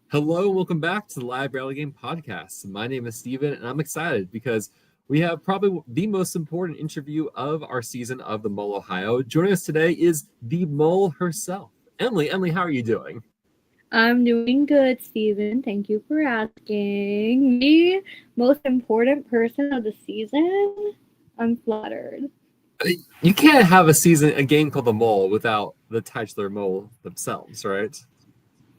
Hello, welcome back to the Live Rally Game Podcast. My name is Steven, and I'm excited because we have probably the most important interview of our season of the Mole Ohio. Joining us today is the Mole herself, Emily. Emily, how are you doing? I'm doing good, Steven. Thank you for asking. Me, most important person of the season? I'm flattered. You can't have a game called the Mole without the titular mole themselves, right?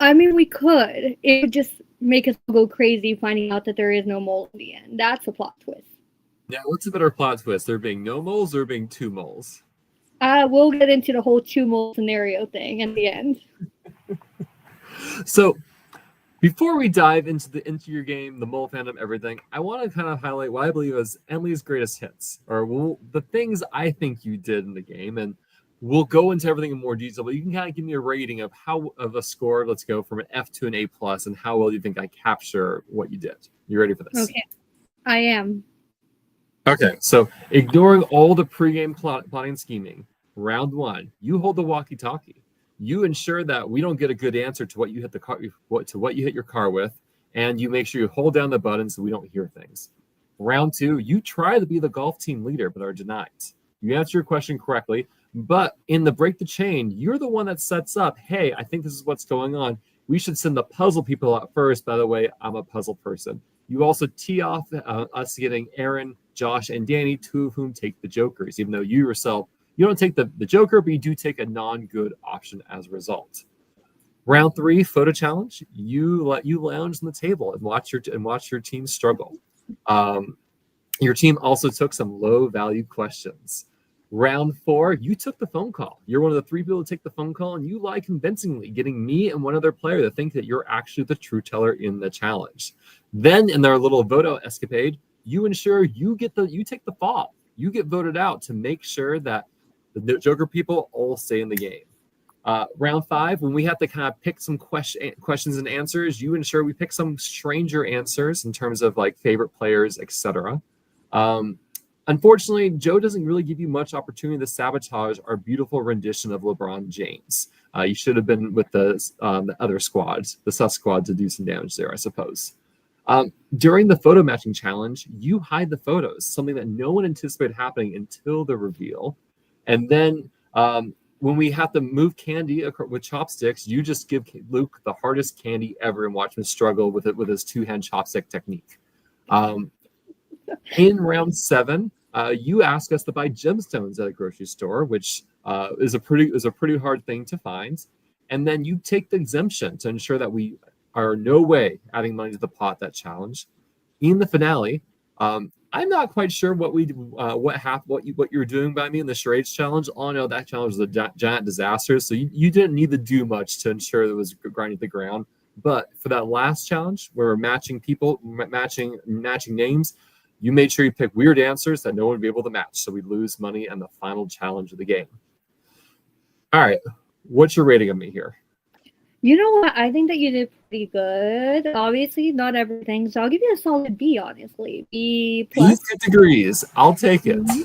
I mean, we could. It would just make us go crazy finding out that there is no mole in the end. That's a plot twist. Now, what's a better plot twist? There being no moles or being two moles? We'll get into the whole two mole scenario thing at the end. So, before we dive into your game, the mole fandom, everything, I want to kind of highlight what I believe is Emily's greatest hits, or the things I think you did in the game, and we'll go into everything in more detail. But you can kind of give me a rating of how of a score. Let's go from an F to an A plus, and how well you think I capture what you did. You ready for this? Okay, I am. Okay, so ignoring all the pregame plotting and scheming, round one, you hold the walkie-talkie. You ensure that we don't get a good answer to what you hit your car with, and you make sure you hold down the button so we don't hear things. Round two, you try to be the golf team leader but are denied. You answer your question correctly, but in the break the chain, you're the one that sets up, hey, I think this is what's going on. We should send the puzzle people out first. By the way, I'm a puzzle person. You also tee off us getting Aaron, Josh, and Danny, two of whom take the jokers, even though you yourself, you don't take the joker, but you do take a non-good option as a result. Round three, photo challenge. You lounge on the table and watch your team struggle. Your team also took some low-value questions. Round four, you took the phone call. You're one of the three people to take the phone call, and you lie convincingly, getting me and one other player to think that you're actually the true teller in the challenge. Then, in their little voto escapade, you ensure you take the fall. You get voted out to make sure that the Joker people all stay in the game. Round five, when we have to kind of pick some questions and answers, you ensure we pick some stranger answers in terms of like favorite players, etc. Unfortunately, Joe doesn't really give you much opportunity to sabotage our beautiful rendition of LeBron James. You should have been with the other squads, the sus squad, to do some damage there, I suppose. During the photo matching challenge, you hide the photos, something that no one anticipated happening until the reveal. And then when we have to move candy with chopsticks, you just give Luke the hardest candy ever and watch him struggle with it with his two-hand chopstick technique. In round seven, you ask us to buy gemstones at a grocery store, which is a pretty hard thing to find. And then you take the exemption to ensure that we are no way adding money to the pot that challenge. In the finale, I'm not quite sure what you were doing by me in the charades challenge. All I know, that challenge was a giant disaster, so you didn't need to do much to ensure that it was grinding the ground. But for that last challenge, where we're matching people, matching names, you made sure you pick weird answers that no one would be able to match, so we lose money on the final challenge of the game. All right, what's your rating of me here? You know what? I think that you did pretty good. Obviously, not everything, so I'll give you a solid B. Honestly, B plus. These good degrees, I'll take it. Mm-hmm.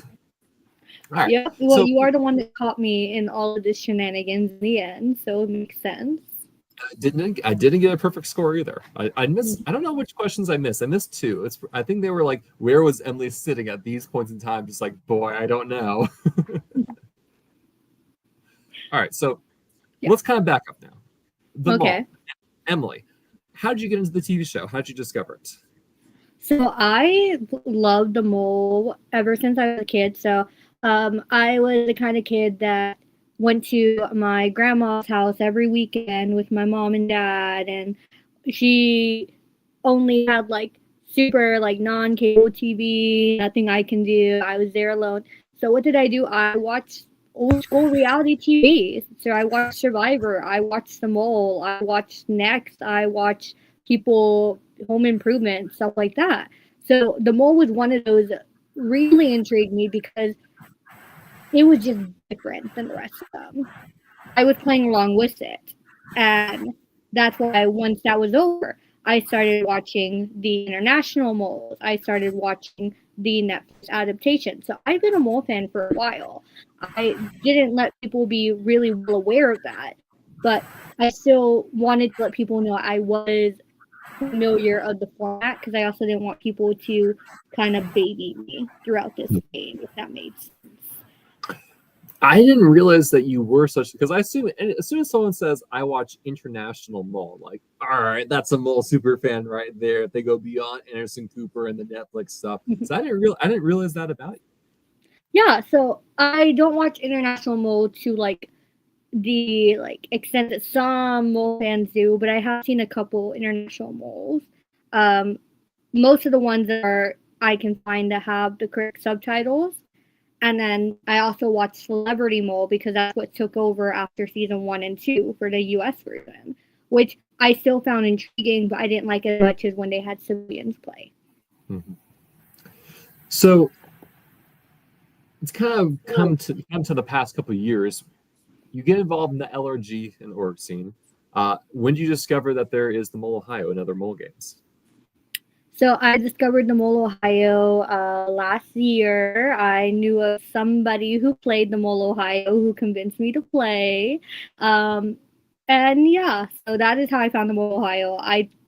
All right. Yep. Well, so, you are the one that caught me in all of this shenanigans in the end, so it makes sense. I didn't get a perfect score either. I missed. I don't know which questions I missed. I missed two. I think they were like, where was Emily sitting at these points in time? Just like, boy, I don't know. All right, so let's kind of back up now. The Mole. Emily, how did you get into the TV show? How did you discover it? So I loved the Mole ever since I was a kid. So I was the kind of kid that went to my grandma's house every weekend with my mom and dad, and she only had like super like non-cable TV, nothing I can do. I was there alone. So what did I do? I watched old school reality TV. So I watched Survivor, I watched The Mole, I watched Next, I watched people Home Improvement, stuff like that. So The Mole was one of those really intrigued me because it was just different than the rest of them. I was playing along with it. And that's why once that was over, I started watching the international moles. I started watching the Netflix adaptation. So I've been a mole fan for a while. I didn't let people be really well aware of that but I still wanted to let people know I was familiar of the format because I also didn't want people to kind of baby me throughout this game, if that made sense. I didn't realize that you were such, because I assume as soon as someone says I watch International Mole, like, all right, that's a Mole super fan right there. They go beyond Anderson Cooper and the Netflix stuff. So I didn't realize that about you. Yeah, so I don't watch International Mole to the extent that some mole fans do, but I have seen a couple international moles. Most of the ones that are I can find that have the correct subtitles. And then I also watched Celebrity Mole because that's what took over after season 1 and 2 for the US version, which I still found intriguing, but I didn't like it as much as when they had civilians play. Mm-hmm. So it's kind of come to the past couple of years. You get involved in the LRG and org scene. When did you discover that there is the Mole Ohio and other mole games? So I discovered the Mole Ohio last year. I knew of somebody who played the Mole Ohio who convinced me to play. And yeah, so that is how I found the Mole Ohio.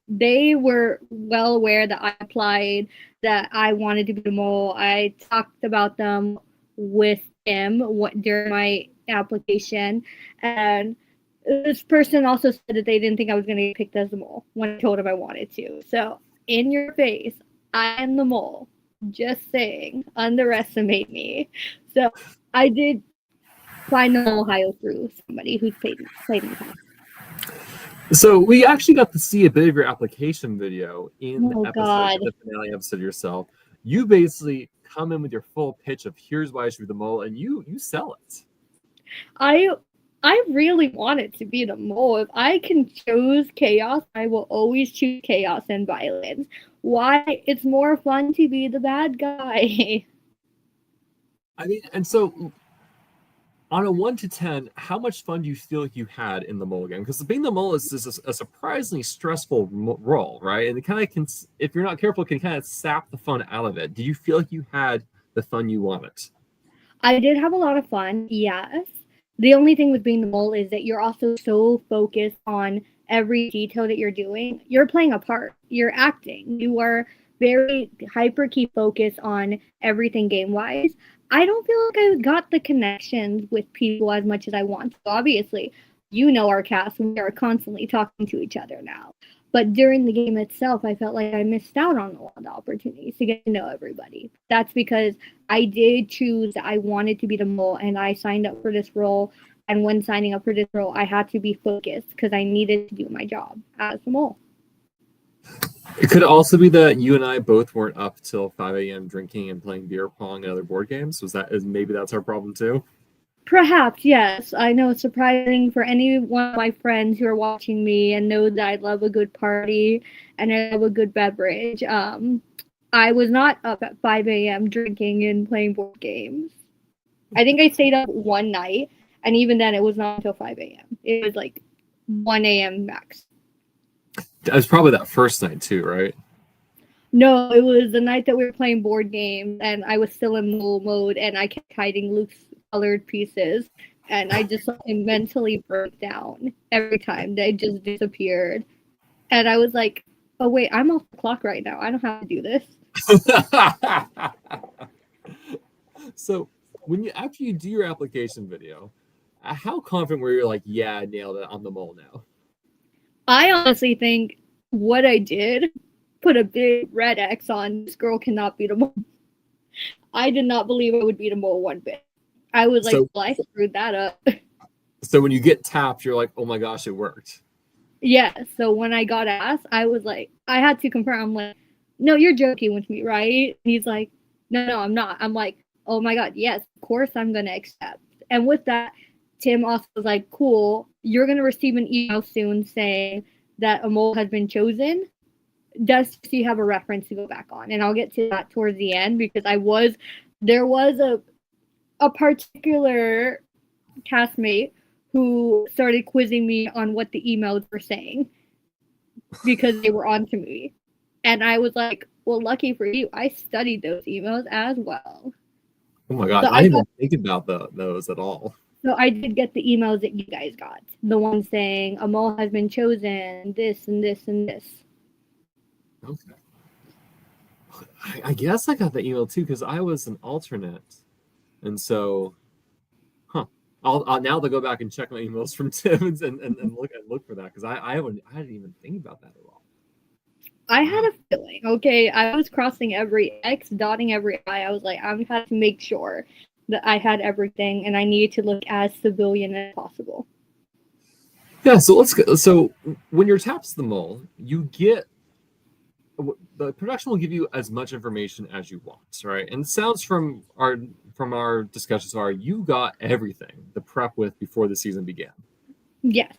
They were well aware that I applied, that I wanted to be the mole. I talked about them with him during my application, and this person also said that they didn't think I was going to get picked as the mole when I told him I wanted to. So in your face, I am the mole. Just saying, underestimate me. So I did find the Mole Ohio through somebody who's played in the past. So we actually got to see a bit of your application video in the God. the finale episode yourself. You basically come in with your full pitch of here's why I should be the mole, and you sell it. I really wanted to be the mole. If I can choose chaos, I will always choose chaos and violence. Why? It's more fun to be the bad guy. I mean, and so on a 1 to 10, how much fun do you feel like you had in the mole game? Because being the mole is a surprisingly stressful role, right? And it kind of can, if you're not careful, can kind of sap the fun out of it. Do you feel like you had the fun you wanted? I did have a lot of fun, yes. The only thing with being the mole is that you're also so focused on every detail that you're doing. You're playing a part. You're acting. You are very hyper key focused on everything game wise. I don't feel like I got the connections with people as much as I want to. Obviously, you know our cast. We are constantly talking to each other now. But during the game itself, I felt like I missed out on a lot of opportunities to get to know everybody. That's because I did choose that I wanted to be the mole, and I signed up for this role. And when signing up for this role, I had to be focused because I needed to do my job as the mole. It could also be that you and I both weren't up till 5 a.m. drinking and playing beer pong and other board games. Maybe that's our problem too? Perhaps, yes. I know it's surprising for any one of my friends who are watching me and know that I love a good party and I love a good beverage. I was not up at 5 a.m. drinking and playing board games. I think I stayed up one night, and even then it was not until 5 a.m. It was like 1 a.m. max. It was probably that first night too, right? No, it was the night that we were playing board games, and I was still in mole mode, and I kept hiding Luke's colored pieces, and I just mentally broke down every time they just disappeared. And I was like, oh wait, I'm off the clock right now. I don't have to do this. So after you do your application video, how confident were you? Like, yeah, I nailed it. I'm the mole now. I honestly think what I did put a big red X on this girl cannot be the mole. I did not believe I would be the mole one bit. I was like, well, I screwed that up. So when you get tapped, you're like, oh my gosh, it worked. Yeah. So when I got asked, I was like, I had to confirm. I'm like, no, you're joking with me, right? He's like, no, I'm not. I'm like, oh my God, yes, of course I'm going to accept. And with that, Tim also was like, cool, you're going to receive an email soon saying that a mole has been chosen. Just so you have a reference to go back on. And I'll get to that towards the end because there was a particular castmate who started quizzing me on what the emails were saying because they were on to me. And I was like, well, lucky for you, I studied those emails as well. Oh my God, so I didn't even think about those at all. So I did get the emails that you guys got. The one saying a mole has been chosen, this and this and this. Okay. I guess I got the email too because I was an alternate, and so, I'll now to go back and check my emails from Tim and look for that because I didn't even think about that at all. I had a feeling. Okay, I was crossing every X, dotting every I. I was like, I had to make sure that I had everything, and I needed to look as civilian as possible. Yeah, so let's go. So when you're tapped to the mole, you get the production will give you as much information as you want, right? And it sounds from our discussion so far, you got everything the prep with before the season began. Yes.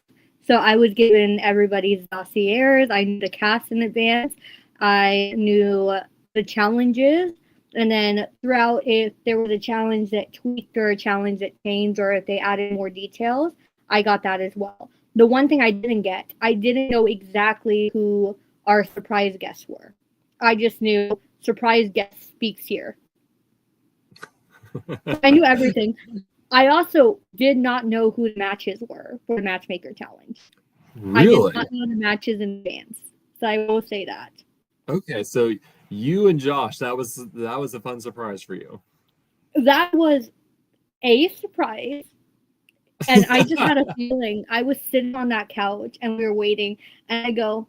So I was given everybody's dossiers. I knew the cast in advance. I knew the challenges. And then throughout, if there was a challenge that tweaked or a challenge that changed, or if they added more details, I got that as well. The one thing I didn't know exactly who our surprise guests were. I just knew surprise guest speaks here. I knew everything. I also did not know who the matches were for the Matchmaker Challenge. Really? I did not know the matches in advance, so I will say that. Okay, so you and Josh, that was a fun surprise for you. That was a surprise, and I just had a feeling. I was sitting on that couch, and we were waiting, and I go,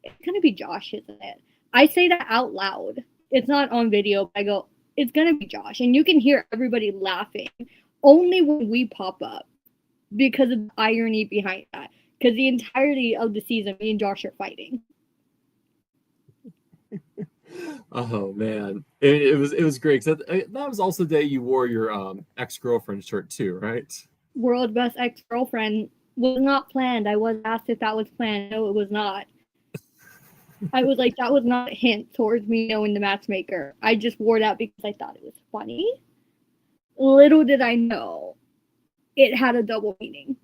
"It's gonna be Josh, isn't it?" I say that out loud. It's not on video, but I go, "It's gonna be Josh," and you can hear everybody laughing only when we pop up because of the irony behind that. Because the entirety of the season, me and Josh are fighting. Oh man, it was great. That was also the day you wore your ex-girlfriend shirt too, right? World's best ex-girlfriend was not planned. I was asked if that was planned. No, it was not. I was like, that was not a hint towards me knowing the matchmaker. I just wore that because I thought it was funny. Little did I know, it had a double meaning.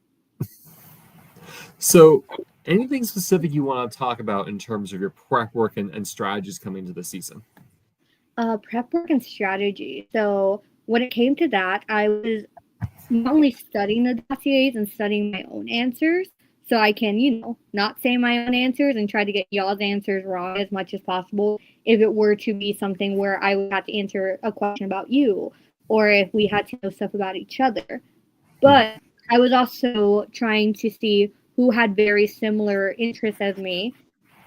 So, anything specific you want to talk about in terms of your prep work and strategies coming into the season? Prep work and strategy. So when it came to that, I was not only studying the dossiers and studying my own answers, so I can, not say my own answers and try to get y'all's answers wrong as much as possible if it were to be something where I would have to answer a question about you, or if we had to know stuff about each other. But I was also trying to see who had very similar interests as me.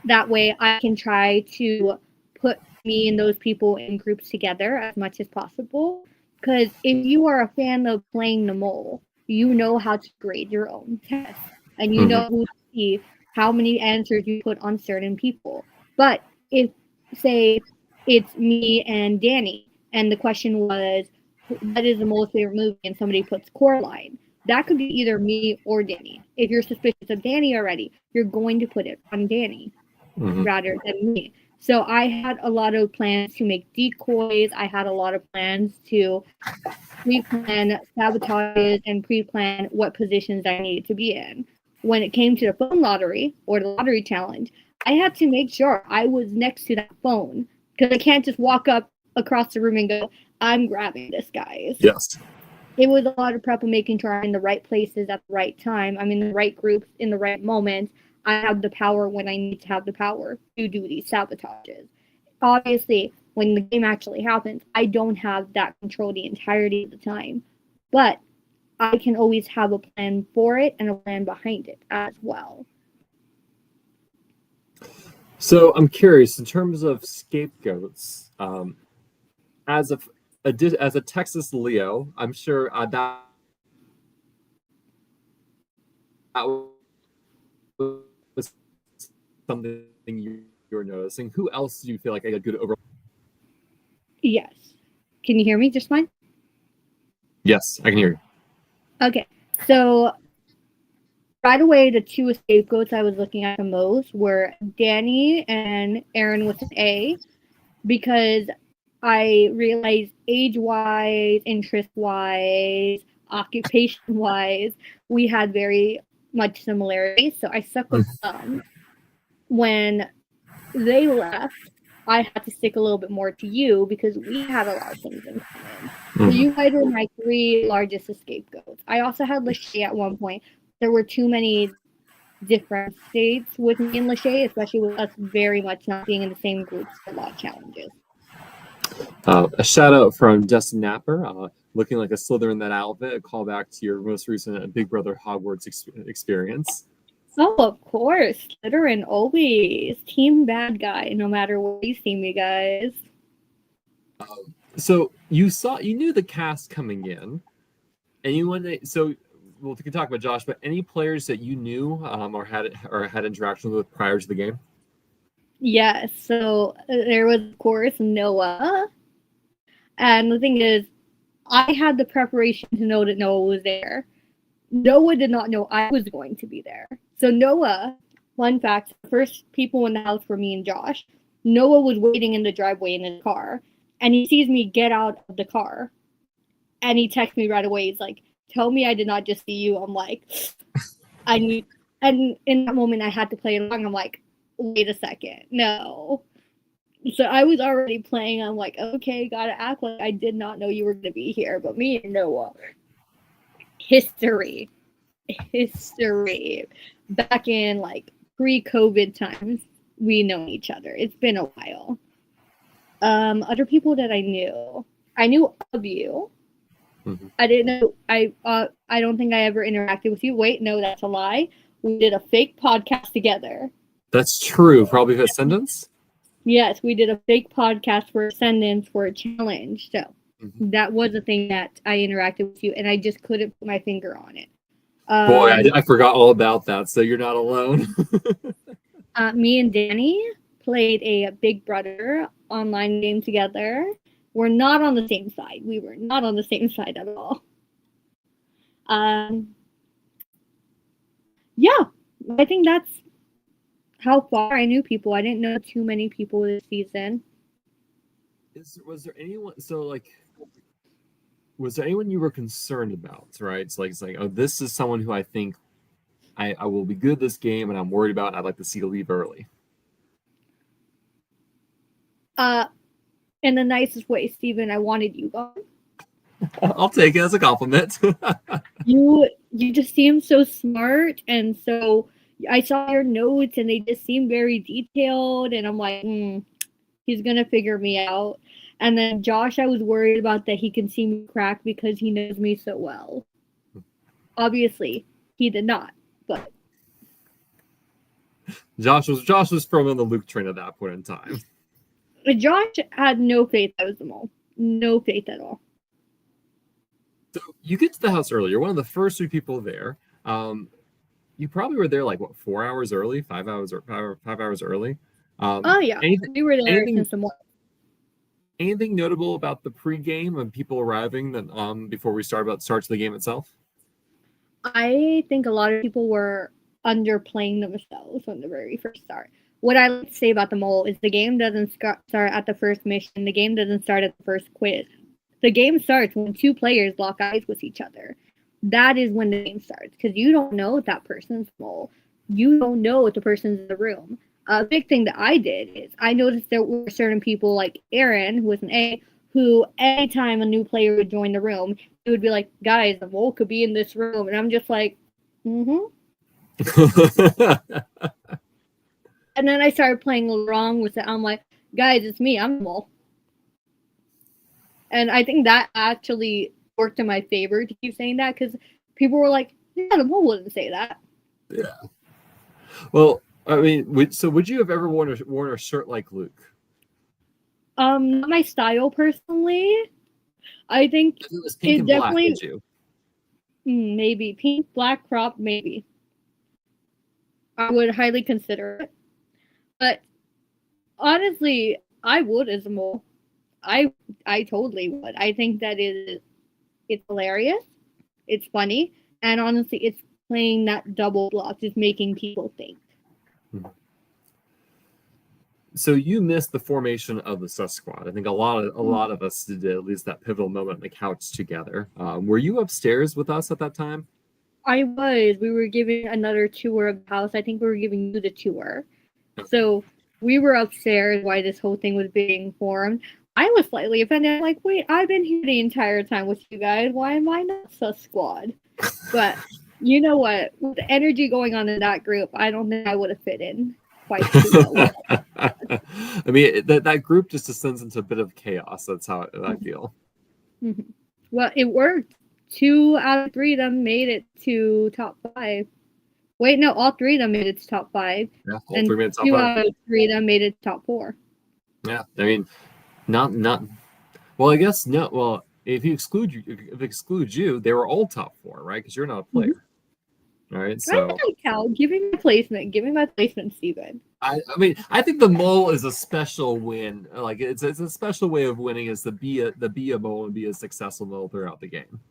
That way I can try to put me and those people in groups together as much as possible. Because if you are a fan of playing the mole, you know how to grade your own tests. And you know who to see how many answers you put on certain people. But if, say, it's me and Danny, and the question was, what is the most favorite movie? And somebody puts Coraline. That could be either me or Danny. If you're suspicious of Danny already, you're going to put it on Danny rather than me. So I had a lot of plans to make decoys. I had a lot of plans to pre-plan sabotages and pre-plan what positions I needed to be in. When it came to the phone lottery or the lottery challenge, I had to make sure I was next to that phone because I can't just walk up across the room and go, I'm grabbing this, guys. Yes. It was a lot of prep of making sure I'm in the right places at the right time. I'm in the right groups in the right moment. I have the power when I need to have the power to do these sabotages. Obviously, when the game actually happens, I don't have that control the entirety of the time. But I can always have a plan for it and a plan behind it as well. So I'm curious, in terms of scapegoats, as a Texas Leo, I'm sure that was something you were noticing. Who else do you feel like a good overall? Yes. Can you hear me just fine? Yes, I can hear you. Okay. So right away, the two scapegoats I was looking at the most were Danny and Aaron with an A, because I realized age-wise, interest-wise, occupation-wise, we had very much similarities. So I stuck with them. When they left, I had to stick a little bit more to you because we had a lot of things in common. So Mhm. you guys were my 3 largest scapegoats. I also had Lachey at one point. There were too many different states with me and Lachey, especially with us very much not being in the same groups for a lot of challenges. A shout out from Justin Napper, looking like a Slytherin in that outfit. A callback to your most recent Big Brother Hogwarts experience. Oh, of course. Slytherin always. Team bad guy, no matter where you see me, guys. So you knew the cast coming in. Anyone? So we can talk about Josh, but any players that you knew or had interaction with prior to the game? Yes, so there was, of course, Noah. And the thing is, I had the preparation to know that Noah was there. Noah did not know I was going to be there. So Noah, fun fact, the first people in the house were me and Josh. Noah was waiting in the driveway in his car, and he sees me get out of the car, and he texts me right away. He's like, "Tell me I did not just see you." I'm like, I need, and in that moment I had to play along. I'm like, wait a second, no. So I was already playing. I'm like, okay, gotta act like I did not know you were gonna be here. But me and Noah, history. Back in like pre-COVID times, we know each other. It's been a while. Other people that I knew of you. Mm-hmm. I didn't know. I don't think I ever interacted with you. Wait, no, that's a lie. We did a fake podcast together. That's true. Probably Ascendants. Yes, we did a fake podcast for Ascendance for a challenge. So that was a thing that I interacted with you, and I just couldn't put my finger on it. Boy, I forgot all about that. So you're not alone. Me and Danny played a Big Brother online game together. We're not on the same side. We were not on the same side at all. Yeah, I think that's how far I knew people. I didn't know too many people this season. Was there anyone? So was there anyone you were concerned about? Right? It's like, oh, this is someone who I think I will be good this game, and I'm worried about. And I'd like to see to leave early. In the nicest way, Steven, I wanted you gone. I'll take it as a compliment. you just seem so smart, and so I saw your notes, and they just seem very detailed, and I'm like, he's gonna figure me out. And then Josh, I was worried about that he can see me crack because he knows me so well. Obviously, he did not, but Josh was from on the Luke train at that point in time. Josh had no faith I was the mole. No faith at all. So you get to the house early. You're one of the first 3 people there. You probably were there like what 4 hours early, 5 hours or 5 hours early. Oh yeah, we were there since the morning. Anything notable about the pregame and people arriving that before we starts the game itself? I think a lot of people were underplaying themselves from the very first start. What I like to say about the mole is the game doesn't start at the first mission. The game doesn't start at the first quiz. The game starts when 2 players lock eyes with each other. That is when the game starts because you don't know if that person's mole. You don't know if the person's in the room. A big thing that I did is I noticed there were certain people like Aaron, who was an A, who anytime a new player would join the room, he would be like, guys, the mole could be in this room. And I'm just like, And then I started playing along with it. I'm like, guys, it's me. I'm the mole. And I think that actually worked in my favor to keep saying that because people were like, yeah, the mole wouldn't say that. Yeah. Well, I mean, would you have ever worn a shirt like Luke? Not my style personally. I think if it was pink and definitely black, would you? Maybe pink, black crop, maybe. I would highly consider it. But honestly, I would as a mole. I totally would. I think that it's hilarious. It's funny. And honestly, it's playing that double bluff, just making people think. So you missed the formation of the sus squad. I think a lot of us did at least that pivotal moment on the couch together. Were you upstairs with us at that time? I was. We were giving another tour of the house. I think we were giving you the tour. Okay. So we were upstairs while this whole thing was being formed. I was slightly offended. I'm like, wait, I've been here the entire time with you guys. Why am I not sus squad? But you know what? With the energy going on in that group, I don't think I would have fit in quite too well. I mean, that group just descends into a bit of chaos. That's how I feel. Mm-hmm. Well, it worked. 2 out of 3 of them made it to top 5. Wait, no, all 3 of them made it to top 5. Yeah, all And 3 made it top 2 5. out of 3 of them made it to top 4. Yeah, I mean, not. Well, I guess no. Well, if you exclude you, they were all top 4, right? Because you're not a player. Mm-hmm. All right, so. Cal, give me my placement. Give me my placement, Steven. I mean, I think the mole is a special win. Like it's a special way of winning is to be a mole and be a successful mole throughout the game.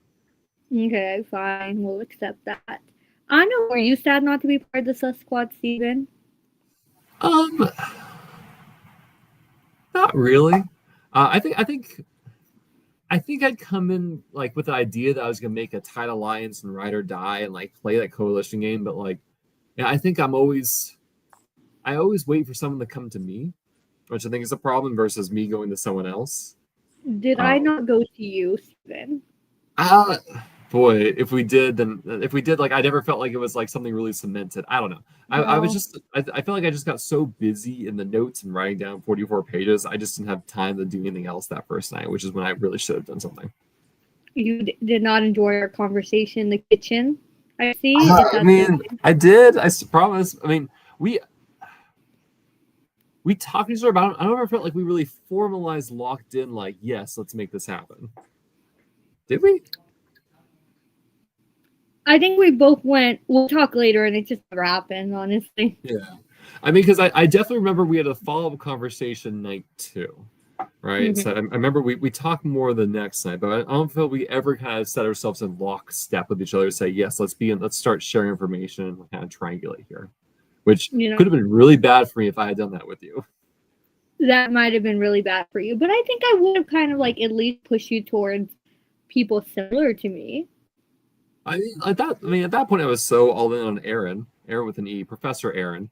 Okay, fine. We'll accept that. I know. Were you sad not to be part of the sus squad, Steven? Not really. I think I'd come in like with the idea that I was gonna make a tight alliance and ride or die and like play that coalition game, but like, yeah, I think I always wait for someone to come to me, which I think is a problem versus me going to someone else. Did I not go to you, Steven? Boy, if we did, like, I never felt like it was like something really cemented. I don't know. No. I feel like I just got so busy in the notes and writing down 44 pages. I just didn't have time to do anything else that first night, which is when I really should have done something. You did not enjoy our conversation in the kitchen, I see. I mean, I did. I promise. I mean, we talked to each other about it. I never felt like we really formalized, locked in, like, yes, let's make this happen. Did we? I think we both went, we'll talk later, and it just never happened, honestly. Yeah. I mean, because I definitely remember we had a follow-up conversation night 2, right? Mm-hmm. So I remember we talked more the next night, but I don't feel we ever kind of set ourselves in lockstep with each other to say, yes, let's start sharing information and kind of triangulate here, which could have been really bad for me if I had done that with you. That might have been really bad for you, but I think I would have kind of like at least pushed you towards people similar to me. I mean, at that point, I was so all in on Aaron with an E, Professor Aaron,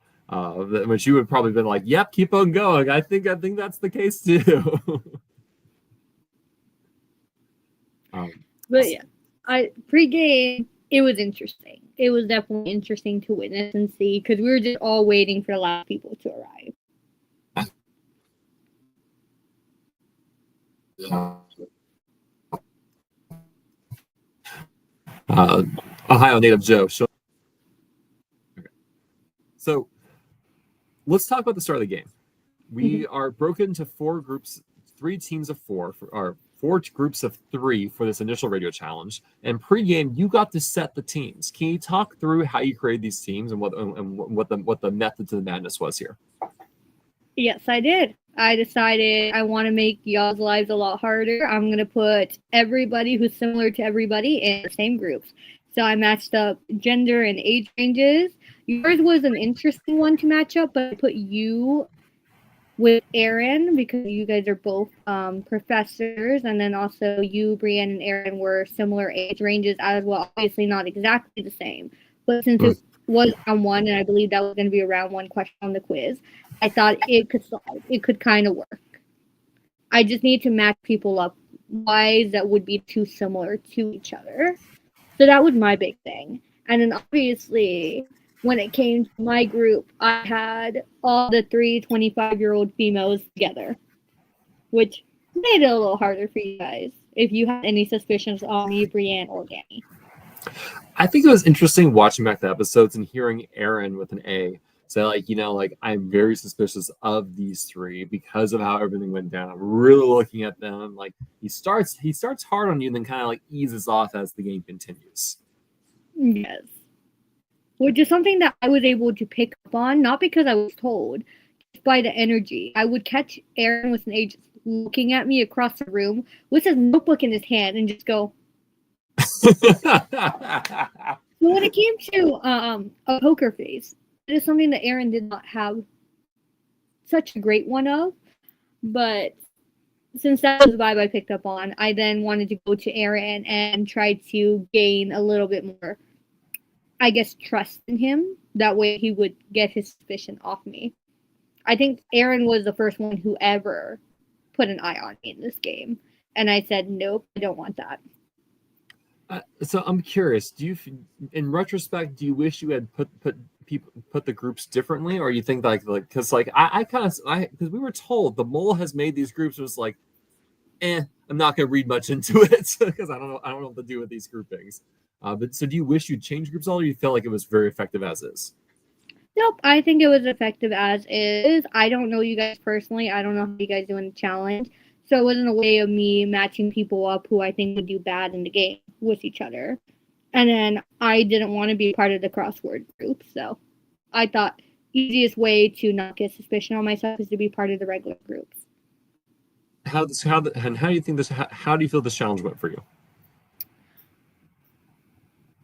which you would probably been like, "Yep, keep on going." I think that's the case too. But yeah, pre-game, it was interesting. It was definitely interesting to witness and see because we were just all waiting for the last people to arrive. Ohio native Joe. Okay. So let's talk about the start of the game. We are broken into 4 groups, 3 teams of 4, or 4 groups of 3 for this initial radio challenge. And pre-game, you got to set the teams. Can you talk through how you created these teams and what the method to the madness was here? Yes, I did. I decided I want to make y'all's lives a lot harder. I'm going to put everybody who's similar to everybody in the same groups. So I matched up gender and age ranges. Yours was an interesting one to match up, but I put you with Aaron because you guys are both professors. And then also you, Brienne, and Aaron were similar age ranges as well. Obviously not exactly the same. But since it was round 1, and I believe that was going to be a round 1 question on the quiz, I thought it could kind of work. I just need to match people up wise that would be too similar to each other. So that was my big thing. And then obviously, when it came to my group, I had all the 3 25-year-old females together, which made it a little harder for you guys if you had any suspicions on me, Brienne, or Danny. I think it was interesting watching back the episodes and hearing Aaron with an A. So, like, I'm very suspicious of these 3 because of how everything went down. I'm really looking at them. Like, he starts hard on you and then kind of, like, eases off as the game continues. Yes. Which is something that I was able to pick up on, not because I was told, just by the energy. I would catch Aaron with an age looking at me across the room with his notebook in his hand and just go. So when it came to a poker face, it is something that Aaron did not have such a great one of, but since that was the vibe I picked up on, I then wanted to go to Aaron and try to gain a little bit more, I guess, trust in him. That way he would get his suspicion off me. I think Aaron was the first one who ever put an eye on me in this game. And I said, nope, I don't want that. So I'm curious. In retrospect, do you wish you had put the groups differently, or you think because I kind of because we were told the mole has made these groups, was like, I'm not going to read much into it because I don't know what to do with these groupings. But so do you wish you'd change groups at all, or you feel like it was very effective as is? Nope, I think it was effective as is. I don't know you guys personally. I don't know how you guys do in the challenge. So it wasn't a way of me matching people up who I think would do bad in the game with each other. And then I didn't want to be part of the crossword group. So I thought easiest way to not get suspicion on myself is to be part of the regular groups. How do you think this? How do you feel this challenge went for you?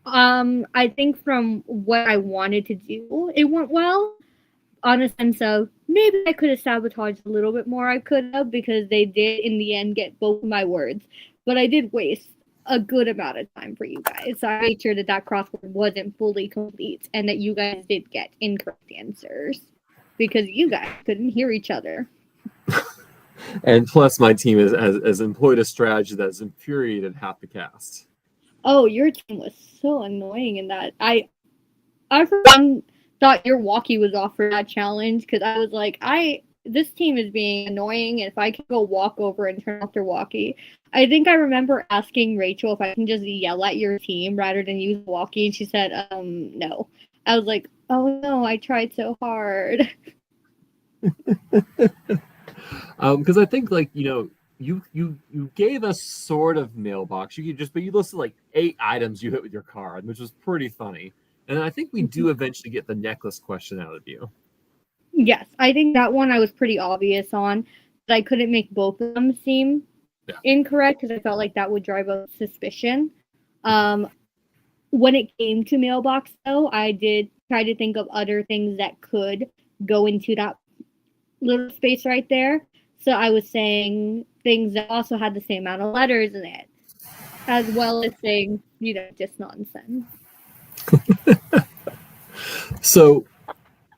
I think from what I wanted to do, it went well. On a sense of maybe I could have sabotaged a little bit more. I could have, because they did in the end get both of my words, but I did waste a good amount of time for you guys. So I made sure that crossword wasn't fully complete and that you guys did get incorrect answers because you guys couldn't hear each other. And plus, my team has employed a strategy that has infuriated half the cast. Oh, your team was so annoying in that. I for one thought your walkie was off for that challenge because I was like, this team is being annoying, and if I can go walk over and turn off their walkie. I think I remember asking Rachel if I can just yell at your team rather than use the walkie, and she said, no. I was like, oh no, I tried so hard. Because I think you gave us sort of mailbox. But you listed like 8 items you hit with your card, which was pretty funny. And I think we do eventually get the necklace question out of you. Yes, I think that one I was pretty obvious on. But I couldn't make both of them seem incorrect because I felt like that would drive up suspicion. When it came to mailbox, though, I did try to think of other things that could go into that little space right there. So I was saying things that also had the same amount of letters in it, as well as saying, just nonsense. So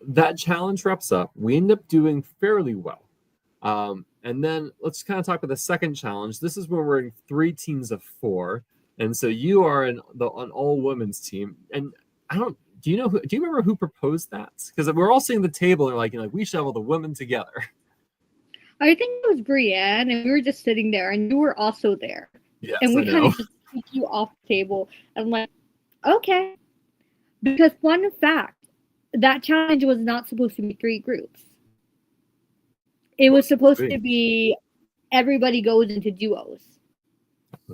that challenge wraps up. We end up doing fairly well. And then let's kind of talk about the second challenge. This is where we're in 3 teams of 4. And so you are an all women's team. And do you remember who proposed that? Because we're all sitting at the table and like, we should have all the women together. I think it was Brienne, and we were just sitting there, and you were also there. Yes, and we kind of just took you off the table. And I'm like, okay. Because fun fact, that challenge was not supposed to be 3 groups. It was supposed to be everybody goes into duos.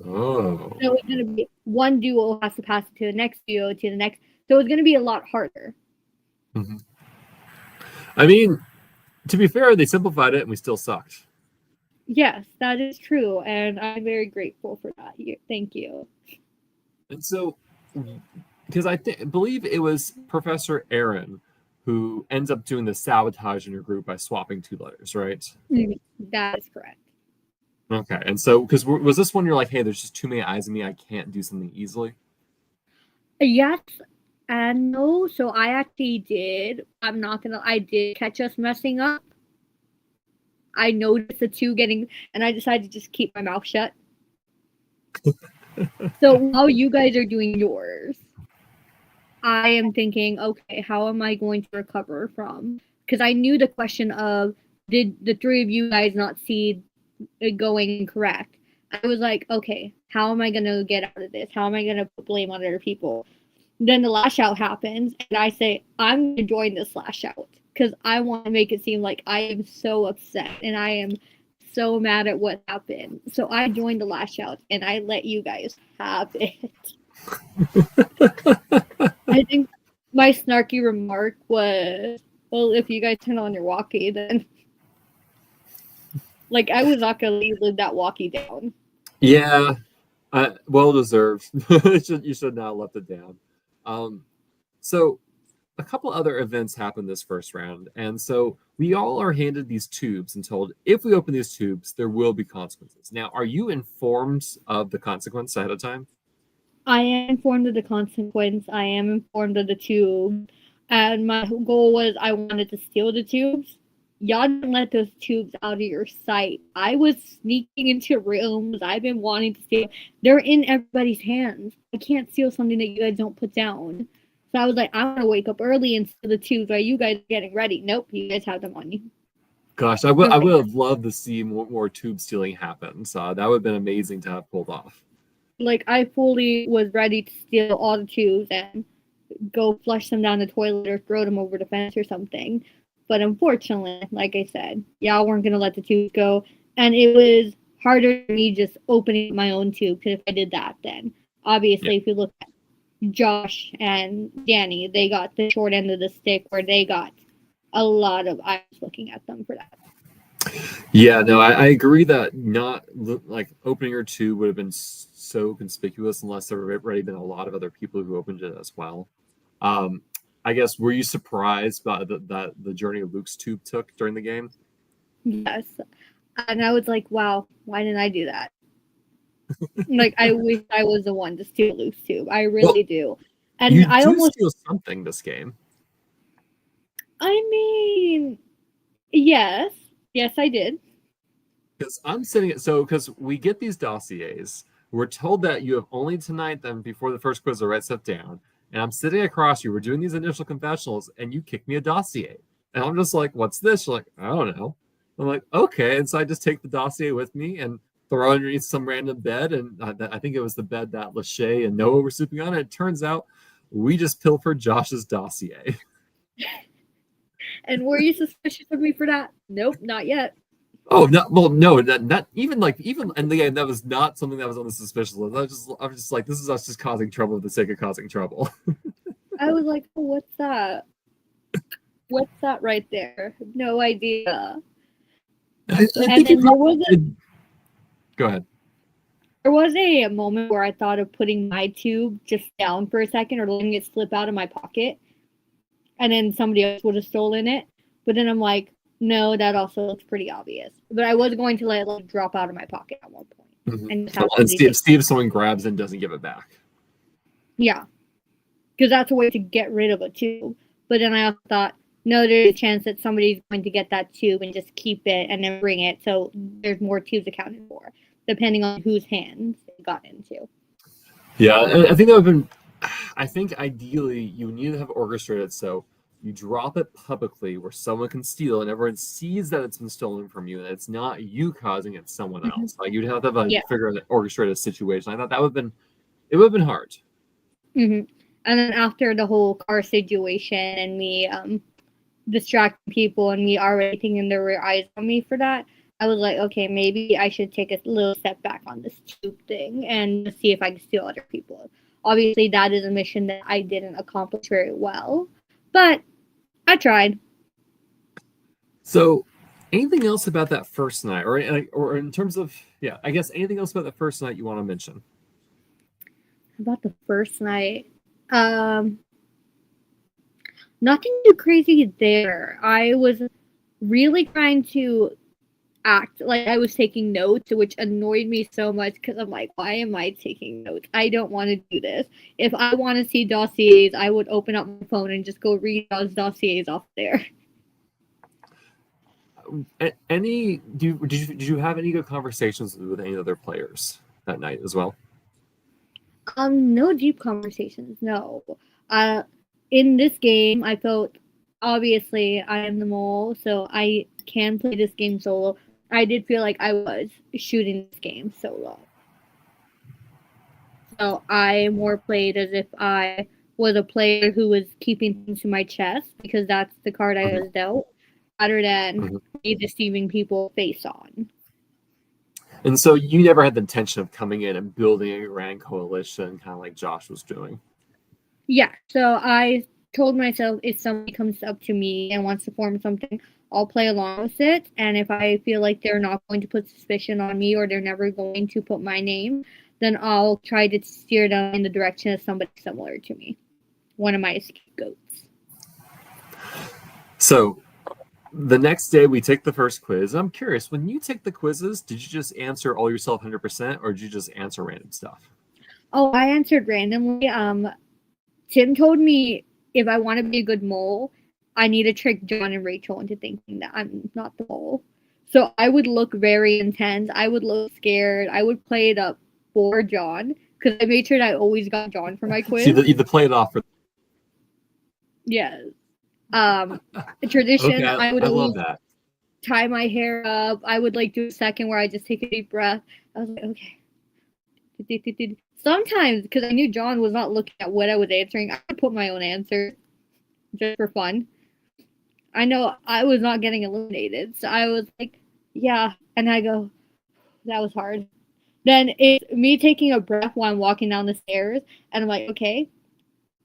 Oh. So it's going to be one duo has to pass it to the next duo, to the next. So it's going to be a lot harder. Mm-hmm. I mean, to be fair, they simplified it and we still sucked. Yes, that is true. And I'm very grateful for that. Thank you. And so, because I believe it was Professor Aaron who ends up doing the sabotage in your group by swapping 2 letters, right? That is correct. Okay. And so, because was this one you're like, hey, there's just too many eyes in me, I can't do something easily? Yes and no. So I actually did. I did catch us messing up. I noticed the 2 getting, and I decided to just keep my mouth shut. So while you guys are doing yours, I am thinking, okay, how am I going to recover from? Because I knew the question of, did the 3 of you guys not see it going incorrect? I was like, okay, how am I going to get out of this? How am I going to put blame on other people? Then the lash out happens, and I say, I'm going to join this lash out because I want to make it seem like I am so upset and I am so mad at what happened. So I joined the lash out and I let you guys have it. I think my snarky remark was, well, if you guys turn on your walkie, then like I was not going to leave that walkie down. Yeah, well deserved. You should not have left it down. So a couple other events happened this first round. And so we all are handed these tubes and told, if we open these tubes, there will be consequences. Now, are you informed of the consequence ahead of time? I am informed of the consequence. I am informed of the tube. And my goal was I wanted to steal the tubes. y'all didn't let those tubes out of your sight. I was sneaking into rooms. I've been wanting to steal. They're in everybody's hands. I can't steal something that you guys don't put down. So I was like, I want to wake up early and steal the tubes while you guys are getting ready. Nope, you guys have them on you. Gosh, I would have loved to see more tube stealing happen. So that would have been amazing to have pulled off. Like, I fully was ready to steal all the tubes and go flush them down the toilet or throw them over the fence or something. But unfortunately, like I said, y'all weren't going to let the tubes go. And it was harder for me just opening my own tube, because if I did that, then obviously, if you look at Josh and Danny, they got the short end of the stick, where they got a lot of eyes looking at them for that. Yeah, no, I agree that not like opening your tube would have been so conspicuous unless there had already been a lot of other people who opened it as well. I guess, were you surprised by that the journey Luke's tube took during the game? Yes. And I was like, wow, why didn't I do that? Like, I wish I was the one to steal Luke's tube. I really do. And you I almost steal something this game. I mean, yes. Yes, I did. Because I'm sitting because we get these dossiers. We're told that you have only tonight, then before the first quiz, to write stuff down. And I'm sitting across you. We're doing these initial confessionals, and you kick me a dossier. And I'm just like, what's this? You're like, I don't know. I'm like, okay. And so I just take the dossier with me and throw it underneath some random bed. And I think it was the bed that Lachey and Noah were sleeping on. And it turns out we just pilfered Josh's dossier. And were you suspicious of me for that? Nope, not yet. Oh no! Well, no, not even and again, that was not something that was on the suspicious list. I was just like, this is us just causing trouble for the sake of causing trouble. I was like, oh, what's that? What's that right there? No idea. I and then Go ahead. There was a moment where I thought of putting my tube just down for a second, or letting it slip out of my pocket, and then somebody else would have stolen it. But then I'm like, no, that also looks pretty obvious. But I was going to let it like drop out of my pocket at one point. Mm-hmm. And Steve, someone grabs and doesn't give it back. Yeah. Because that's a way to get rid of a tube. But then I also thought, no, there's a chance that somebody's going to get that tube and just keep it and then bring it. So there's more tubes accounted for, depending on whose hands it got into. Yeah, I think that would have been, I think ideally you need to have orchestrated so you drop it publicly where someone can steal and everyone sees that it's been stolen from you and it's not you causing it, someone else. Like you'd have to figure out an orchestrated situation. I thought that would have been hard. Mm-hmm. And then after the whole car situation and me distracting people and me already thinking there were eyes on me for that, I was like, okay, maybe I should take a little step back on this tube thing and see if I can steal other people. Obviously, that is a mission that I didn't accomplish very well, but I tried. So, anything else about that first night, or in terms of, I guess anything else about the first night you want to mention? About the first night, nothing too crazy there. I was really trying to act like I was taking notes, which annoyed me so much because I'm like, why am I taking notes? I don't want to do this. If I want to see dossiers, I would open up my phone and just go read those dossiers off there. Did you have any good conversations with any other players that night as well? No deep conversations, no. In this game, I felt, obviously, I am the mole, so I can play this game solo. I did feel like I was shooting this game solo. So I more played as if I was a player who was keeping things to my chest, because that's the card I was dealt, rather than me deceiving people face on. And so you never had the intention of coming in and building a grand coalition, kind of like Josh was doing? Yeah, so I told myself, if somebody comes up to me and wants to form something, I'll play along with it. And if I feel like they're not going to put suspicion on me, or they're never going to put my name, then I'll try to steer them in the direction of somebody similar to me. One of my scapegoats. So the next day we take the first quiz. I'm curious, when you take the quizzes, did you just answer all yourself 100%, or did you just answer random stuff? Oh, I answered randomly. Tim told me if I want to be a good mole, I need to trick John and Rachel into thinking that I'm not the mole. So I would look very intense. I would look scared. I would play it up for John because I made sure that I always got John for my quiz. So you play it off for. Yes. Tradition. Okay, I would I love always that. tie my hair up. I would like do a second where I just take a deep breath. I was like, okay. Sometimes, because I knew John was not looking at what I was answering, I would put my own answer just for fun. I know I was not getting eliminated, so I was like, yeah. And I go, that was hard. Then it's me taking a breath while I'm walking down the stairs, and I'm like, okay,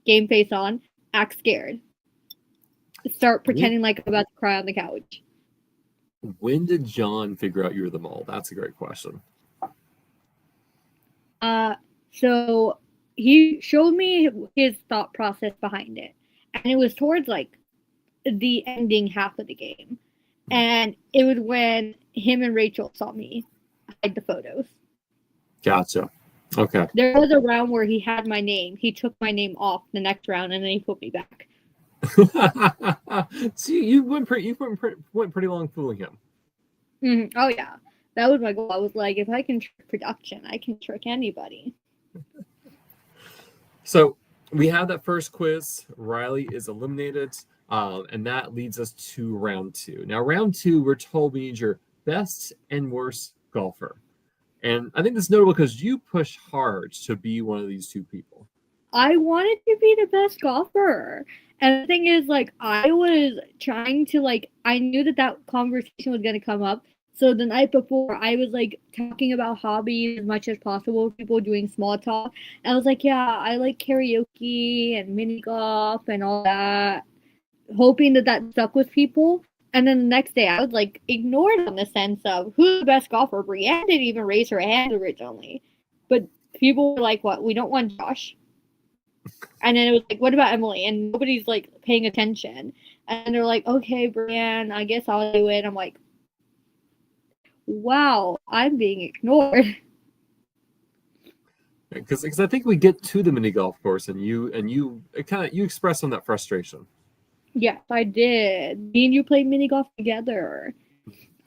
game face on, act scared. Start pretending like I'm about to cry on the couch. When did John figure out you were the mole? That's a great question. So he showed me his thought process behind it, and it was towards like the ending half of the game, and it was when him and Rachel saw me hide the photos. Gotcha. Okay. There was a round where he had my name. He took my name off the next round, and then he put me back. See, you went pretty long fooling him. Mm-hmm. Oh yeah, that was my goal. I was like, if I can trick production, I can trick anybody. So we have that first quiz. Riley is eliminated, and that leads us to round 2. Now, round 2, we're told we need your best and worst golfer. And I think this is notable because you push hard to be one of these two people. I wanted to be the best golfer. And the thing is, like, I was trying to, like, I knew that conversation was going to come up. So the night before, I was, like, talking about hobbies as much as possible, people doing small talk. And I was like, yeah, I like karaoke and mini golf and all that, hoping that stuck with people. And then the next day, I was, like, ignored on the sense of who's the best golfer. Brienne didn't even raise her hand originally. But people were like, what, we don't want Josh? And then it was like, what about Emily? And nobody's like paying attention. And they're like, okay, Brienne, I guess I'll do it. I'm like, wow, I'm being ignored. Because I think we get to the mini golf course and you express on that frustration. Yes, I did. Me and you played mini golf together.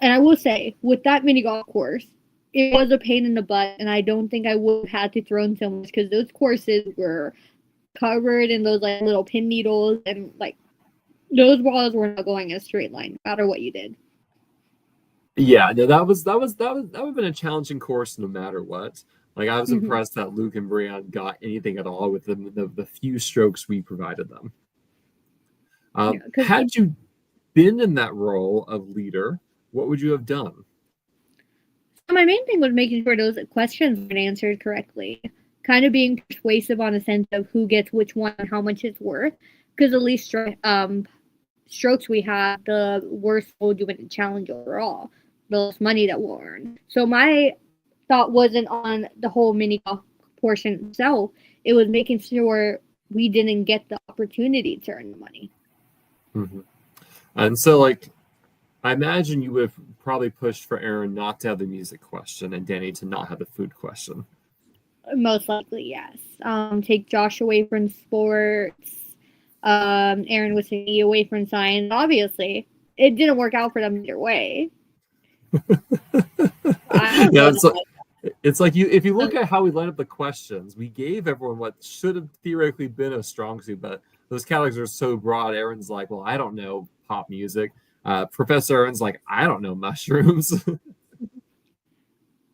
And I will say, with that mini golf course, it was a pain in the butt, and I don't think I would have had to throw in so much because those courses were covered in those like little pin needles, and like those balls were not going in a straight line, no matter what you did. Yeah, no, that would have been a challenging course no matter what. Like I was impressed that Luke and Brian got anything at all with the few strokes we provided them. Had you been in that role of leader, what would you have done? My main thing was making sure those questions were answered correctly. Kind of being persuasive on a sense of who gets which one and how much it's worth. Because the least strokes we had, the worse we'll do in the challenge overall. The less money that we'll earn. So my thought wasn't on the whole mini golf portion itself. It was making sure we didn't get the opportunity to earn the money. Mm-hmm. And so, like, I imagine you would have probably pushed for Aaron not to have the music question and Danny to not have the food question. Most likely, yes. Take Josh away from sports. Aaron was taking me away from science. Obviously, it didn't work out for them either way. Yeah, it's like if you look at how we lined up the questions, we gave everyone what should have theoretically been a strong suit, but those categories are so broad. Aaron's like, well, I don't know pop music. Professor Aaron's like, I don't know mushrooms.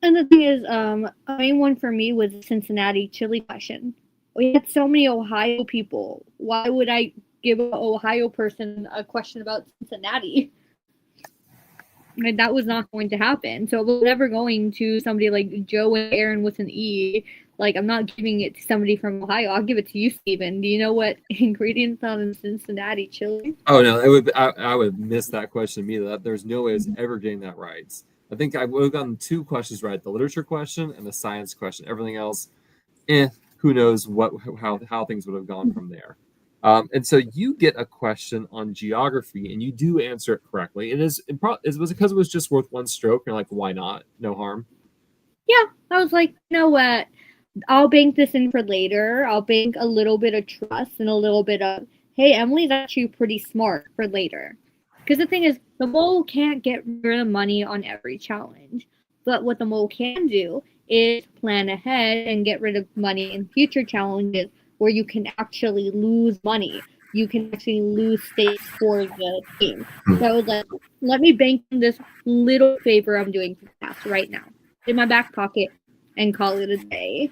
And the thing is, a main one for me was the Cincinnati chili question. We had so many Ohio people. Why would I give an Ohio person a question about Cincinnati? And that was not going to happen. So it was never going to somebody like Joe and Aaron with an E. Like, I'm not giving it to somebody from Ohio. I'll give it to you, Steven. Do you know what ingredients on a Cincinnati chili? Oh no, I would miss that question immediately. There's no way I was ever getting that right. I think I would have gotten 2 questions right: the literature question and the science question. Everything else, who knows how things would have gone from there. And so you get a question on geography, and you do answer it correctly. Was it because it was just worth 1 stroke? You're like, why not? No harm. Yeah, I was like, you know what? I'll bank this in for later. I'll bank a little bit of trust and a little bit of, hey, Emily's actually pretty smart for later. Because the thing is, the mole can't get rid of money on every challenge. But what the mole can do is plan ahead and get rid of money in future challenges where you can actually lose money. You can actually lose stakes for the team. So I was like, let me bank on this little favor I'm doing for the past right now in my back pocket and call it a day.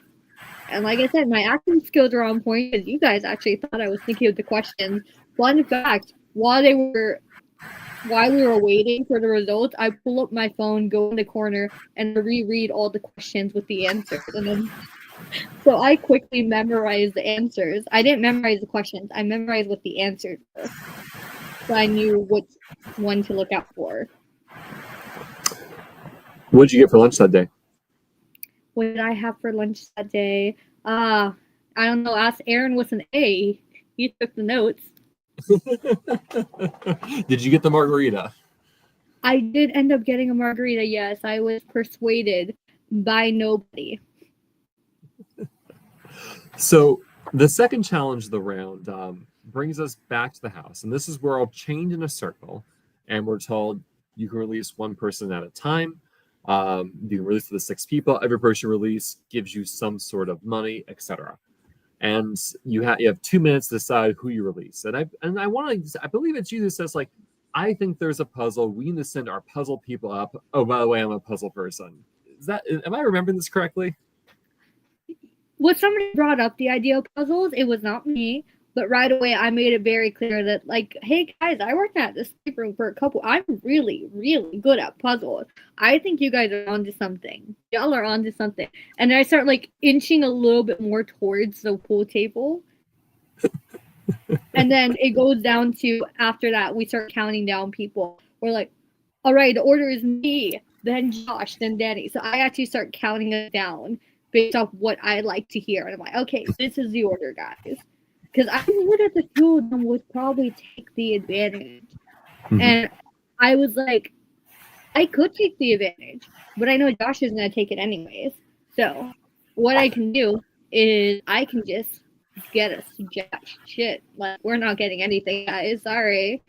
And like I said, my acting skills are on point because you guys actually thought I was thinking of the questions. Fun fact, while we were waiting for the results, I pull up my phone, go in the corner, and reread all the questions with the answers. And then, so I quickly memorized the answers. I didn't memorize the questions. I memorized what the answers were. So I knew which one to look out for. What did you get for lunch that day? What did I have for lunch that day? I don't know. Ask Aaron with an A. He took the notes. Did you get the margarita? I did end up getting a margarita, yes. I was persuaded by nobody. So the second challenge of the round brings us back to the house. And this is where I'll change in a circle. And we're told you can release one person at a time. You can release to the 6 people. Every person you release gives you some sort of money, etc. And you have 2 minutes to decide who you release. And I believe it's you that says, like, I think there's a puzzle. We need to send our puzzle people up. Oh, by the way, I'm a puzzle person. Am I remembering this correctly? When somebody brought up the idea of puzzles, it was not me. But right away, I made it very clear that, like, hey guys, I worked at this escape room for a couple. I'm really, really good at puzzles. I think you guys are onto something. Y'all are onto something. And then I start like inching a little bit more towards the pool table. And then it goes down to after that, we start counting down people. We're like, all right, the order is me, then Josh, then Danny. So I actually start counting it down based off what I like to hear. And I'm like, okay, this is the order, guys. Because I knew that the two of them would probably take the advantage. Mm-hmm. And I was like, I could take the advantage, but I know Josh is going to take it anyways. So what I can do is I can just get us shit. Like, we're not getting anything, guys. Sorry.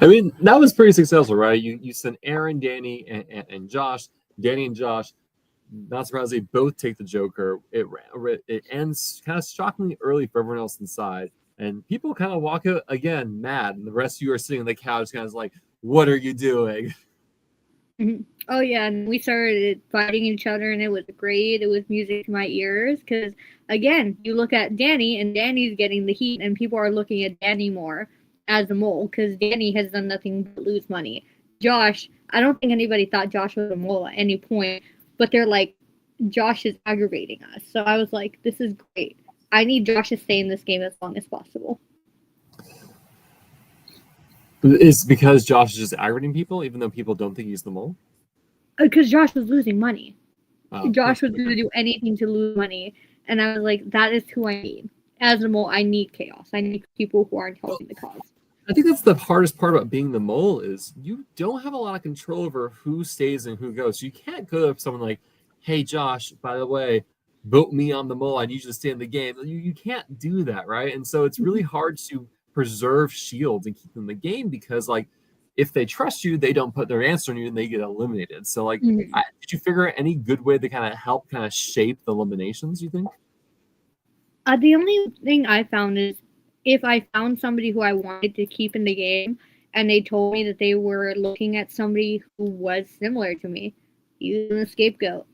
I mean, that was pretty successful, right? You sent Aaron, Danny, and Josh. Danny and Josh, not surprisingly, both take the Joker. It ends kind of shockingly early for everyone else inside. And people kind of walk out again mad. And the rest of you are sitting on the couch kind of like, what are you doing? Mm-hmm. Oh, yeah. And we started fighting each other, and it was great. It was music to my ears. Because, again, you look at Danny, and Danny's getting the heat, and people are looking at Danny more as a mole because Danny has done nothing but lose money. Josh, I don't think anybody thought Josh was a mole at any point, but they're like, Josh is aggravating us. So I was like, this is great. I need Josh to stay in this game as long as possible. It's because Josh is just aggravating people, even though people don't think he's the mole? Because Josh was losing money. Josh was going to do anything to lose money. And I was like, that is who I need. As a mole, I need chaos. I need people who aren't helping the cause. I think that's the hardest part about being the mole is you don't have a lot of control over who stays and who goes. So you can't go up to someone like, hey, Josh, by the way, vote me on the mole. I need you to stay in the game. You can't do that, right? And so it's really hard to preserve shields and keep them in the game because, like, if they trust you, they don't put their answer on you and they get eliminated. So, like, did you figure out any good way to kind of help kind of shape the eliminations, you think? The only thing I found is if I found somebody who I wanted to keep in the game and they told me that they were looking at somebody who was similar to me, using a scapegoat.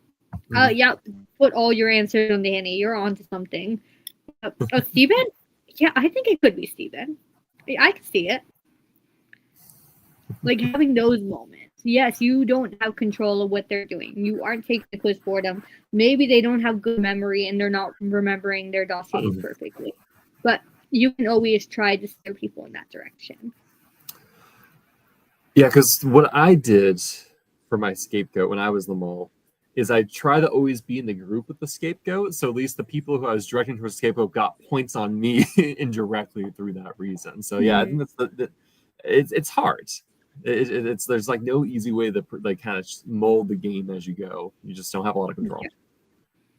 Yeah, put all your answers on Danny. You're on to something. Oh, Steven? Yeah, I think it could be Steven. I can see it. Like, having those moments. Yes, you don't have control of what they're doing. You aren't taking the quiz for them. Maybe they don't have good memory and they're not remembering their dossiers perfectly. But you can always try to steer people in that direction. Yeah, because what I did for my scapegoat when I was the mole is I try to always be in the group with the scapegoat. So at least the people who I was directing towards scapegoat got points on me indirectly through that reason. So yeah, I think that's it's hard. There's like no easy way to like kind of mold the game as you go. You just don't have a lot of control.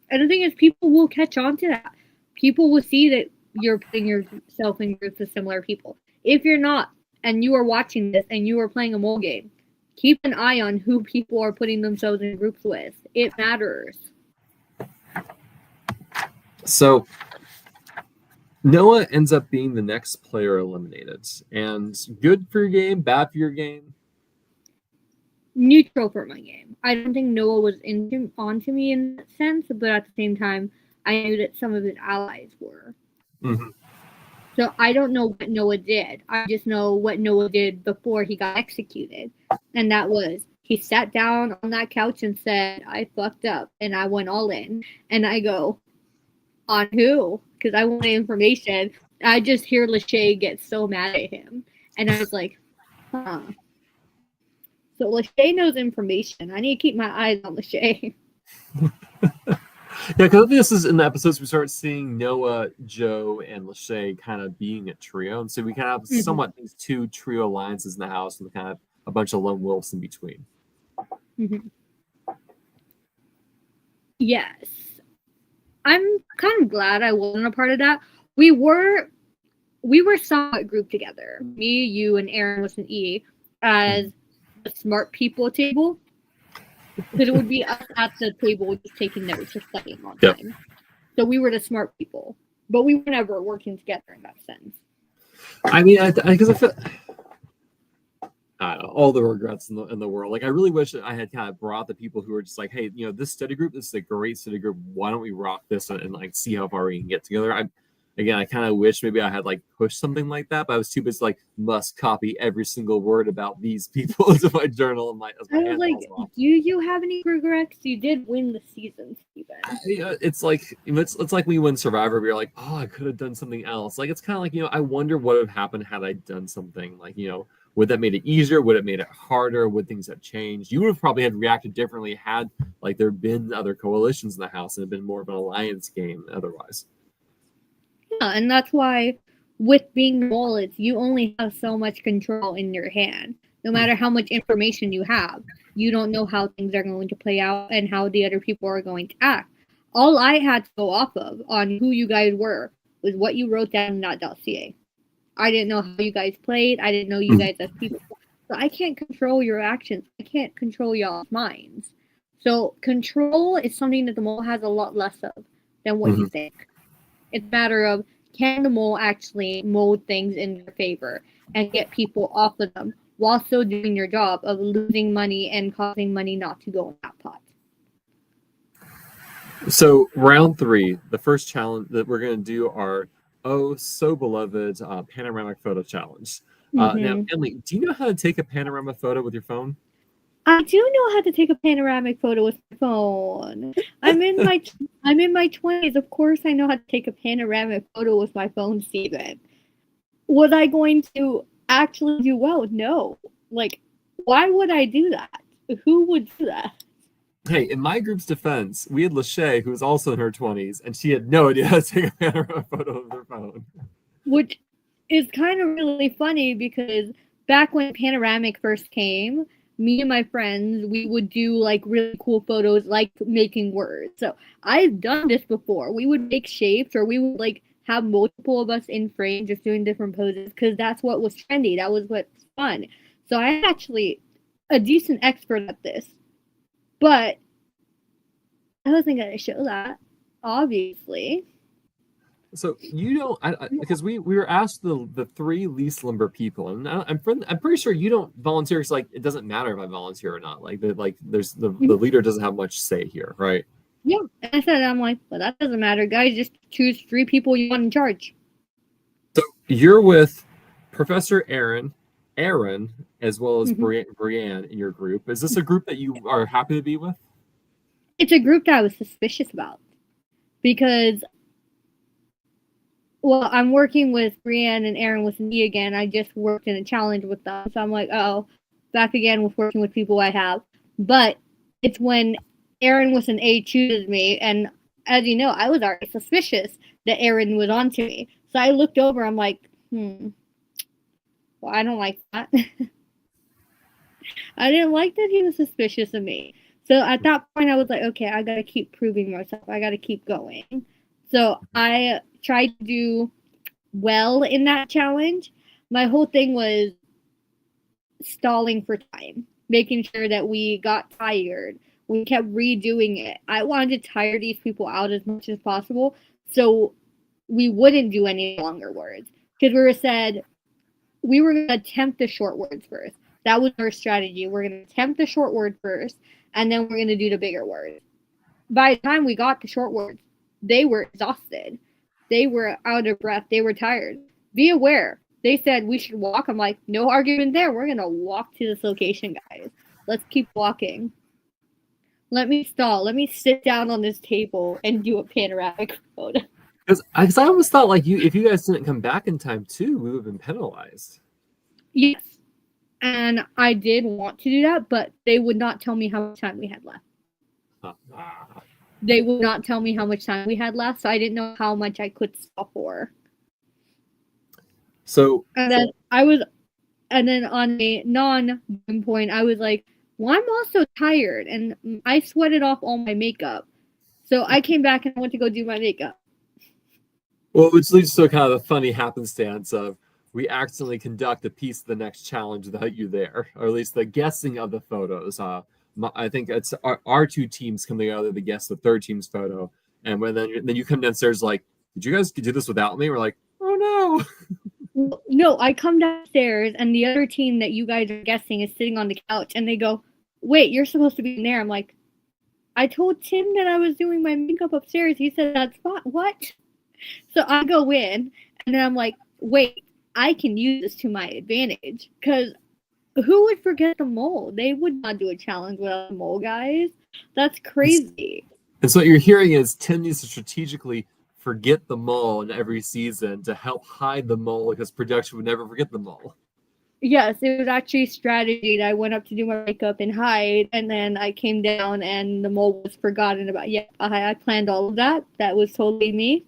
And the thing is, people will catch on to that. People will see that you're putting yourself in groups with similar people. If you're not, and you are watching this and you are playing a mole game, keep an eye on who people are putting themselves in groups with. It matters. So Noah ends up being the next player eliminated. And good for your game, bad for your game? Neutral for my game. I don't think Noah was onto me in that sense, but at the same time, I knew that some of his allies were. Mm-hmm. So I don't know what Noah did. I just know what Noah did before he got executed. And that was he sat down on that couch and said, I fucked up and I went all in. And I go, on who? Because I wanted information. I just hear Lachey get so mad at him. And I was like, huh. So Lachey knows information. I need to keep my eyes on Lachey. Yeah, because this is in the episodes we start seeing Noah, Joe, and Lachey kind of being a trio. And so we kind of have somewhat these two trio alliances in the house and kind of a bunch of lone wolves in between. Mm-hmm. Yes. I'm kind of glad I wasn't a part of that. We were somewhat grouped together. Me, you, and Aaron with an E as the smart people table. Because it would be us at the table just taking notes or studying all the time. So we were the smart people. But we were never working together in that sense. I mean, because I feel... I don't know, all the regrets in the world. Like, I really wish that I had kind of brought the people who were just like, hey, this study group, this is a great study group. Why don't we rock this and like see how far we can get together? I kind of wish maybe I had like pushed something like that, but I was too busy like must copy every single word about these people into my journal and I was like, do you have any regrets? You did win the season, Steven. It's like when we win Survivor, we're like, oh, I could have done something else. Like, it's kind of like, I wonder what would have happened had I done something like, would that made it easier? Would it made it harder? Would things have changed? You would have probably had reacted differently had like there been other coalitions in the house and it been more of an alliance game otherwise. Yeah, and that's why with being the mole, you only have so much control in your hand. No matter how much information you have, you don't know how things are going to play out and how the other people are going to act. All I had to go off of on who you guys were was what you wrote down in that dossier. I didn't know how you guys played. I didn't know you guys as people. So I can't control your actions. I can't control y'all's minds. So control is something that the mole has a lot less of than what you think. It's a matter of, can the mole actually mold things in their favor and get people off of them while still doing your job of losing money and causing money not to go in that pot. So round 3, the first challenge that we're going to do are so beloved panoramic photo challenge. Now, Emily, do you know how to take a panorama photo with your phone? I do know how to take a panoramic photo with my phone. I'm in my 20s. Of course, I know how to take a panoramic photo with my phone, Steven. Was I going to actually do well? No. Like, why would I do that? Who would do that? Hey, in my group's defense, we had Lachey, who was also in her 20s, and she had no idea how to take a panorama photo with her phone. Which is kind of really funny because back when panoramic first came, me and my friends, we would do like really cool photos, like making words. So I've done this before. We would make shapes, or we would like have multiple of us in frame just doing different poses because that's what was trendy. That was what's fun. So I'm actually a decent expert at this. But I wasn't going to show that, obviously. So you don't, because we were asked the 3 least limber people, and I'm pretty sure you don't volunteer. Because like it doesn't matter if I volunteer or not. Like there's the leader doesn't have much say here, right? Yeah, and I said I'm like, well, that doesn't matter, guys. Just choose 3 people you want in charge. So you're with Professor Aaron, as well as Brienne in your group. Is this a group that you are happy to be with? It's a group that I was suspicious about because, well, I'm working with Brienne and Aaron with me again. I just worked in a challenge with them. So I'm like, oh, back again with working with people I have. But it's when Aaron with an A chooses me. And as you know, I was already suspicious that Aaron was onto me. So I looked over. I'm like, well, I don't like that. I didn't like that he was suspicious of me. So at that point, I was like, okay, I got to keep proving myself. I got to keep going. So I tried to do well in that challenge. My whole thing was stalling for time, making sure that we got tired. We kept redoing it. I wanted to tire these people out as much as possible so we wouldn't do any longer words. Because we were said we were going to attempt the short words first. That was our strategy. We're going to attempt the short word first, and then we're going to do the bigger words. By the time we got the short words, they were exhausted. They were out of breath. They were tired. Be aware. They said we should walk. I'm like, no argument there. We're going to walk to this location, guys. Let's keep walking. Let me stall. Let me sit down on this table and do a panoramic photo. Because I almost thought like if you guys didn't come back in time too, we would have been penalized. Yes. And I did want to do that, but they would not tell me how much time we had left. They would not tell me how much time we had left, so I didn't know how much I could stop for. So and then on a non point, I was like, well, I'm also tired, and I sweated off all my makeup. So I came back and I went to go do my makeup. Well, which leads to kind of a funny happenstance of we accidentally conduct a piece of the next challenge without you there, or at least the guessing of the photos. I think it's our two teams come together to guess the third team's photo, and then you come downstairs like, did you guys do this without me? We're like, oh no. No, I come downstairs and the other team that you guys are guessing is sitting on the couch, and they go, wait, you're supposed to be in there. I'm like, I told Tim that I was doing my makeup upstairs. He said that's fine. What? So I go in, and then I'm like, wait, I can use this to my advantage. Because who would forget the mole? They would not do a challenge without the mole, guys. That's crazy. And so what you're hearing is Tim needs to strategically forget the mole in every season to help hide the mole because production would never forget the mole. Yes, it was actually strategy that I went up to do my makeup and hide, and then I came down and the mole was forgotten about. Yeah, I planned all of that. That was totally me.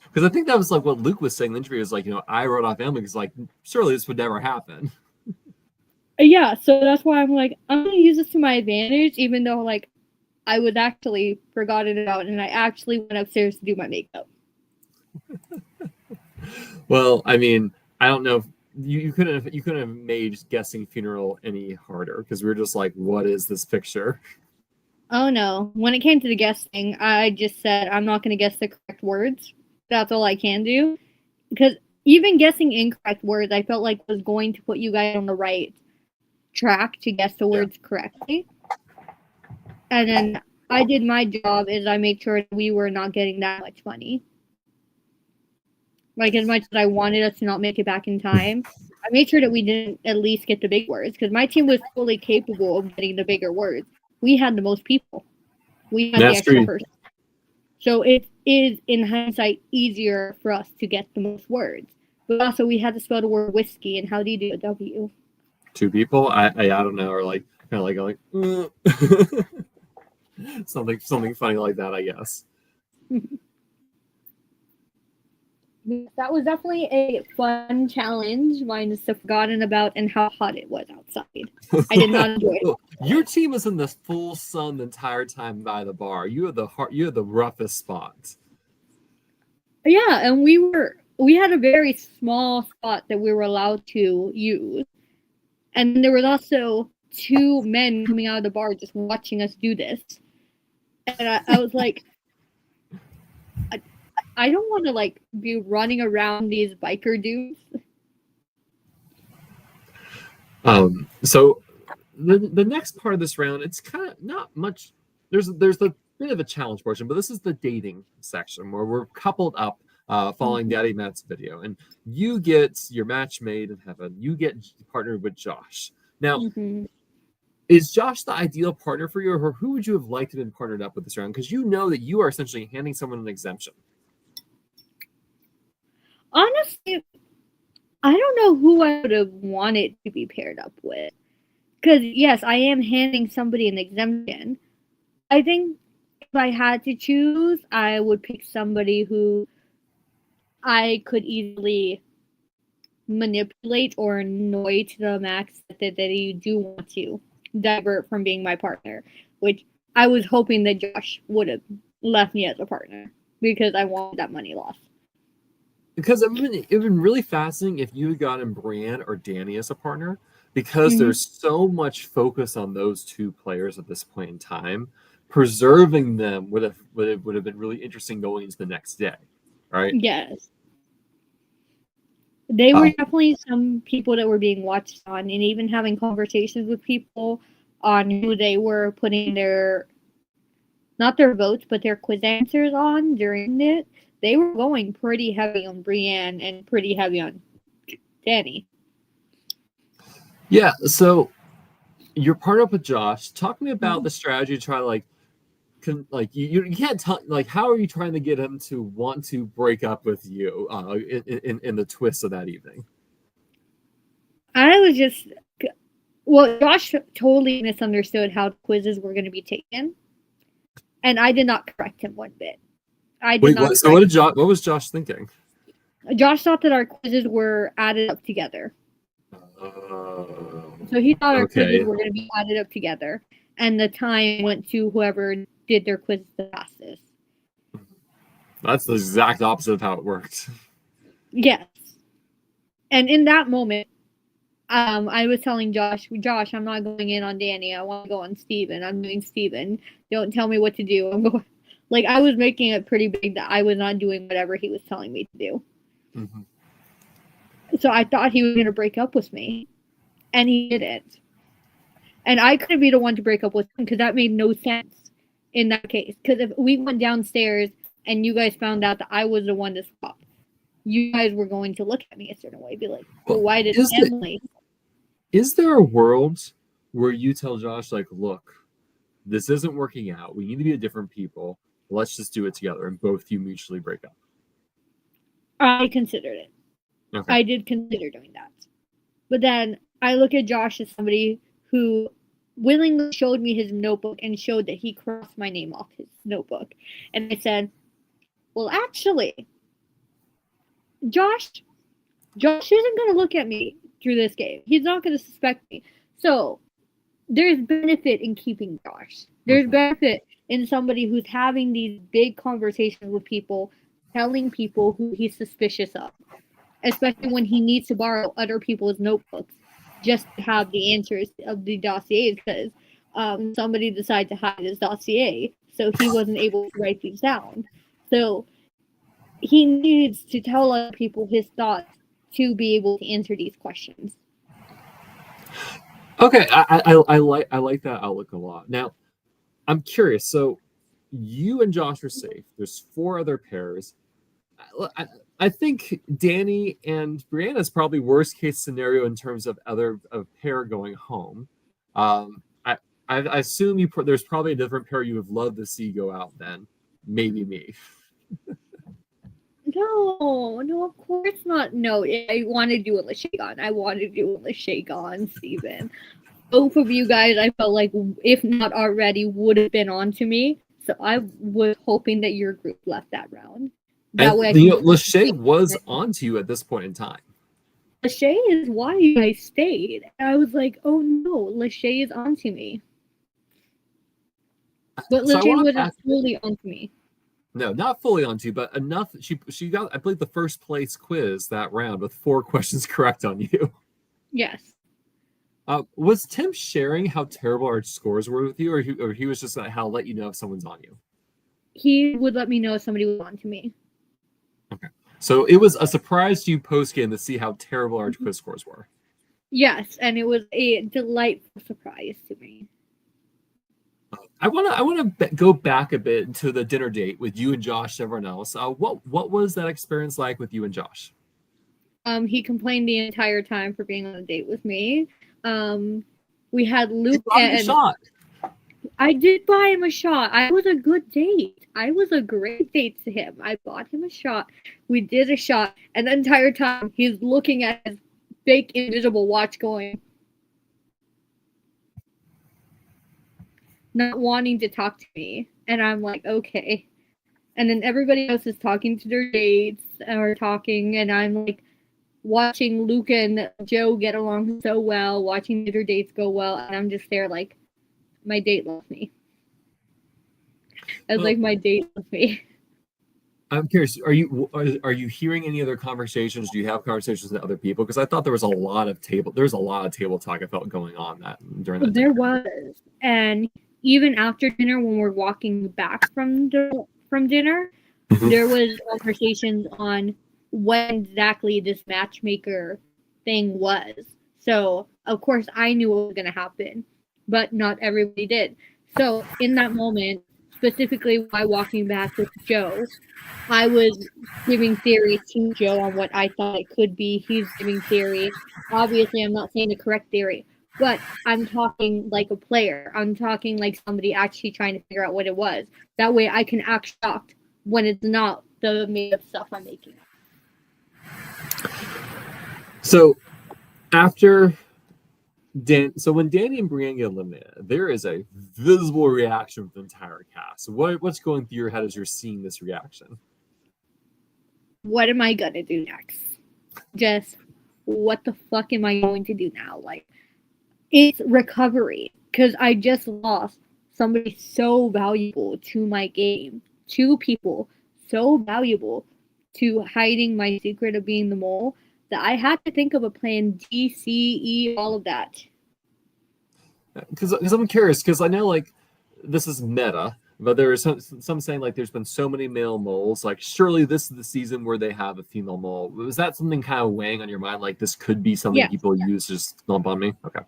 Because I think that was like what Luke was saying in the interview. Was like, I wrote off Emily because like, surely this would never happen. Yeah, so that's why I'm like, I'm going to use this to my advantage, even though like I was actually forgotten about and I actually went upstairs to do my makeup. Well, I mean, I don't know. You couldn't have made guessing funeral any harder because we were just like, what is this picture? Oh no. When it came to the guessing, I just said I'm not going to guess the correct words. That's all I can do. Because even guessing incorrect words, I felt like was going to put you guys on the right track to guess the words correctly. And then I did my job is I made sure we were not getting that much money. Like as much as I wanted us to not make it back in time, I made sure that we didn't at least get the big words because my team was fully capable of getting the bigger words. We had the most people. We had the extra person. So it is, in hindsight, easier for us to get the most words. But also, we had to spell the word whiskey, and how do you do a W? Two people? I don't know, or like kind of like something funny like that, I guess. That was definitely a fun challenge, minus the forgotten about and how hot it was outside. I did not enjoy it. Your team was in the full sun the entire time by the bar. You had the roughest spot. Yeah, and we had a very small spot that we were allowed to use. And there was also two men coming out of the bar just watching us do this. And I was like, I don't want to like be running around these biker dudes. So the next part of this round, it's kind of not much. There's the bit of a challenge portion, but this is the dating section where we're coupled up, following Daddy Matt's video, and you get your match made in heaven. You get partnered with Josh. Now, is Josh the ideal partner for you, or who would you have liked to have been partnered up with this round? Because you know that you are essentially handing someone an exemption. Honestly, I don't know who I would have wanted to be paired up with. Because, yes, I am handing somebody an exemption. I think if I had to choose, I would pick somebody who I could easily manipulate or annoy to the max that you do want to divert from being my partner. Which I was hoping that Josh would have left me as a partner because I wanted that money loss. Because it would have been really fascinating if you had gotten Brienne or Danny as a partner, because Hmm. there's so much focus on those two players at this point in time. Preserving them would have been really interesting going into the next day, right? Yes. They were Uh, definitely some people that were being watched on, and even having conversations with people on who they were putting their, not their votes, but their quiz answers on during it. They were going pretty heavy on Brienne and pretty heavy on Danny. yeah. So you're partnered up with Josh. Talk to me about Mhm. the strategy to try to like you can't tell, like, how are you trying to get him to want to break up with you in the twist of that evening? I was just, well, Josh totally misunderstood how quizzes were going to be taken, and I did not correct him one bit. I did Wait, not what? So correct. what was Josh thinking? Josh thought that our quizzes were added up together. Oh, So he thought our quizzes okay. were going to be added up together, and the time went to whoever did their quiz the fastest. That's the exact opposite of how it worked. Yes. And in that moment, I was telling Josh, I'm not going in on Danny. I want to go on Steven. I'm doing Steven. Don't tell me what to do. I'm going. Like, I was making it pretty big that I was not doing whatever he was telling me to do. Mhm. So I thought he was going to break up with me, and he didn't. And I couldn't be the one to break up with him because that made no sense in that case. Because if we went downstairs and you guys found out that I was the one to swap, you guys were going to look at me a certain way, be like, "Well, Well, why did is the Emily?" is there a world where you tell Josh, like, look, this isn't working out. We need to be different people. Let's just do it together, and both you mutually break up. I considered it. Okay. I did consider doing that. But then I look at Josh as somebody who willingly showed me his notebook and showed that he crossed my name off his notebook. And I said, well, actually, Josh, Josh isn't going to look at me through this game. He's not going to suspect me. So there's benefit in keeping Josh. There's Mhm. benefit in somebody who's having these big conversations with people, telling people who he's suspicious of, especially when he needs to borrow other people's notebooks just to have the answers of the dossiers because somebody decided to hide his dossier, so he wasn't able to write these down. So he needs to tell other people his thoughts to be able to answer these questions. Okay, I like that outlook a lot. Now, I'm curious. So, you and Josh are safe. There's four other pairs. I think Danny and Brianna is probably worst case scenario in terms of other of pair going home. I assume there's probably a different pair you would love to see go out then. Maybe me. No, no, of course not. No, I want to do it Lachey. I want to do it Lachey, Steven. Both of you guys, I felt like, if not already, would have been on to me. So I was hoping that your group left that round. That And way I can Lachey was onto you at this point in time. Lachey is why you guys stayed. And I was like, oh no, Lachey is onto me. But So I Lachey want to wasn't back. fully onto me. No, not fully onto you, but enough. She got, I believe, the first place quiz that round with 4 questions correct on you. Yes. Was Tim sharing how terrible our scores were with you, or he was just like, how let you know if someone's on you? He would let me know if somebody was onto me. Okay. So it was a surprise to you post game to see how terrible our quiz scores were. Yes, and it was a delightful surprise to me. I want to go back a bit into the dinner date with you and Josh and everyone else. What was that experience like with you and Josh? He complained the entire time for being on a date with me. Um, we had You Luke bought me a and shot. I did buy him a shot. I was a good date. I was a great date to him. I bought him a shot. We did a shot, and the entire time he's looking at his fake invisible watch going, not wanting to talk to me. And I'm like, okay. And then everybody else is talking to their dates or talking, and I'm like watching Luke and Joe get along so well, watching their dates go well, and I'm just there like, my date loves me. I was Well, like, my date loves me. I'm curious. Are you hearing any other conversations? Do you have conversations with other people? Because I thought there was a lot of table talk I felt going on during that There dinner. was, and even after dinner, when we're walking back from dinner, Mhm. there was conversations on what exactly this matchmaker thing was. So of course I knew what was going to happen, but not everybody did. So in that moment, specifically while walking back with Joe, I was giving theories to Joe on what I thought it could be. He's giving theory. Obviously, I'm not saying the correct theory, but I'm talking like a player. I'm talking like somebody actually trying to figure out what it was. That way I can act shocked when it's not the made up stuff I'm making up. So after so when Danny and Brienne get eliminated, there is a visible reaction from the entire cast. What's going through your head as you're seeing this reaction? What am I gonna do next? Just what the fuck am I going to do now? Like, it's recovery because I just lost somebody so valuable to my game. Two people so valuable to hiding my secret of being the mole that I had to think of a plan D, C, E, all of that. Because I'm curious, because I know like this is meta, but there are some saying like there's been so many male moles, like surely this is the season where they have a female mole. Was that something kind of weighing on your mind, like this could be something Yeah, people use to just lump on me? Okay.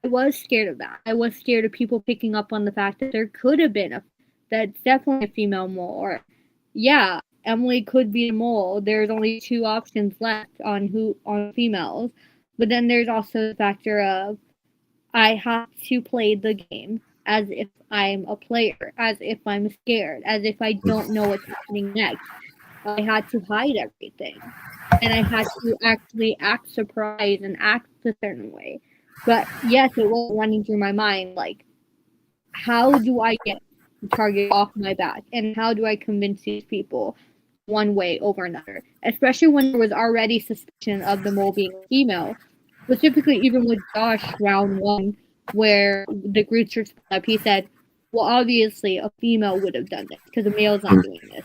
I was scared of that. I was scared of people picking up on the fact that there could have been that's definitely a female mole. Or, yeah, Emily could be a mole. There's only two options left on females. But then there's also the factor of I have to play the game as if I'm a player, as if I'm scared, as if I don't know what's happening next. I had to hide everything. And I had to actually act surprised and act a certain way. But yes, it was running through my mind like, how do I get the target off my back? And how do I convince these people one way over another? Especially when there was already suspicion of the mole being female. Specifically, even with Josh round one, where the group search up, he said, well, obviously a female would have done this because a male's not doing this.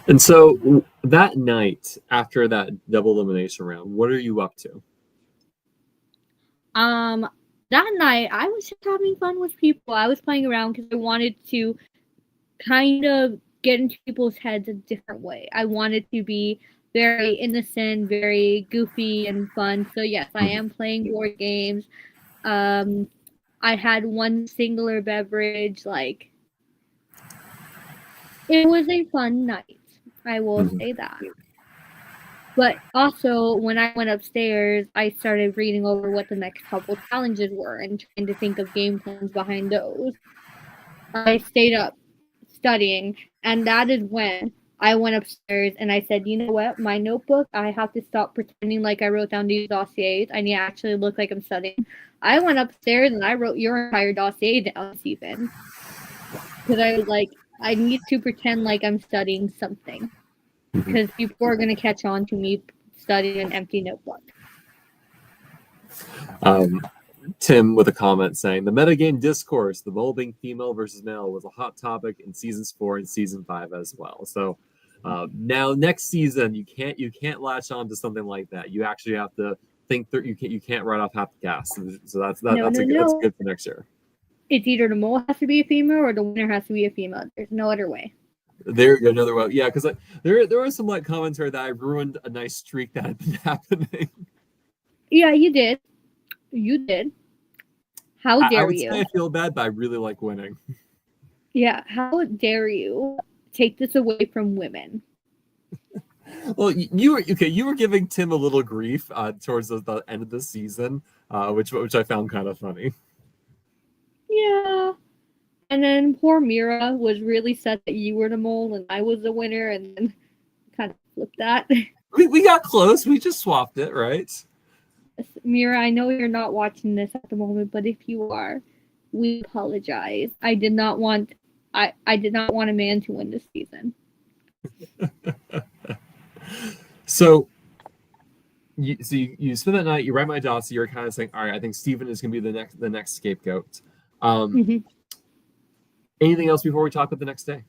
And so that night after that double elimination round, what are you up to? That night I was just having fun with people. I was playing around because I wanted to kind of get into people's heads a different way. I wanted to be very innocent, very goofy and fun. So yes, I am playing board games. I had one singular beverage. Like, it was a fun night. I will say that. But also, when I went upstairs, I started reading over what the next couple challenges were and trying to think of game plans behind those. I stayed up studying, and that is when I went upstairs and I said, you know what, my notebook, I have to stop pretending like I wrote down these dossiers. I need to actually look like I'm studying. I went upstairs and I wrote your entire dossier down, Stephen. Because I was like, I need to pretend like I'm studying something. Because people are going to catch on to me studying an empty notebook. Tim with a comment saying the metagame discourse, the mole being female versus male, was a hot topic in seasons 4 and season 5 as well. So now next season you can't latch on to something like that. You actually have to think that you can't write off half the gas. So that's good for next year. It's either the mole has to be a female or the winner has to be a female. There's no other way. There you go, another way. Yeah, because there was some like commentary that I ruined a nice streak that had been happening. Yeah, you did. You did. How dare you? Say I feel bad, but I really like winning. Yeah, how dare you take this away from women? Well, you were giving Tim a little grief towards the end of the season, which I found kind of funny. Yeah. And then poor Mira was really sad that you were the mole and I was the winner, and then kind of flipped that. We got close. We just swapped it, right? Mira, I know you're not watching this at the moment, but if you are, we apologize. I did not want a man to win this season. So you spend that night, you write my dossier, you're kind of saying, all right, I think Stephen is going to be the next scapegoat. Anything else before we talk about the next day?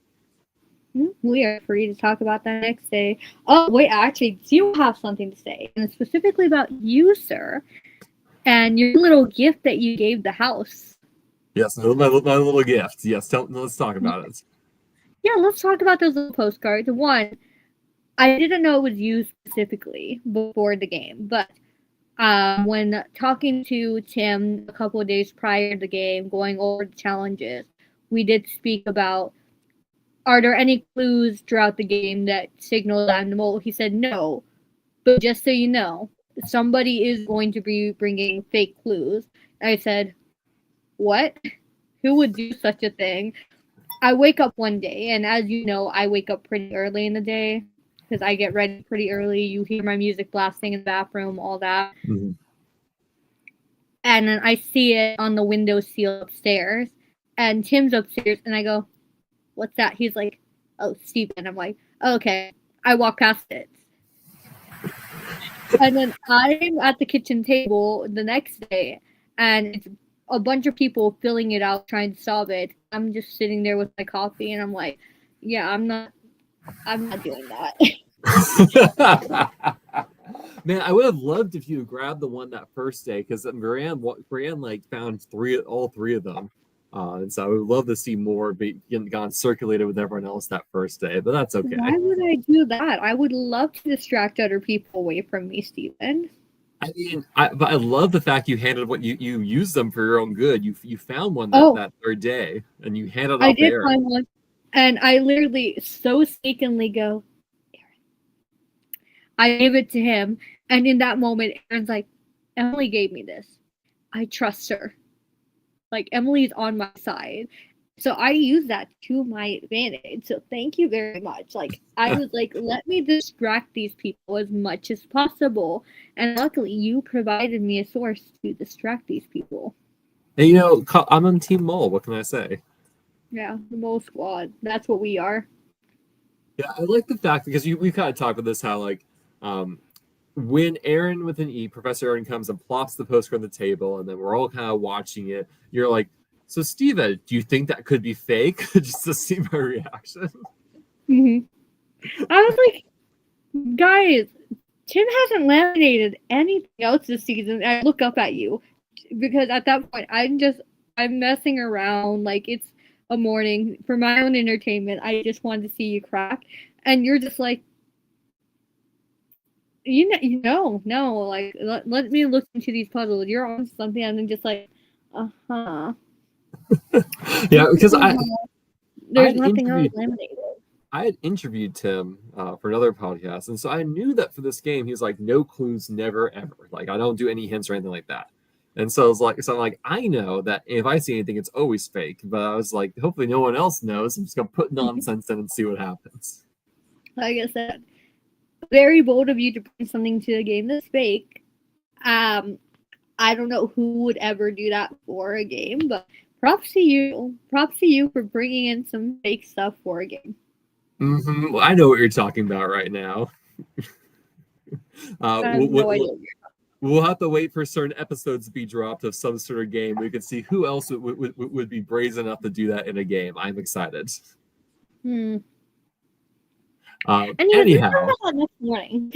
We are free to talk about that next day. Oh, wait, I actually do have something to say, and it's specifically about you, sir, and your little gift that you gave the house. Yes, my little gift. Yes, let's talk about it. Yeah, let's talk about those little postcards. One, I didn't know it was you specifically before the game, but when talking to Tim a couple of days prior to the game, going over the challenges, we did speak about, are there any clues throughout the game that signal that I'm the mole? He said no, but just so you know, somebody is going to be bringing fake clues. I said, what? Who would do such a thing? I wake up one day, and as you know, I wake up pretty early in the day because I get ready pretty early. You hear my music blasting in the bathroom, all that. Mm-hmm. And then I see it on the windowsill upstairs, and Tim's upstairs, and I go, what's that? He's like, oh, Steven. I'm like, okay. I walk past it. And then I'm at the kitchen table the next day, and it's a bunch of people filling it out, trying to solve it. I'm just sitting there with my coffee, and I'm like, yeah, I'm not doing that. Man, I would have loved if you grabbed the one that first day, because Brienne like found all three of them, and so I would love to see more be gone circulated with everyone else that first day. But that's okay. Why would I do that? I would love to distract other people away from me, Steven. I mean, but I love the fact you handed what you used them for your own good. You found one that third day, and you handed I out did there. find one, and I literally so sneakily go, I gave it to him, and in that moment, Aaron's like, Emily gave me this. I trust her. Like, Emily's on my side. So I use that to my advantage. So thank you very much. Like, I was like, let me distract these people as much as possible. And luckily, you provided me a source to distract these people. And you know, I'm on Team Mole. What can I say? Yeah, the Mole Squad. That's what we are. Yeah, I like the fact, because we kind of talked about this, how like when Aaron with an E, Professor Aaron, comes and plops the postcard on the table, and then we're all kind of watching it. You're like, so Steven, do you think that could be fake? Just to see my reaction. Mm-hmm. I was like, guys, Tim hasn't laminated anything else this season. I look up at you because at that point I'm messing around. Like, it's a morning for my own entertainment. I just wanted to see you crack, and you're just like, no, like let me look into these puzzles. You're on something, and I'm just like, yeah, because there's nothing else laminated. I had interviewed Tim for another podcast, and so I knew that for this game, he's like, no clues, never ever. Like, I don't do any hints or anything like that. And so I'm like, I know that if I see anything, it's always fake. But I was like, hopefully no one else knows. I'm just gonna put nonsense in and see what happens. Like I said, very bold of you to bring something to the game that's fake. I don't know who would ever do that for a game, but props to you. Props to you for bringing in some fake stuff for a game. Mm-hmm. Well, I know what you're talking about right now. We'll have to wait for certain episodes to be dropped of some sort of game. We can see who else would be brazen enough to do that in a game. I'm excited. Anyhow, next morning.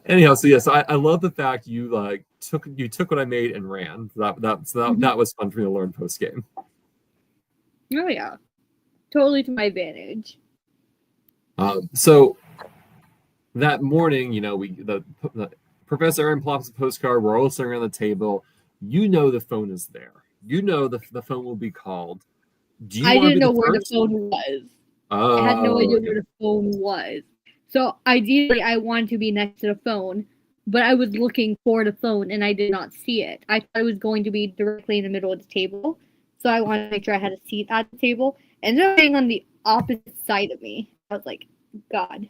Anyhow, so yes, I love the fact you took what I made and ran. That was fun for me to learn post game. Oh yeah, totally to my advantage. So that morning, the Professor Aaron plops a postcard. We're all sitting around the table. The phone is there. The phone will be called. I didn't know where the phone was. I had no idea where the phone was. So ideally, I wanted to be next to the phone, but I was looking for the phone and I did not see it. I thought it was going to be directly in the middle of the table. So I wanted to make sure I had a seat at the table. And ended up being on the opposite side of me. I was like, God.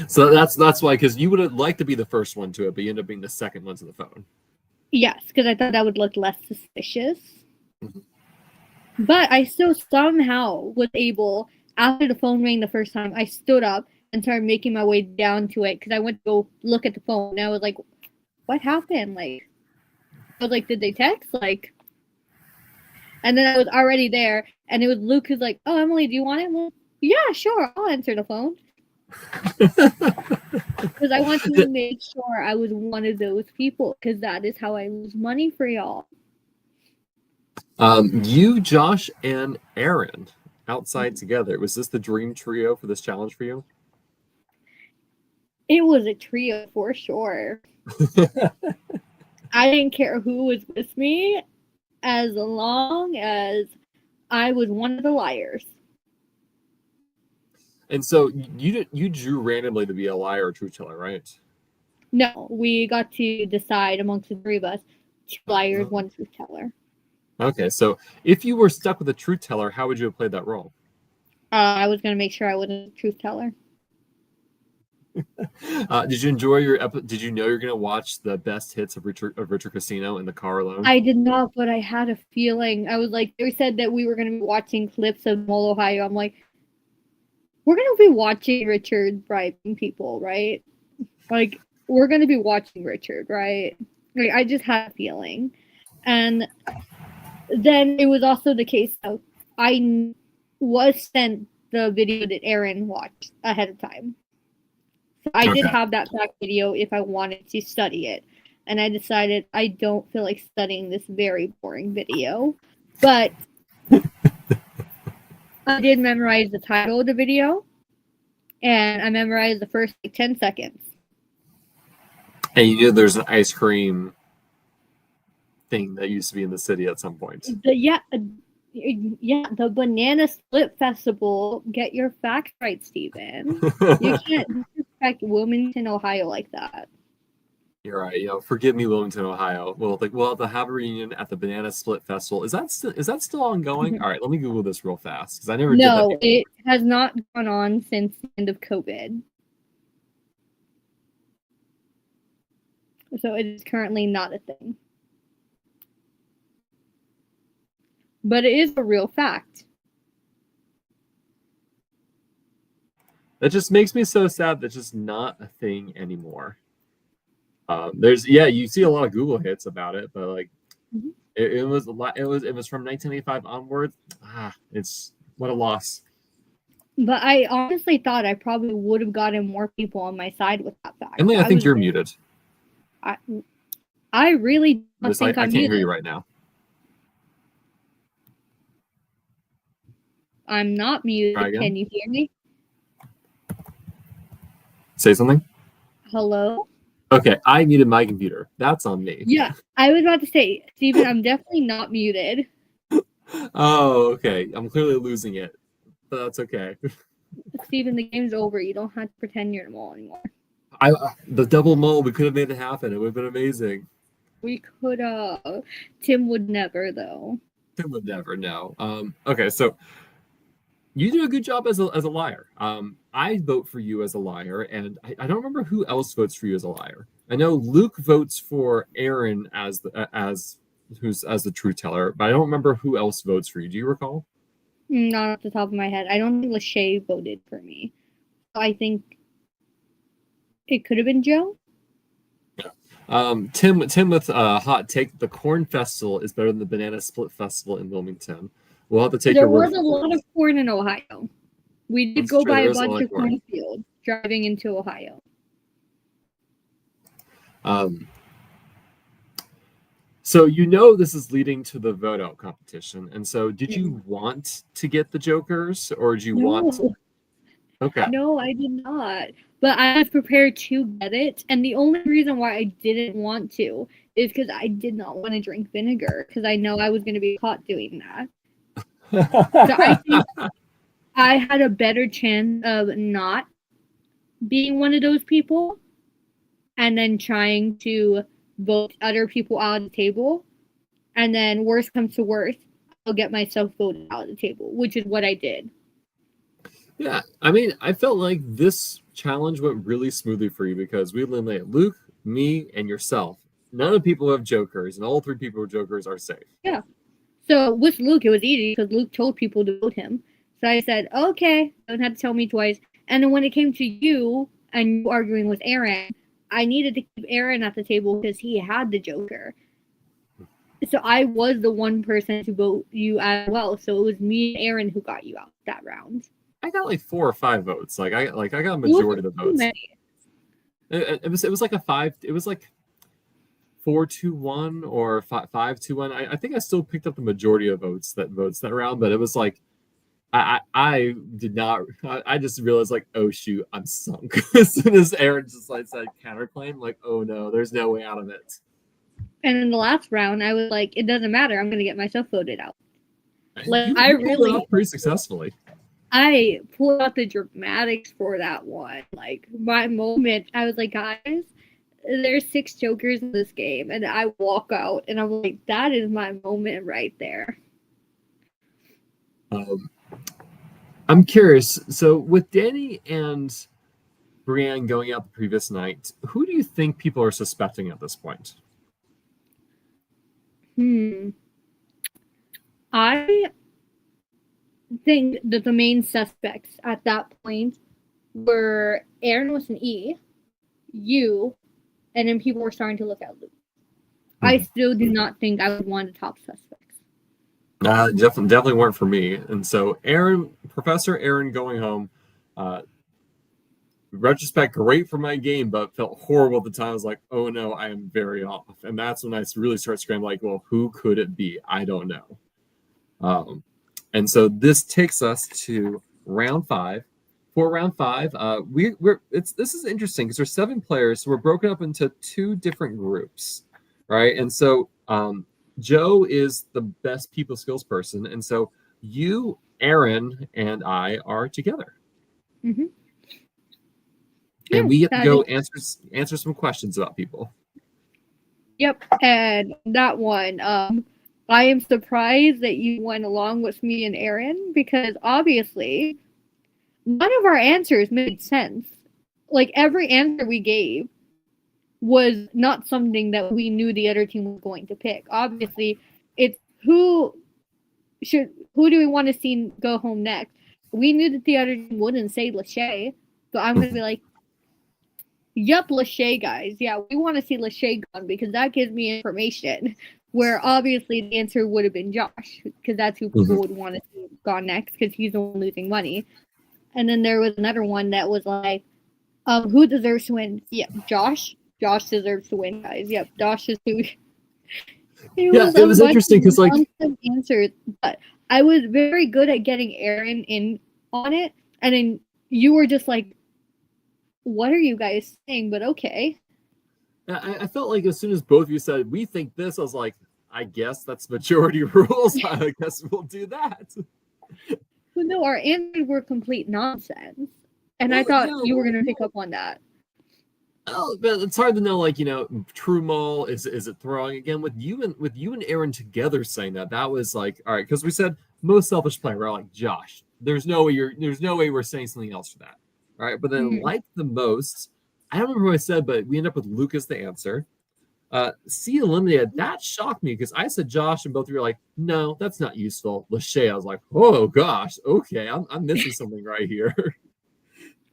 So that's why, because you would have liked to be the first one to it, but you ended up being the second one to the phone. Yes, because I thought that would look less suspicious. Mm-hmm. But I still somehow was able, after the phone rang the first time, I stood up and started making my way down to it because I went to go look at the phone. And I was like, what happened? I was like, did they text? And then I was already there. And it was Luke who's like, "Oh, Emily, do you want it?" Well, yeah, sure, I'll answer the phone. Because I want to make sure I was one of those people, because that is how I lose money for y'all. You, Josh, and Aaron outside together. Was this the dream trio for this challenge for you? It was a trio for sure. I didn't care who was with me as long as I was one of the liars. And so you drew randomly to be a liar or truth teller, right? No, we got to decide amongst the three of us, 2 liars, 1 truth teller. Okay, so if you were stuck with a truth teller, how would you have played that role? I was going to make sure I wasn't a truth teller. Did you enjoy your Did you know you're going to watch the best hits of Richard Casino in the car alone? I did not, but I had a feeling. I was like, they said that we were going to be watching clips of Mole, Ohio. I'm like, we're going to be watching Richard bribing people, right? Like, we're going to be watching Richard, right? Like, I just had a feeling. And then it was also the case of I was sent the video that Aaron watched ahead of time. So I did have that back video if I wanted to study it. And I decided I don't feel like studying this very boring video. But I did memorize the title of the video. And I memorized the first 10 seconds. And you knew there's an ice cream thing that used to be in the city at some point. Yeah, the Banana Split Festival. Get your facts right, Steven. You can't disrespect Wilmington, Ohio like that. You're right. Forgive me, Wilmington, Ohio. We'll have to have a reunion at the Banana Split Festival. Is that still ongoing? All right, let me Google this real fast because I never did that. No, it has not gone on since the end of COVID. So it is currently not a thing. But it is a real fact. That just makes me so sad. That's just not a thing anymore. You see a lot of Google hits about it, but like it was from 1985 onwards. It's what a loss. But I honestly thought I probably would have gotten more people on my side with that fact. Emily, I think you're muted. I really don't think I'm muted. I can't hear you right now. I'm not muted. Can you hear me? Say something. Hello? Okay, I muted my computer. That's on me. Yeah, I was about to say, Steven, I'm definitely not muted. Oh, okay. I'm clearly losing it, but that's okay. Steven, the game's over. You don't have to pretend you're the mole anymore. The double mole, we could have made it happen. It would have been amazing. We could have. Tim would never, though. Tim would never, no. Okay, so you do a good job as a liar. I vote for you as a liar, and I don't remember who else votes for you as a liar. I know Luke votes for Aaron as the truth teller, but I don't remember who else votes for you. Do you recall? Not off the top of my head. I don't think Lachey voted for me. I think it could have been Joe. Yeah. Tim with a hot take. The Corn Festival is better than the Banana Split Festival in Wilmington. We'll have to take your word. There was a lot of corn in Ohio. We did go by a bunch of cornfields driving into Ohio. So this is leading to the vote out competition, and so did you want to get the jokers, or did you want? Okay. No, I did not. But I was prepared to get it, and the only reason why I didn't want to is because I did not want to drink vinegar because I know I was going to be caught doing that. So I think I had a better chance of not being one of those people and then trying to vote other people out of the table. And then worst comes to worst, I'll get myself voted out of the table, which is what I did. Yeah, I mean, I felt like this challenge went really smoothly for you because we eliminated Luke, me, and yourself. None of the people have jokers, and all 3 people with jokers are safe. Yeah. So with Luke, it was easy because Luke told people to vote him. So I said, okay, don't have to tell me twice. And then when it came to you and you arguing with Aaron, I needed to keep Aaron at the table because he had the Joker. So I was the one person to vote you as well. So it was me and Aaron who got you out that round. I got like 4 or 5 votes. I got a It majority wasn't of the too votes. many. It was like a 5. It was like 4-1 or 5-1. I think I still picked up the majority of votes that round, but it was like I did not. I just realized like, oh shoot, I'm sunk as soon as Aaron just like said counterclaim. Like, oh no, there's no way out of it. And in the last round, I was like, it doesn't matter. I'm gonna get myself voted out. Like You I pulled it really off pretty successfully. I pulled out the dramatics for that one. Like my moment, I was like, guys, there's 6 jokers in this game, and I walk out, and I'm like, that is my moment right there. I'm curious. So with Danny and Brienne going out the previous night, who do you think people are suspecting at this point? I think that the main suspects at that point were Aaron with an E, you, and then people were starting to look at Luke. I still do not think I would want to top suspects. Definitely weren't for me. And so Professor Aaron going home, retrospect, great for my game, but felt horrible at the time. I was like, oh no, I am very off. And that's when I really start scrambling, like, well, who could it be? I don't know. And so this takes us to round 5. For round 5, this is interesting because there's 7 players, so we're broken up into 2 different groups, right? And so Joe is the best people skills person, and so you, Aaron, and I are together. Mm-hmm. And we get to go answer some questions about people. Yep, and that one, I am surprised that you went along with me and Aaron because obviously none of our answers made sense. Like every answer we gave was not something that we knew the other team was going to pick. Obviously, it's who do we want to see go home next? We knew that the other team wouldn't say Lachey, so I'm gonna be like, yep, Lachey, guys. Yeah, we want to see Lachey gone because that gives me information. Where obviously the answer would have been Josh because that's who people would want to see gone next because he's the one losing money. And then there was another one that was like, who deserves to win? Yeah, Josh. Josh deserves to win, guys. Yep, Josh is who. It was interesting because like answers, but I was very good at getting Aaron in on it, and then you were just like, "What are you guys saying?" But okay. I felt like as soon as both of you said we think this, I was like, I guess that's majority rules. I guess we'll do that. But no, our answers were complete nonsense, and I thought you were gonna pick up on that. Oh, but it's hard to know, like, true mole, is it throwing again with you and Aaron together saying that was like, all right, because we said most selfish player, we're like, Josh, there's no way we're saying something else for that. All right, but then like the most, I don't remember what I said, but we end up with Luke as the answer. C eliminated, that shocked me because I said Josh and both of you were like, no, that's not useful. Lachey, I was like, oh gosh, okay, I'm missing something right here.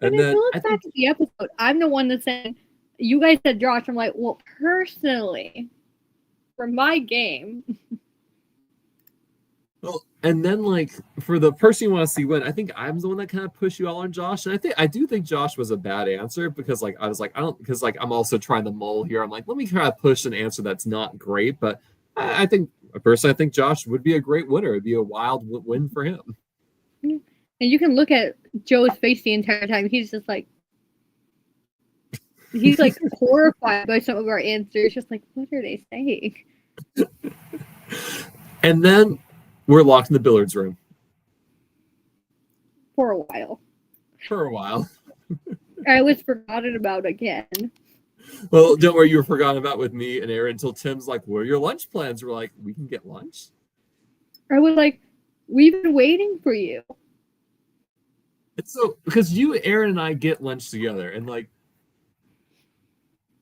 And then if you look back at the episode, I'm the one that said, you guys said Josh. I'm like, well, personally, for my game. Well, and then like for the person you want to see win, I think I'm the one that kind of pushed you all on Josh, and I do think Josh was a bad answer because like I was like because like I'm also trying to mull here. I'm like, let me try to push an answer that's not great, but I think Josh would be a great winner. It'd be a wild win for him. And you can look at Joe's face the entire time. He's just like. He's like horrified by some of our answers. Just like, what are they saying? And then we're locked in the billiards room. For a while. I was forgotten about again. Well, don't worry, you were forgotten about with me and Aaron until Tim's like, what are your lunch plans? We're like, we can get lunch. I was like, we've been waiting for you. It's so because you, Aaron, and I get lunch together, and like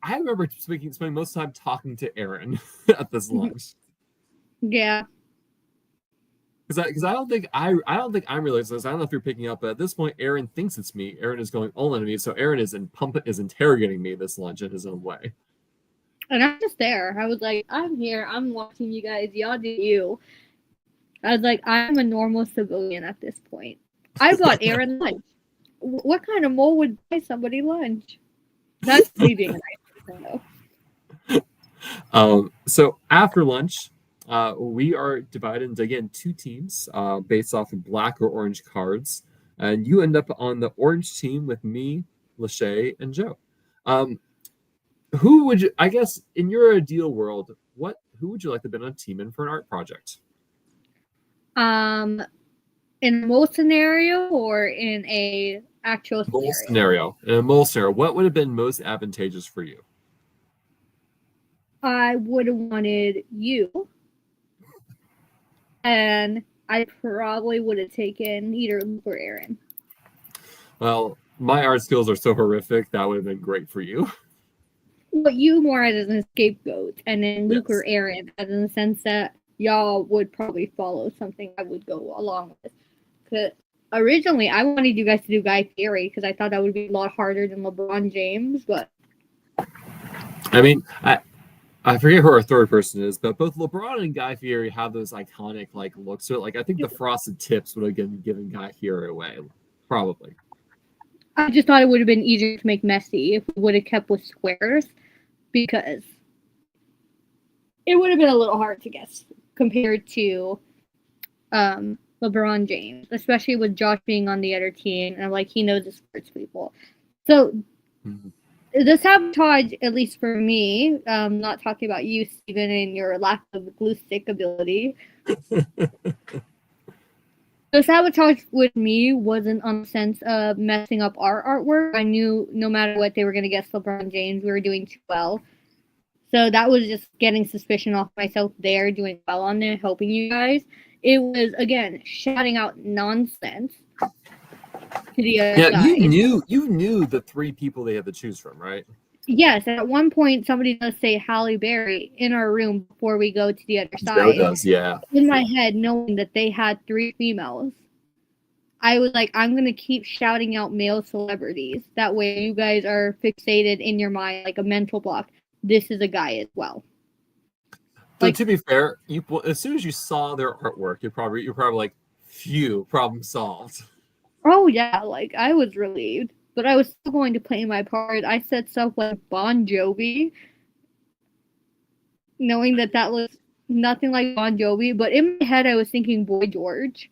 I remember spending most of the time talking to Aaron at this lunch. Yeah. Because I don't think I'm realizing this. I don't know if you're picking up, but at this point, Aaron thinks it's me. Aaron is going all into me, so Aaron is interrogating me this lunch in his own way. And I'm just there. I was like, I'm here. I'm watching you guys. Y'all do you. I was like, I'm a normal civilian at this point. I bought Aaron lunch. What kind of mole would buy somebody lunch? That's me being a nice person, though. So after lunch, we are divided into again two teams based off of black or orange cards, and you end up on the orange team with me, Lachey, and Joe. Um, who would you? I guess in your ideal world, who would you like to be on a team in for an art project? Um, in a mole scenario or in a actual Mole scenario? scenario. In a mole scenario, what would have been most advantageous for you? I would have wanted you, and I probably would have taken either Luke or Aaron. Well, my art skills are so horrific that would have been great for you. But you more as a scapegoat, and then Luke Yes. or Aaron, as in the sense that y'all would probably follow something I would go along with. Because originally, I wanted you guys to do Guy Fieri because I thought that would be a lot harder than LeBron James. But I mean, I forget who our third person is, but both LeBron and Guy Fieri have those iconic like looks to it. Like I think the frosted tips would have given Guy Fieri away, probably. I just thought it would have been easier to make messy if we would have kept with squares because it would have been a little hard to guess compared to LeBron James, especially with Josh being on the other team and like he knows the sports people. So the sabotage, at least for me, not talking about you, Steven, and your lack of glue stick ability. The sabotage with me wasn't on the sense of messing up our artwork. I knew no matter what they were going to guess LeBron James, we were doing too well. So that was just getting suspicion off myself there, doing well on it, helping you guys. It was, again, shouting out nonsense to the other side. You knew the three people they had to choose from, right? Yes, at one point somebody does say Halle Berry in our room before we go to the other side. Joe does, yeah. In my head, knowing that they had 3 females, I was like, I'm going to keep shouting out male celebrities. That way you guys are fixated in your mind like a mental block. This is a guy as well. So to be fair, as soon as you saw their artwork, you're probably like, phew, problem solved. Oh yeah, like I was relieved, but I was still going to play my part. I said stuff like Bon Jovi, knowing that that was nothing like Bon Jovi, but in my head I was thinking Boy George.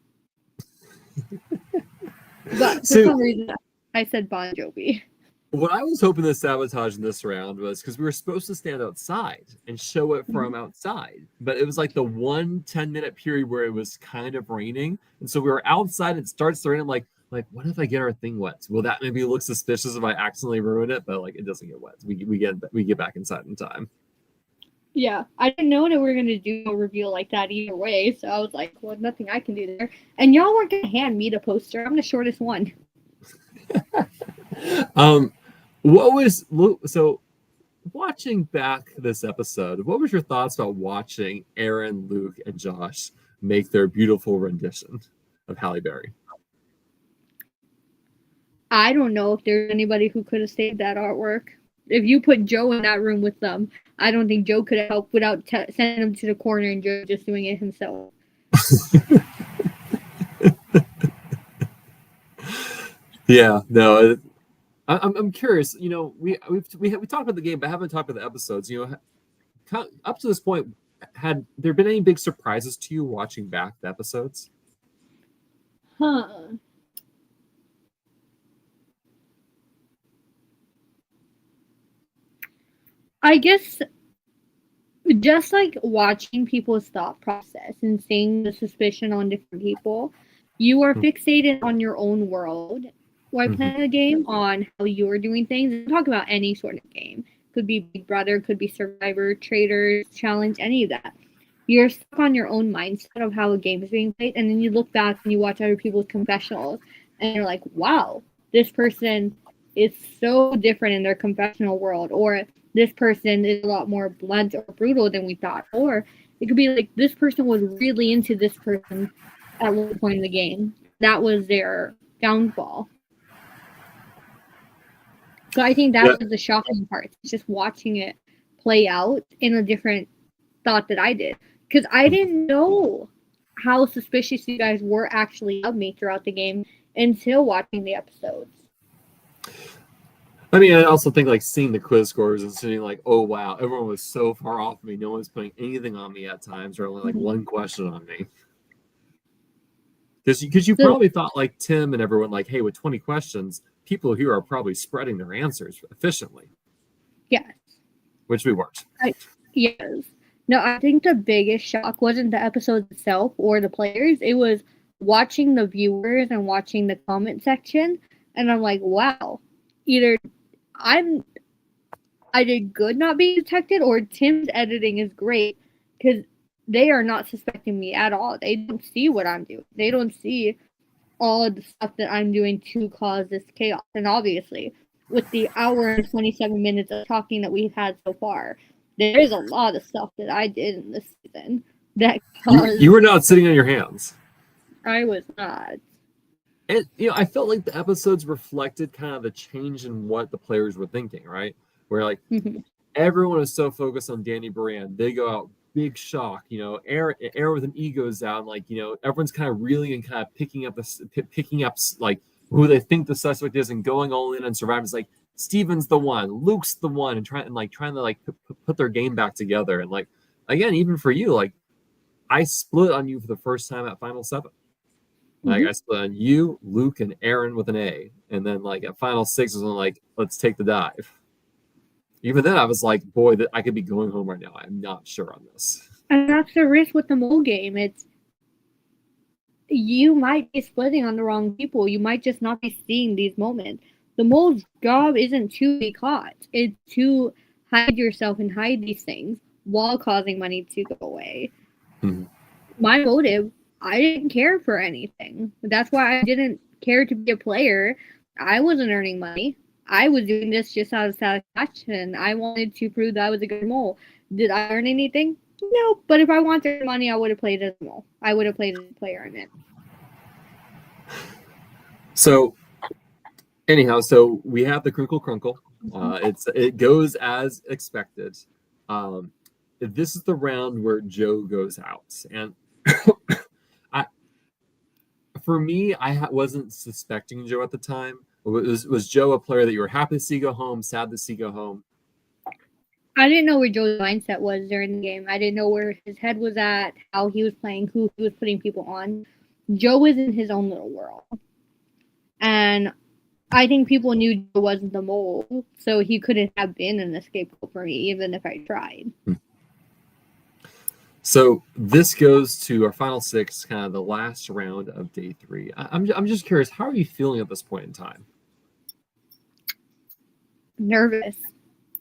But for some reason I said Bon Jovi. What I was hoping to sabotage in this round was because we were supposed to stand outside and show it from outside, but it was like the 10-minute period where it was kind of raining, and so we were outside. It starts to rain. I'm like, what if I get our thing wet? Will that maybe look suspicious if I accidentally ruin it? But like, it doesn't get wet. We get back inside in time. Yeah, I didn't know that we were gonna do a reveal like that either way, so I was like, well, nothing I can do there. And y'all weren't gonna hand me the poster. I'm the shortest one. What was so watching back this episode? What was your thoughts about watching Aaron, Luke, and Josh make their beautiful rendition of Halle Berry? I don't know if there's anybody who could have saved that artwork. If you put Joe in that room with them, I don't think Joe could have helped without sending him to the corner and Joe just doing it himself. Yeah, no. I'm curious. You know, we talked about the game, but haven't talked about the episodes. You know, up to this point, had there been any big surprises to you watching back the episodes? I guess just like watching people's thought process and seeing the suspicion on different people, you are fixated on your own world while playing the game, on how you're doing things. Talk about any sort of game. Could be Big Brother, could be Survivor, Traders, Challenge, any of that. You're stuck on your own mindset of how a game is being played, and then you look back and you watch other people's confessionals, and you're like, wow, this person is so different in their confessional world, or this person is a lot more blunt or brutal than we thought, or it could be like this person was really into this person at one point in the game. That was their downfall. So I think that was the shocking part. It's just watching it play out in a different thought that I did. Because I didn't know how suspicious you guys were actually of me throughout the game until watching the episodes. I mean, I also think like seeing the quiz scores and seeing like, oh wow, everyone was so far off me. No one's putting anything on me at times, or only like one question on me. Because you probably thought like Tim and everyone like, hey, with 20 questions, people here are probably spreading their answers efficiently. Yes. Which we weren't. Yes. No, I think the biggest shock wasn't the episode itself or the players. It was watching the viewers and watching the comment section. And I'm like, wow, either I did good not being detected, or Tim's editing is great, because they are not suspecting me at all. They don't see what I'm doing. They don't see all of the stuff that I'm doing to cause this chaos. And obviously, with the hour and 27 minutes of talking that we've had so far, there is a lot of stuff that I did in this season that caused... You were not sitting on your hands. I was not. And, I felt like the episodes reflected kind of the change in what the players were thinking, right? Where, like, everyone is so focused on Danny Brand. They go out, big shock. Aaron with an E goes out, and, like, everyone's kind of reeling and kind of picking up, like, who they think the suspect is and going all in on survivors. Like, Steven's the one, Luke's the one, and trying to put their game back together. And, like, again, even for you, like, I split on you for the first time at Final 7. Like, I split on you, Luke, and Aaron with an A. And then, like, at Final 6 was when, like, let's take the dive. Even then, I was like, boy, I could be going home right now. I'm not sure on this. And that's the risk with the mole game. It's, you might be splitting on the wrong people. You might just not be seeing these moments. The mole's job isn't to be caught. It's to hide yourself and hide these things while causing money to go away. My motive, I didn't care for anything. That's why I didn't care to be a player. I wasn't earning money. I was doing this just out of satisfaction. I wanted to prove that I was a good mole. Did I earn anything? No. But if I wanted money, I would have played as a mole. I would have played as a player in it. So, anyhow, we have the Crinkle Crunkle. It goes as expected. This is the round where Joe goes out, and for me, I wasn't suspecting Joe at the time. Was Joe a player that you were happy to see go home, sad to see go home? I didn't know where Joe's mindset was during the game. I didn't know where his head was at, how he was playing, who he was putting people on. Joe was in his own little world. And I think people knew Joe wasn't the mole, so he couldn't have been an scapegoat for me, even if I tried. So this goes to our final 6, kind of the last round of day 3. I'm just curious, how are you feeling at this point in time? Nervous,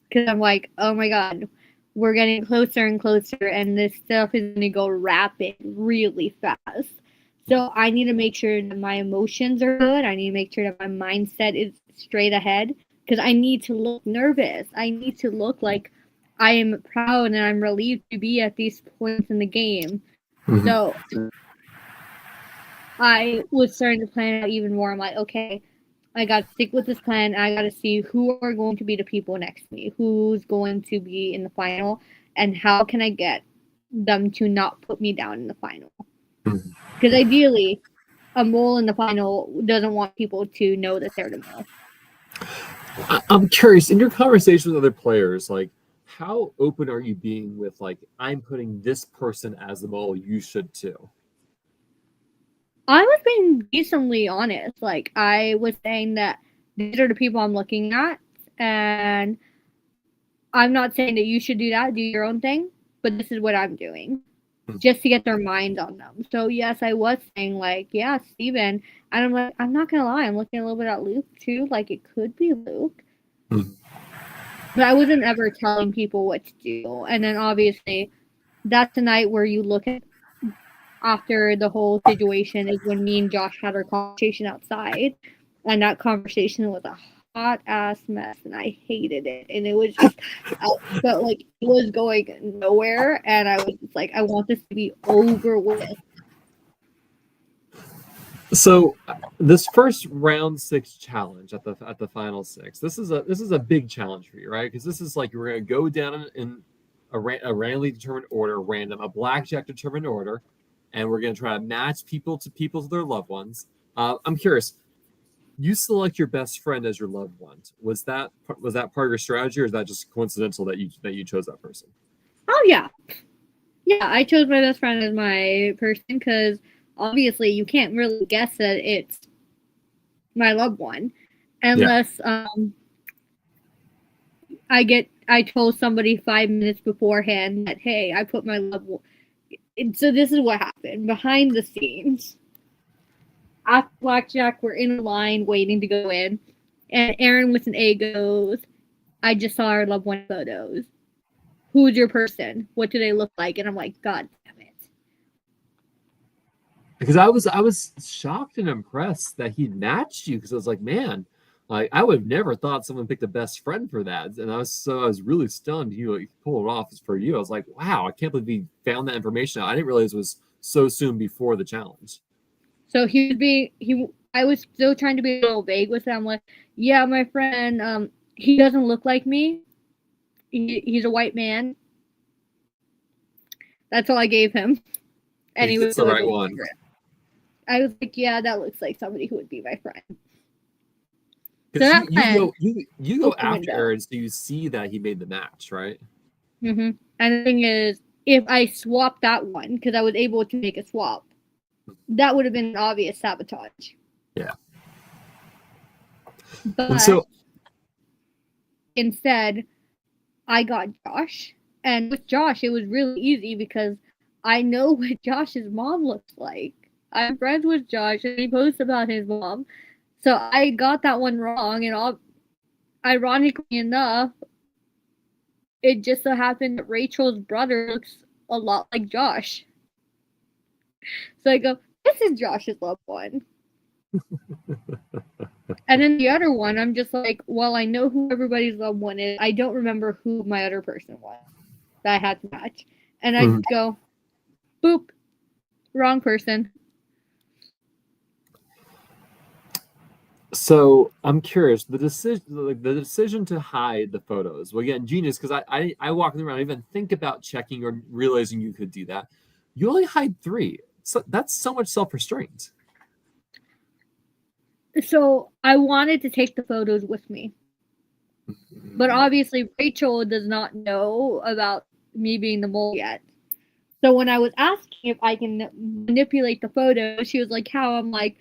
because I'm like, oh my god, we're getting closer and closer, and this stuff is going to go rapid really fast. So I need to make sure that my emotions are good. I need to make sure that my mindset is straight ahead, because I need to look nervous. I need to look like I am proud and I'm relieved to be at these points in the game. So I was starting to plan out even more. I'm like, okay, I got to stick with this plan. I got to see who are going to be the people next to me, who's going to be in the final, and how can I get them to not put me down in the final. Because ideally, a mole in the final doesn't want people to know that they're the mole. I'm curious, in your conversation with other players, like, how open are you being with, like, I'm putting this person as the mole, you should too? I was being decently honest. Like, I was saying that these are the people I'm looking at, and I'm not saying that you should do that, do your own thing, but this is what I'm doing, just to get their minds on them. So yes, I was saying, like, yeah, Steven, and I'm like, I'm not gonna lie, I'm looking a little bit at Luke too, like, it could be Luke. But I wasn't ever telling people what to do. And then obviously, that's the night where you look at, after the whole situation, is when me and Josh had our conversation outside. And that conversation was a hot ass mess, and I hated it. And it was just, I felt like it was going nowhere. And I was just like, I want this to be over with. So this first round 6 challenge at the final 6, this is a big challenge for you, right? Because this is like you're going to go down in a randomly determined order, a blackjack determined order, and we're going to try to match people to their loved ones. I'm curious. You select your best friend as your loved one. Was that part of your strategy, or is that just coincidental that you chose that person? Oh yeah, yeah. I chose my best friend as my person because obviously you can't really guess that it's my loved one unless I told somebody 5 minutes beforehand that hey, I put my loved one. And so this is what happened behind the scenes. After blackjack, we're in a line waiting to go in, and Aaron with an A goes, "I just saw our loved one photos. Who's your person? What do they look like?" And I'm like, God damn it. Because I was shocked and impressed that he matched you, because I was like, man, like I would have never thought someone picked a best friend for that. And I was really stunned he pulled it off for you. I was like, wow, I can't believe he found that information out. I didn't realize it was so soon before the challenge. So I was still trying to be a little vague with him. Like, yeah, my friend, he doesn't look like me. He's a white man. That's all I gave him. And he was the right one. I was like, yeah, that looks like somebody who would be my friend. Because you go after Aaron, so you see that he made the match, right? Mm-hmm. And the thing is, if I swapped that one, because I was able to make a swap, that would have been an obvious sabotage. Yeah. But instead, I got Josh. And with Josh, it was really easy because I know what Josh's mom looks like. I'm friends with Josh, and he posts about his mom. So I got that one wrong, and ironically enough, it just so happened that Rachel's brother looks a lot like Josh. So I go, this is Josh's loved one. And then the other one, I'm just like, well, I know who everybody's loved one is. I don't remember who my other person was that I had to match. And I go, boop, wrong person. So I'm curious, the decision to hide the photos. Well, again, genius, because I walk around, I even think about checking or realizing you could do that. You only hide 3. So that's so much self-restraint. So I wanted to take the photos with me. But obviously Rachel does not know about me being the mole yet. So when I was asking if I can manipulate the photos, she was like, how? I'm like,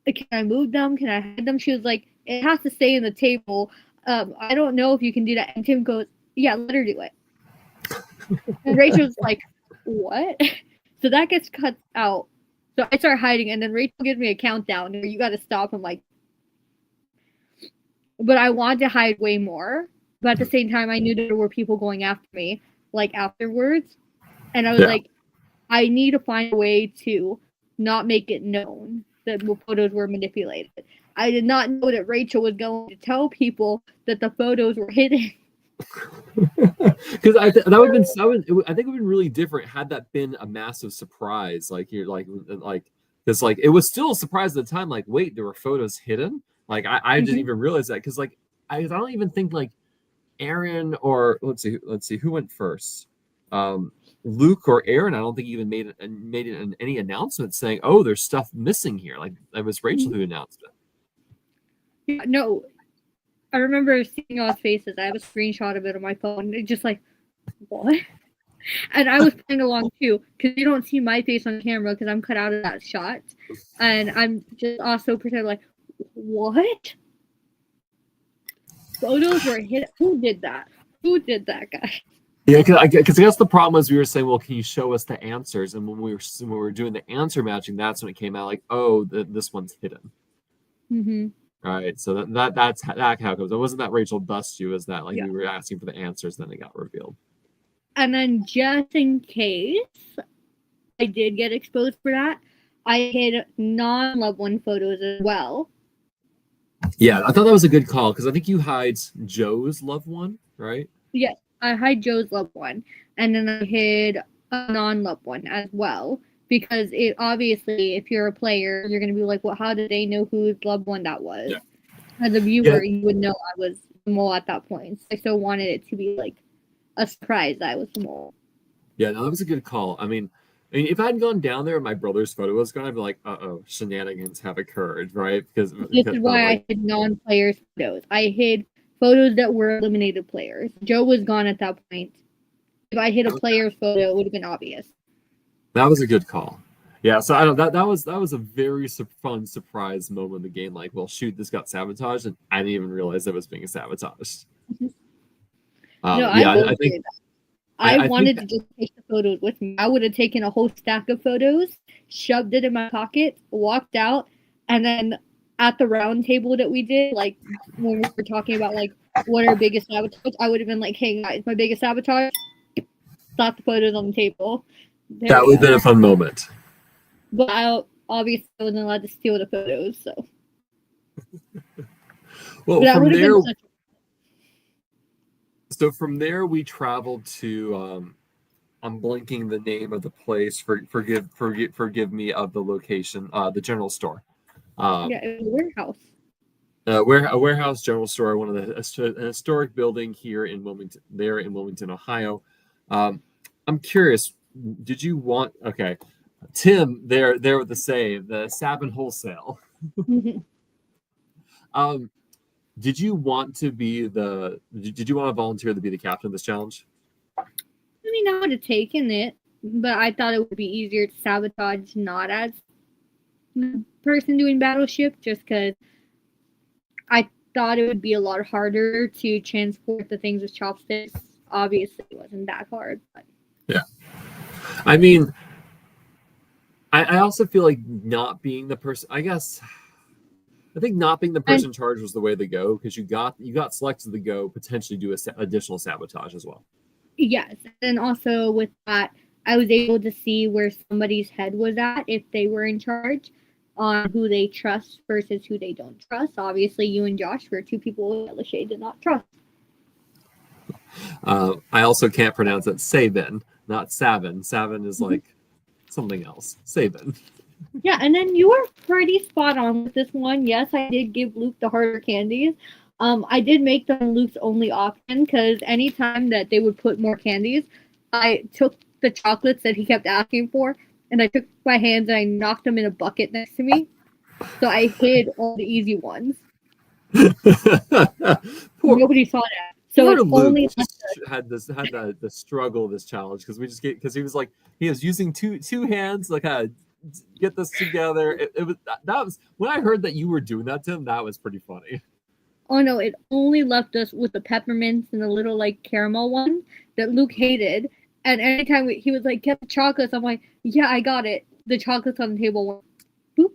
can I move them? Can I hide them? She was like, it has to stay in the table. I don't know if you can do that. And Tim goes, yeah, let her do it. And Rachel's like, what? So that gets cut out. So I start hiding, and then Rachel gives me a countdown. You got to stop. I'm like, but I wanted to hide way more. But at the same time, I knew there were people going after me, like afterwards. And I was like, I need to find a way to not make it known that the photos were manipulated. I did not know that Rachel was going to tell people that the photos were hidden. Because I think it would have been really different had that been a massive surprise. Like you're because like it was still a surprise at the time. Like, wait, there were photos hidden. Like I didn't even realize that, because like I don't even think like Aaron, or let's see who went first. Luke or Aaron, I don't think even made any announcement saying, "Oh, there's stuff missing here." Like it was Rachel who announced it. Yeah, no, I remember seeing all faces. I have a screenshot of it on my phone. It's just like, what? And I was playing along too, because you don't see my face on camera because I'm cut out of that shot, and I'm just also pretending like, what? Photos were hidden. Who did that? Who did that, guy? Yeah, because I guess the problem was we were saying, well, can you show us the answers? And when we were doing the answer matching, that's when it came out like, oh, this one's hidden. Mm-hmm. All right, so that's how it goes. It wasn't that Rachel bust you, is that like we were asking for the answers, then it got revealed. And then just in case I did get exposed for that, I hid non-loved one photos as well. Yeah, I thought that was a good call, because I think you hide Joe's loved one, right? Yes, I hid Joe's loved one, and then I hid a non-loved one as well, because it obviously, if you're a player, you're going to be like, well, how did they know whose loved one that was? Yeah. As a Yeah. viewer, you would know I was the mole at that point. So I still wanted it to be like a surprise that I was the mole. Yeah, no, that was a good call. I mean, if I had gone down there and my brother's photo was gone, I'd be like, "Uh-oh, shenanigans have occurred," right? This is why like, I hid non-players photos. I hid photos that were eliminated players. Joe was gone at that point. If I hid a player's photo, it would have been obvious. that was a good call. Yeah, so I don't that was a very fun surprise moment in the game. Like, well, shoot, this got sabotaged, and I didn't even realize it was being sabotaged. No, Yeah, I I think I I wanted think to just take the photos with me. I would have taken a whole stack of photos, shoved it in my pocket, walked out, and then at the round table that we did, like when we were talking about like what our biggest sabotage, I would have been like, "Hey guys, my biggest sabotage." Slap the photos on the table. There that we would have go. been a fun moment. But I obviously wasn't allowed to steal the photos, so. Well, But that from would have there, been such. so from there we traveled to. I'm blanking the name of the place. Forgive me of the location. The general store. Yeah, it was a warehouse. A warehouse general store, one of the an historic building here in Wilmington, there in Wilmington, Ohio. I'm curious, did you want? Okay, Tim, there with the save, the Sabin Wholesale. Mhm. Um, did you want to be the? Did you want to volunteer to be the captain of this challenge? I mean, I would have taken it, but I thought it would be easier to sabotage not as the person doing battleship, just because I thought it would be a lot harder to transport the things with chopsticks. Obviously, it wasn't that hard, but Yeah, I mean, I also feel like not being the person. I guess I think not being the and person in charge was the way to go because you got selected to go potentially do additional sabotage as well. yes, and also with that, I was able to see where somebody's head was at if they were in charge, on who they trust versus who they don't trust. Obviously, you and Josh were two people that Lachey did not trust. I also can't pronounce it Sabin, not Savin. Savin is like something else. Sabin. Yeah, and then you were pretty spot on with this one. Yes, I did give Luke the harder candies. I did make them Luke's only option because anytime that they would put more candies, I took the chocolates that he kept asking for, and I took my hands and I knocked them in a bucket next to me. So I hid all the easy ones. poor Nobody saw that. So poor it Luke only just had the struggle of this challenge because he was like he was using two hands like get this together. It was that was when I heard that you were doing that to him. That was pretty funny. Oh no, it only left us with the peppermints and the little like caramel one that Luke hated. And anytime he was like, "Get the chocolates," I'm like, "Yeah, I got it." The chocolates on the table went boop.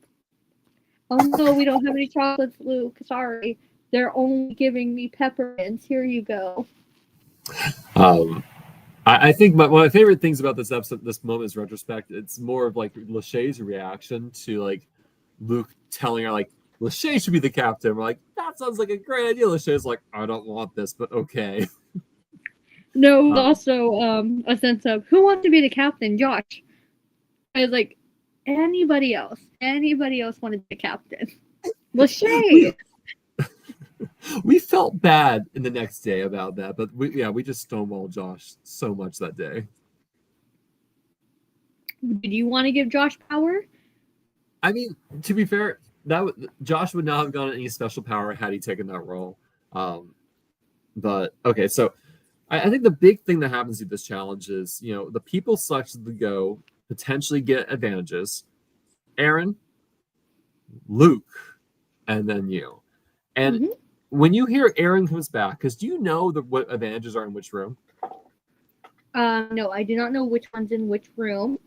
Oh no, we don't have any chocolates, Luke. Sorry, they're only giving me peppermints. Here you go. Um, I think one of my favorite things about this episode, this moment is retrospect. It's more of like Lachey's reaction to like Luke telling her like Lachey should be the captain. We're like, that sounds like a great idea. Lachey's like, I don't want this, but okay. No, also a sense of who wants to be the captain, Josh. I was like, anybody else wanted to be the captain. Lachey. We felt bad in the next day about that, but we just stonewalled Josh so much that day. Did you want to give Josh power? I mean, to be fair, Josh would not have gotten any special power had he taken that role. But okay, so I think the big thing that happens with this challenge is the people selected to go potentially get advantages. Aaron, Luke, and then you. And when you hear Aaron comes back, because do you know what advantages are in which room? No, I do not know which one's in which room,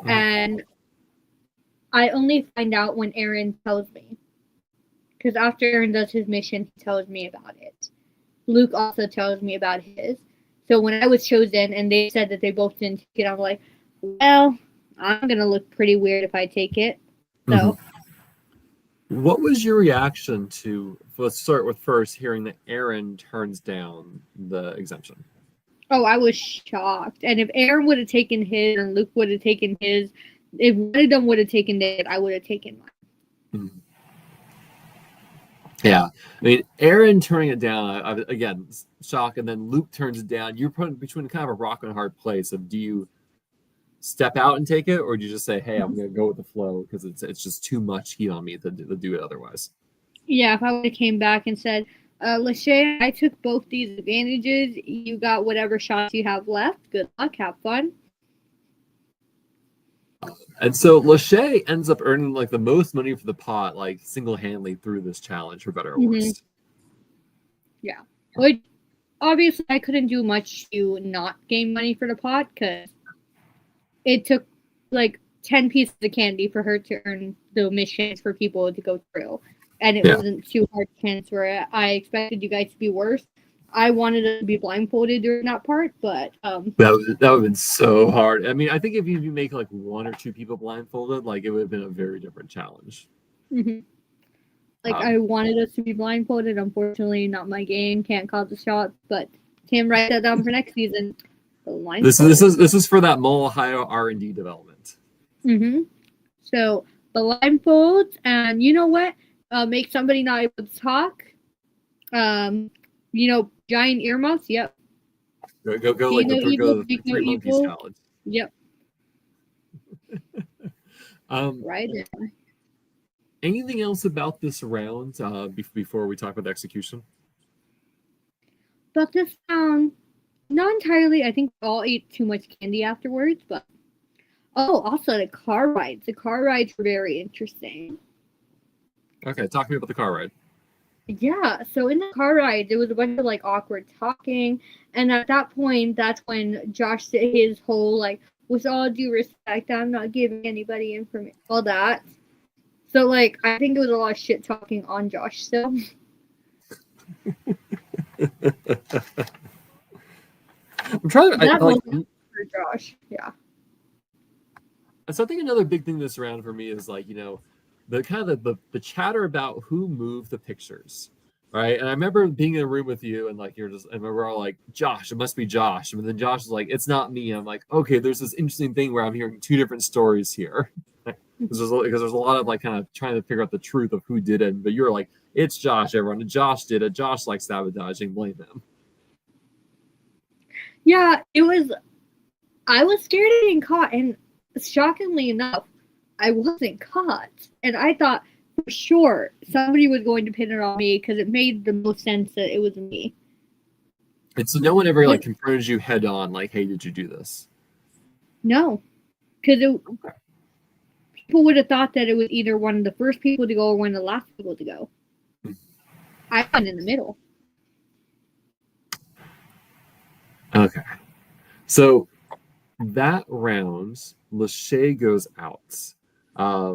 and I only find out when Aaron tells me. Because after Aaron does his mission, he tells me about it. Luke also tells me about his. So when I was chosen and they said that they both didn't take it, I'm like, well, I'm going to look pretty weird if I take it. So. What was your reaction to, let's start with first, hearing that Aaron turns down the exemption? Oh, I was shocked. And if Aaron would have taken his and Luke would have taken his, if one of them would have taken it, I would have taken mine. Yeah, I mean, Aaron turning it down, again, shock, and then Luke turns it down. You're put between kind of a rock and a hard place of, do you step out and take it, or do you just say, hey, I'm going to go with the flow because it's just too much heat on me to do it otherwise? Yeah, if I would have came back and said, Lachey, I took both these advantages. You got whatever shots you have left. Good luck. Have fun. And so Lachey ends up earning like the most money for the pot, like single-handedly through this challenge, for better or worse. Yeah. Which, obviously, I couldn't do much to not gain money for the pot because it took like 10 pieces of candy for her to earn the missions for people to go through. And it wasn't too hard to transfer. I expected you guys to be worse. I wanted to be blindfolded during that part, but that would have been so hard. I mean, I think if you make like one or two people blindfolded, like it would have been a very different challenge. Like I wanted us to be blindfolded. Unfortunately, not my game. Can't call the shots, but Tim write that down for next season. This is for that mole Ohio R&D development. So blindfolds, and you know what? Make somebody not able to talk. Giant earmuffs. Yep. Go like the three monkeys challenge. Yep. Right. Anything else about this round before we talk about the execution? But this round, not entirely. I think we all ate too much candy afterwards. But also the car rides. The car rides were very interesting. Okay, talk to me about the car ride. Yeah, so in the car ride, there was a bunch of like awkward talking, and at that point, that's when Josh did his whole like, with all due respect, I'm not giving anybody information, all that. So like, I think it was a lot of shit talking on Josh still. I'm trying to for Josh, yeah. So I think another big thing this round for me is like, the kind of the chatter about who moved the pictures, right? And I remember being in a room with you, and like I remember all like, Josh, it must be Josh, and then Josh is like, it's not me. I'm like, okay, there's this interesting thing where I'm hearing two different stories here, because there's a lot of like kind of trying to figure out the truth of who did it. But you're like, it's Josh, everyone. Josh did it. Josh likes sabotaging. Blame him. Yeah, it was. I was scared of getting caught, and shockingly enough, I wasn't caught, and I thought for sure somebody was going to pin it on me because it made the most sense that it was me. And so no one ever like confronted you head on, like, "Hey, did you do this?" No, because people would have thought that it was either one of the first people to go or one of the last people to go. I went in the middle. Okay, so that round, Lachey goes out,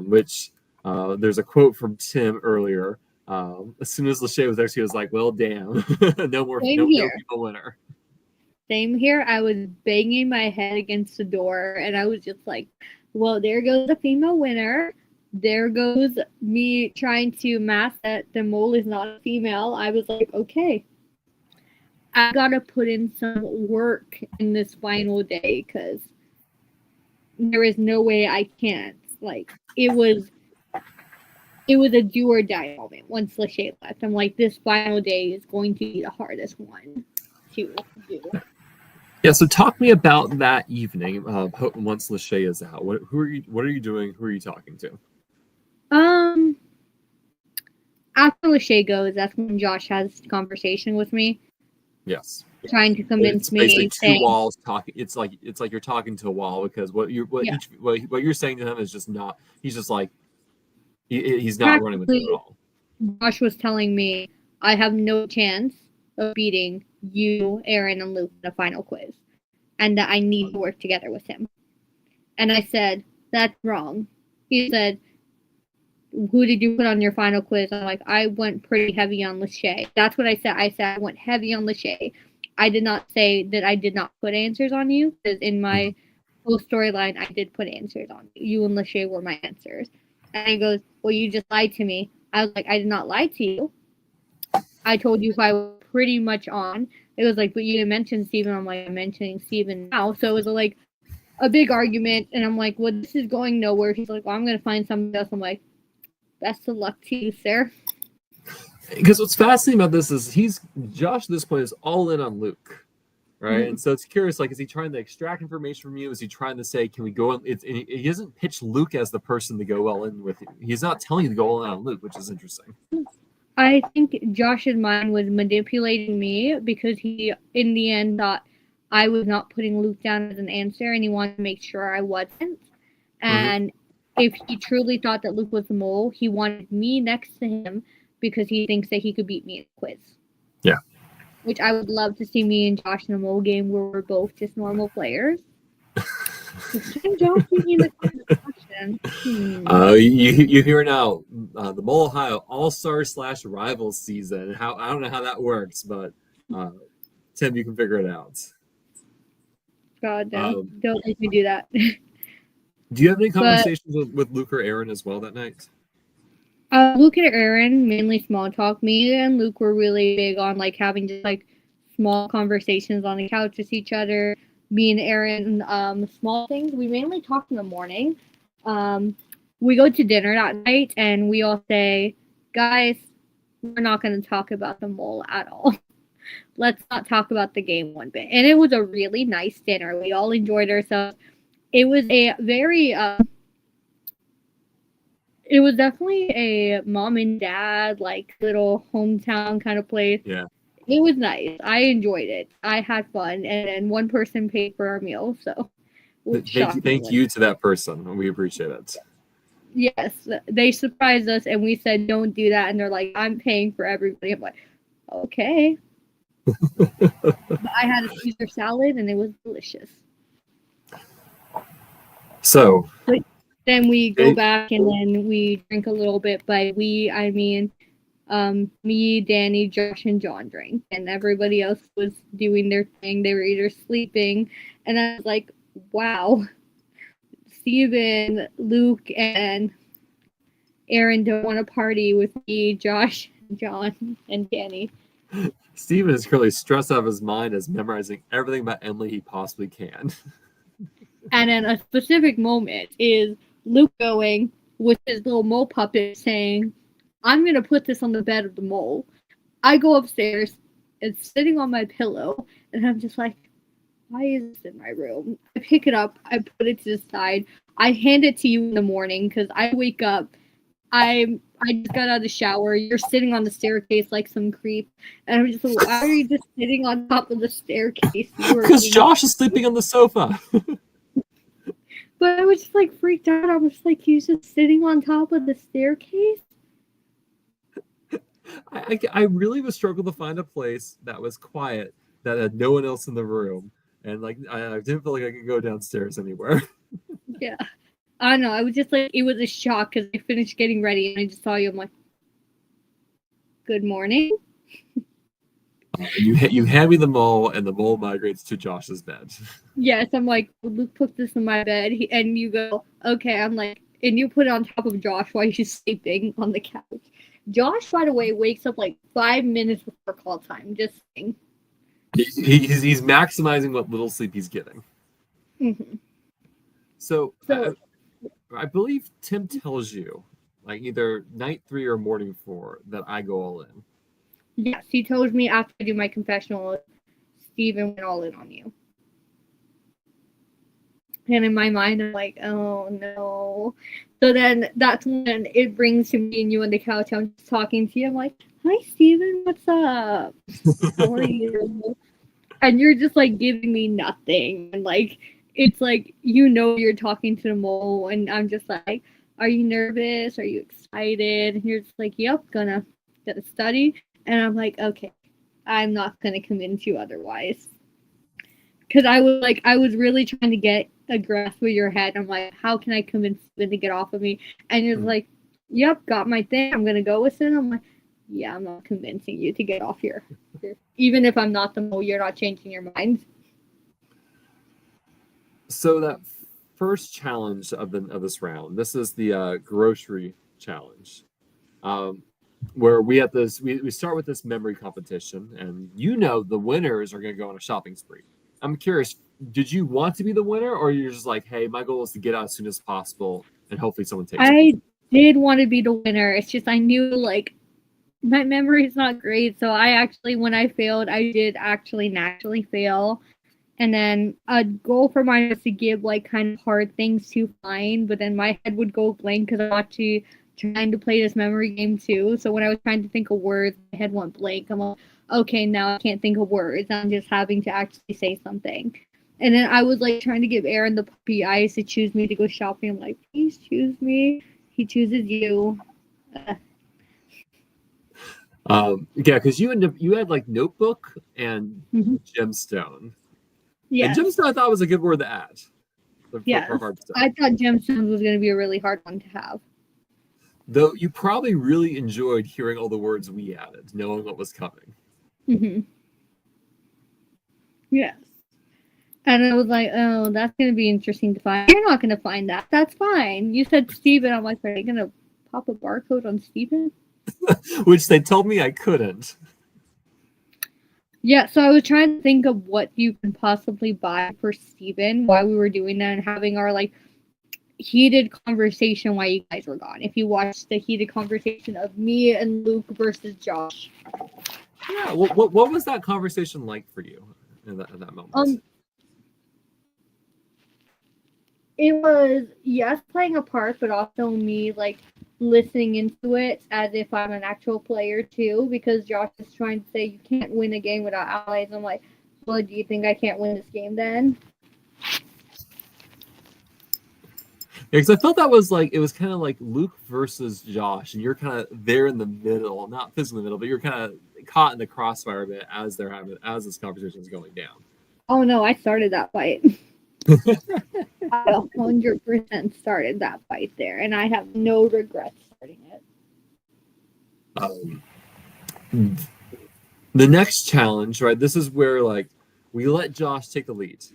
which there's a quote from Tim earlier. As soon as Lachey was there, she was like, "Well, damn, no people winner." Same here. I was banging my head against the door, and I was just like, "Well, there goes the female winner. There goes me trying to mask that the mole is not a female." I was like, "Okay, I gotta put in some work in this final day because there is no way I can't." Like, it was a do or die moment once Lachey left. I'm like, this final day is going to be the hardest one to do. Yeah, so talk to me about that evening once Lachey is out. What are you doing? Who are you talking to? After Lachey goes, that's when Josh has a conversation with me. Yes. Trying to convince me. Basically, two walls talking. It's like you're talking to a wall because what you're saying to him is just not. He's just like he's not running with you at all. Josh was telling me I have no chance of beating you, Aaron, and Luke in the final quiz, and that I need to work together with him. And I said, that's wrong. He said, who did you put on your final quiz? I'm like, I went pretty heavy on Lachey. That's what I said. I said I went heavy on Lachey. I did not say that I did not put answers on you, because in my whole storyline, I did put answers on you. You and Lachey were my answers. And he goes, well, you just lied to me. I was like, I did not lie to you. I told you who I was pretty much on. It was like, but you didn't mention Steven. I'm like, I'm mentioning Steven now. So it was like, a big argument, and I'm like, well, this is going nowhere. He's like, well, I'm gonna find somebody else. I'm like, best of luck to you, sir. Because what's fascinating about this is Josh at this point is all in on Luke, right? Mm-hmm. And so it's curious, like, is he trying to extract information from you? Is he trying to say, can we go in? He doesn't pitch Luke as the person to go all in with you. He's not telling you to go all in on Luke, which is interesting. I think Josh's mind was manipulating me because he, in the end, thought I was not putting Luke down as an answer, and he wanted to make sure I wasn't. And if he truly thought that Luke was the mole, he wanted me next to him because he thinks that he could beat me in a quiz. Yeah. Which I would love to see me and Josh in a mole game where we're both just normal players. Can Josh beat me in the question? You hear now the Mole Ohio All-Star / Rivals season. I don't know how that works, but Tim, you can figure it out. God, no. Don't make me do that. Do you have any conversations with Luke or Aaron as well that night? Luke and Aaron, mainly small talk. Me and Luke were really big on like having just like small conversations on the couch with each other. Me and Aaron, small things. We mainly talk in the morning. We go to dinner that night and we all say, guys, we're not going to talk about the mole at all. Let's not talk about the game one bit. And it was a really nice dinner. We all enjoyed ourselves. It was a very, it was definitely a mom and dad, like, little hometown kind of place. Yeah. It was nice. I enjoyed it. I had fun. And then one person paid for our meal, so. Thank you to that person. We appreciate it. Yes. They surprised us, and we said, don't do that. And they're like, I'm paying for everybody. I'm like, okay. But I had a Caesar salad, and it was delicious. So. But then we go back, and then we drink a little bit. By we, I mean me, Danny, Josh, and John drank, and everybody else was doing their thing. They were either sleeping, and I was like, wow, Steven, Luke, and Aaron don't want to party with me, Josh, John, and Danny. Steven is currently stressed out of his mind as memorizing everything about Emily he possibly can. And then a specific moment is Luke going with his little mole puppet saying, I'm going to put this on the bed of the mole. I go upstairs, it's sitting on my pillow, and I'm just like, why is this in my room? I pick it up, I put it to the side, I hand it to you in the morning because I wake up, I just got out of the shower, you're sitting on the staircase like some creep, and I'm just like, why are you just sitting on top of the staircase? Because Josh is sleeping on the sofa. But I was just like freaked out. I was like, he's just sitting on top of the staircase? I really was struggling to find a place that was quiet, that had no one else in the room, and like I didn't feel like I could go downstairs anywhere. Yeah, I don't know. I was just like, it was a shock because I finished getting ready and I just saw you. I'm like, good morning. You hand me the mole, and the mole migrates to Josh's bed. Yes, I'm like, Luke put this in my bed, and you go, okay. I'm like, and you put it on top of Josh while he's sleeping on the couch. Josh, by the way, wakes up like 5 minutes before call time. Just saying. He's maximizing what little sleep he's getting. Mm-hmm. So I believe Tim tells you, like either night 3 or morning 4, that I go all in. Yes, he told me after I do my confessional, Steven went all in on you. And in my mind, I'm like, oh no. So then that's when it brings to me and you on the couch. I'm just talking to you. I'm like, hi, Steven, what's up? How are you? And you're just like giving me nothing. And like, it's like, you're talking to the mole. And I'm just like, are you nervous? Are you excited? And you're just like, yep, gonna study. And I'm like, okay, I'm not gonna convince you otherwise. Because I was really trying to get a grasp of your head. I'm like, how can I convince you to get off of me? And you're like, yep, got my thing. I'm going to go with it. I'm like, yeah, I'm not convincing you to get off here. Even if I'm not the mole, you're not changing your mind. So that first challenge of this round, this is the grocery challenge, where we start with this memory competition, and the winners are going to go on a shopping spree. I'm curious, did you want to be the winner, or you're just like, hey, my goal is to get out as soon as possible, and hopefully someone takes it? I did want to be the winner. It's just I knew like my memory is not great, so I actually when I failed, I did actually naturally fail. And then a goal for mine was to give like kind of hard things to find, but then my head would go blank because I was actually trying to play this memory game too. So when I was trying to think of words, my head went blank. I'm like, okay, now I can't think of words. I'm just having to actually say something. And then I was like trying to give Aaron the puppy eyes to choose me to go shopping. I'm like, please choose me. He chooses you. Yeah, because you had like notebook and gemstone. Yeah. And gemstone I thought was a good word to add for hard stuff. I thought gemstones was going to be a really hard one to have. Though you probably really enjoyed hearing all the words we added, knowing what was coming. Yes. And I was like, oh, that's going to be interesting to find. You're not going to find that. That's fine. You said Steven. I'm like, are you going to pop a barcode on Steven? Which they told me I couldn't. Yeah, so I was trying to think of what you can possibly buy for Steven while we were doing that and having our like heated conversation while you guys were gone. If you watched the heated conversation of me and Luke versus Josh. Yeah, what was that conversation like for you in that moment? It was, yes, playing a part, but also me, like, listening into it as if I'm an actual player, too, because Josh is trying to say you can't win a game without allies. I'm like, well, do you think I can't win this game, then? Yeah, because I felt that was like, it was kind of like Luke versus Josh, and you're kind of there in the middle, not physically in the middle, but you're kind of caught in the crossfire a bit as this conversation is going down. Oh, no, I started that fight. I 100% started that fight there, and I have no regrets starting it. The next challenge, right? This is where like we let Josh take the lead.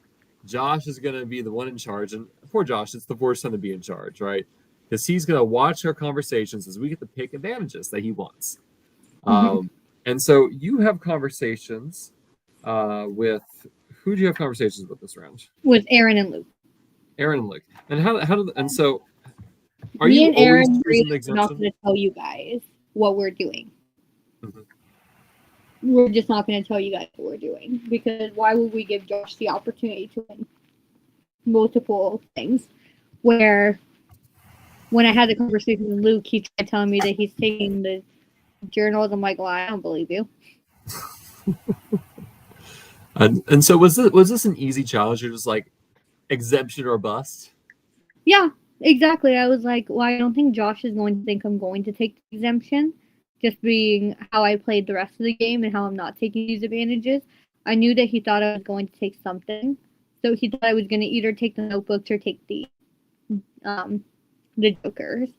Josh is going to be the one in charge, and poor Josh, it's the worst time to be in charge, right? Because he's going to watch our conversations as we get to pick advantages that he wants. And so you have conversations with who do you have conversations with this round? With Aaron and Luke. Aaron and Luke. And so are Me you and Aaron always are not going to tell you guys what we're doing. We're just not going to tell you guys what we're doing because why would we give Josh the opportunity to win multiple things? Where when I had the conversation with Luke, he tried telling me that he's taking the journals. I'm like, well, I don't believe you. And so was this an easy challenge? You're just like exemption or bust? Yeah, exactly. I was like, well, I don't think Josh is going to think I'm going to take the exemption. Just being how I played the rest of the game and how I'm not taking these advantages. I knew that he thought I was going to take something. So he thought I was going to either take the notebooks or take the jokers.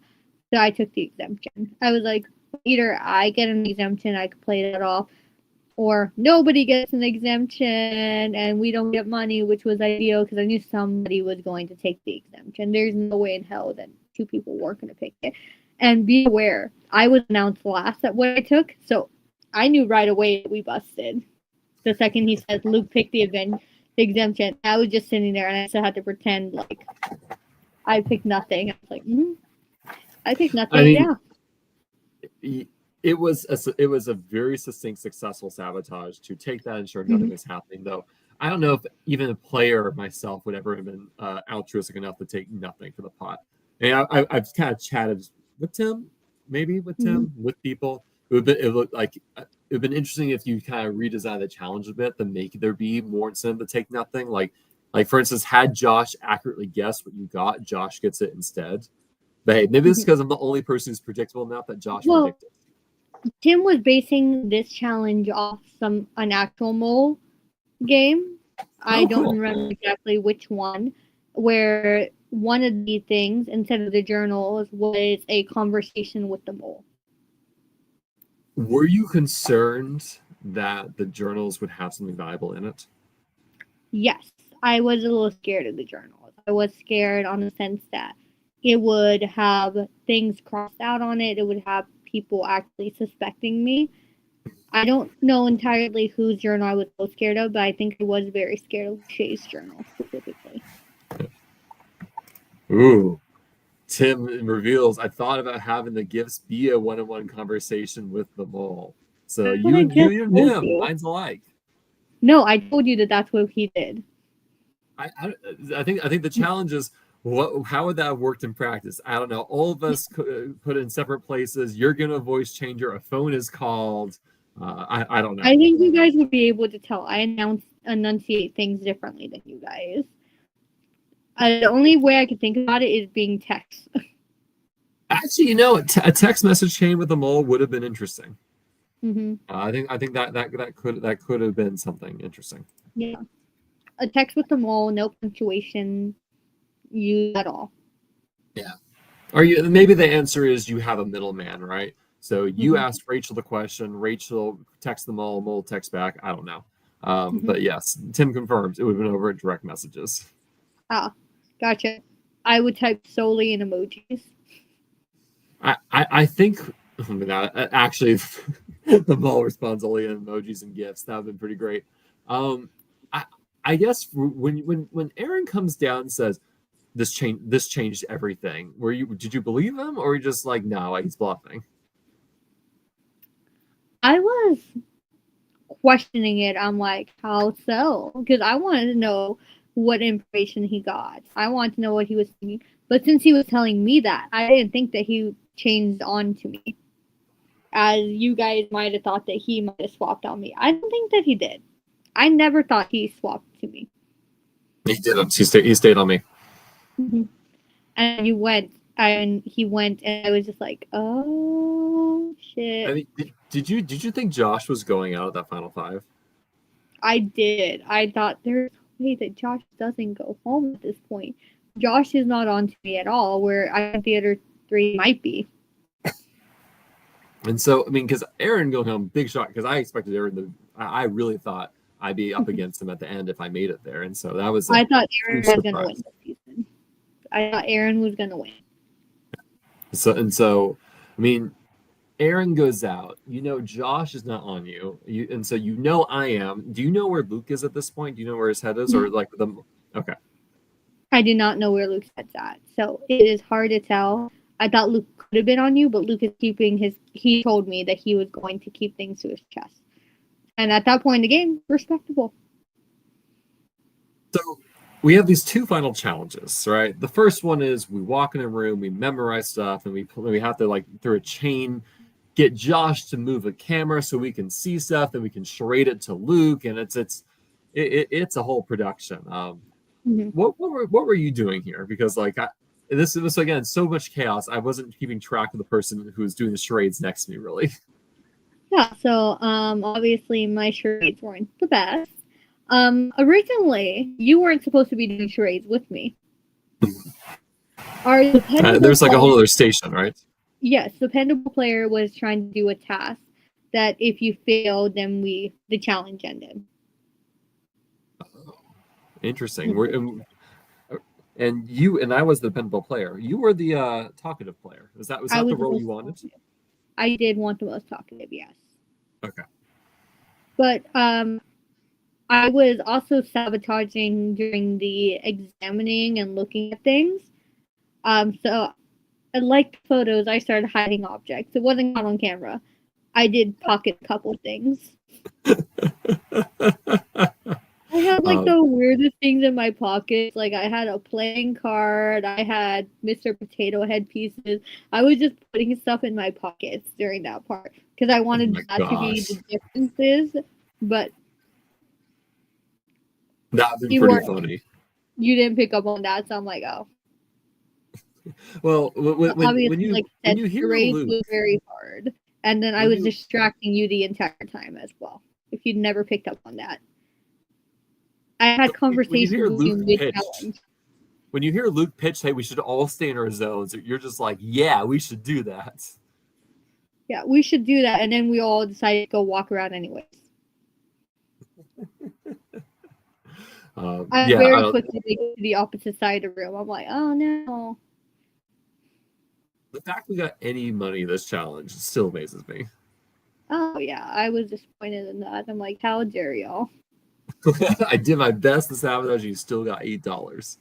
So I took the exemption. I was like, either I get an exemption, I could play that off, or nobody gets an exemption and we don't get money, which was ideal because I knew somebody was going to take the exemption. There's no way in hell that two people weren't going to pick it. And be aware, I was announced last at what I took, so I knew right away that we busted. The second he said Luke picked the exemption, I was just sitting there and I still had to pretend like I picked nothing. I was like, I picked nothing. I mean, yeah. It was a very succinct, successful sabotage to take that and sure nothing was happening. Though I don't know if even a player myself would ever have been altruistic enough to take nothing for the pot. And I've kind of chatted with Tim, with people. It would have been interesting if you kind of redesign the challenge a bit to make there be more incentive to take nothing. Like for instance, had Josh accurately guessed what you got, Josh gets it instead. But hey, maybe it's because I'm the only person who's predictable enough that Josh predicted. Tim was basing this challenge off an actual mole game. I don't remember exactly which one, where one of the things, instead of the journals, was a conversation with the mole. Were you concerned that the journals would have something valuable in it? Yes, I was a little scared of the journals. I was scared on the sense that it would have things crossed out on it. It would have people actually suspecting me. I don't know entirely whose journal I was most scared of, but I think I was very scared of Shay's journal specifically. Ooh. Tim reveals, I thought about having the gifts be a one-on-one conversation with the mole. So That's what I just you and told him, you. minds alike. No, I told you that that's what he did. I think the challenge is how would that have worked in practice? I don't know. All of us put in separate places. You're gonna voice changer. A phone is called. I don't know. I think you guys would be able to tell. I enunciate things differently than you guys. The only way I could think about it is being text. Actually, you know, a text message chain with the mole would have been interesting. Mm-hmm. I think that could have been something interesting. Yeah, a text with the mole, no punctuation, you at all. Yeah. Or maybe the answer is you have a middleman, right? So you Mm-hmm. asked Rachel the question, Rachel texts the mole texts back. I don't know. Mm-hmm. But yes, Tim confirms it would have been over at direct messages. Ah, gotcha. I would type solely in emojis. I think actually the mole responds only in emojis and gifs. That would have been pretty great. Um, I I guess when Aaron comes down and says this changed everything, did you believe him or were you just like no, he's bluffing? I was questioning it. I'm like, how so? Because I wanted to know what information he got. I wanted to know what he was thinking. But since he was telling me that, I didn't think that he changed on to me. As you guys might have thought that he might have swapped on me. I don't think that he did. I never thought he swapped to me. He didn't. He stayed on me. Mm-hmm. And he went, and I was just like, oh shit. I mean, did you think Josh was going out of that final five? I did. I thought there's a way that Josh doesn't go home at this point. Josh is not on to me at all, where I think the other three might be. And so, I mean, because Aaron going home, big shot, because I expected Aaron to, I really thought I'd be up against him at the end if I made it there. And so that was I thought Aaron huge was going to win surprise. this season. I thought Aaron was going to win. So, I mean, Aaron goes out. You know, Josh is not on you. And so you know I am. Do you know where Luke is at this point? Do you know where his head is, or like the? Okay. I do not know where Luke's head's at, so it is hard to tell. I thought Luke could have been on you, but Luke is keeping his. He told me that he was going to keep things to his chest, and at that point in the game, respectable. So we have these two final challenges, right? The first one is we walk in a room, we memorize stuff, and we have to like through a chain get Josh to move a camera so we can see stuff, and we can charade it to Luke, and it's a whole production. Mm-hmm. What were you doing here? Because like this was again so much chaos. I wasn't keeping track of the person who was doing the charades next to me, really. Yeah, so obviously my charades weren't the best. Originally you weren't supposed to be doing charades with me. Our dependable There's like a whole player, other station, right? yes, the dependable player was trying to do a task that if you failed, then the challenge ended. Interesting. And you and I was the dependable player. You were the talkative player. Was that I the was role most you wanted? talkative. I did want the most talkative, yes. Okay. But I was also sabotaging during the examining and looking at things. So like the photos, I started hiding objects. It wasn't caught on camera. I did pocket a couple things. I had like the weirdest things in my pockets. Like I had a playing card. I had Mr. Potato Head pieces. I was just putting stuff in my pockets during that part because I wanted that to be the differences. But that'd be pretty funny. You didn't pick up on that, so I'm like, oh. Well, when you hear charades Luke, was very hard, and then I was distracting you the entire time as well. If you'd never picked up on that, I had conversations with you mid-challenge. When you hear Luke pitch, hey, we should all stay in our zones, you're just like, yeah, we should do that. Yeah, we should do that, and then we all decided to go walk around anyways. I very quickly to the opposite side of the room. I'm like, oh no. The fact we got any money this challenge still amazes me. Oh yeah, I was disappointed in that. I'm like, how dare y'all? I did my best to sabotage. You still got $8.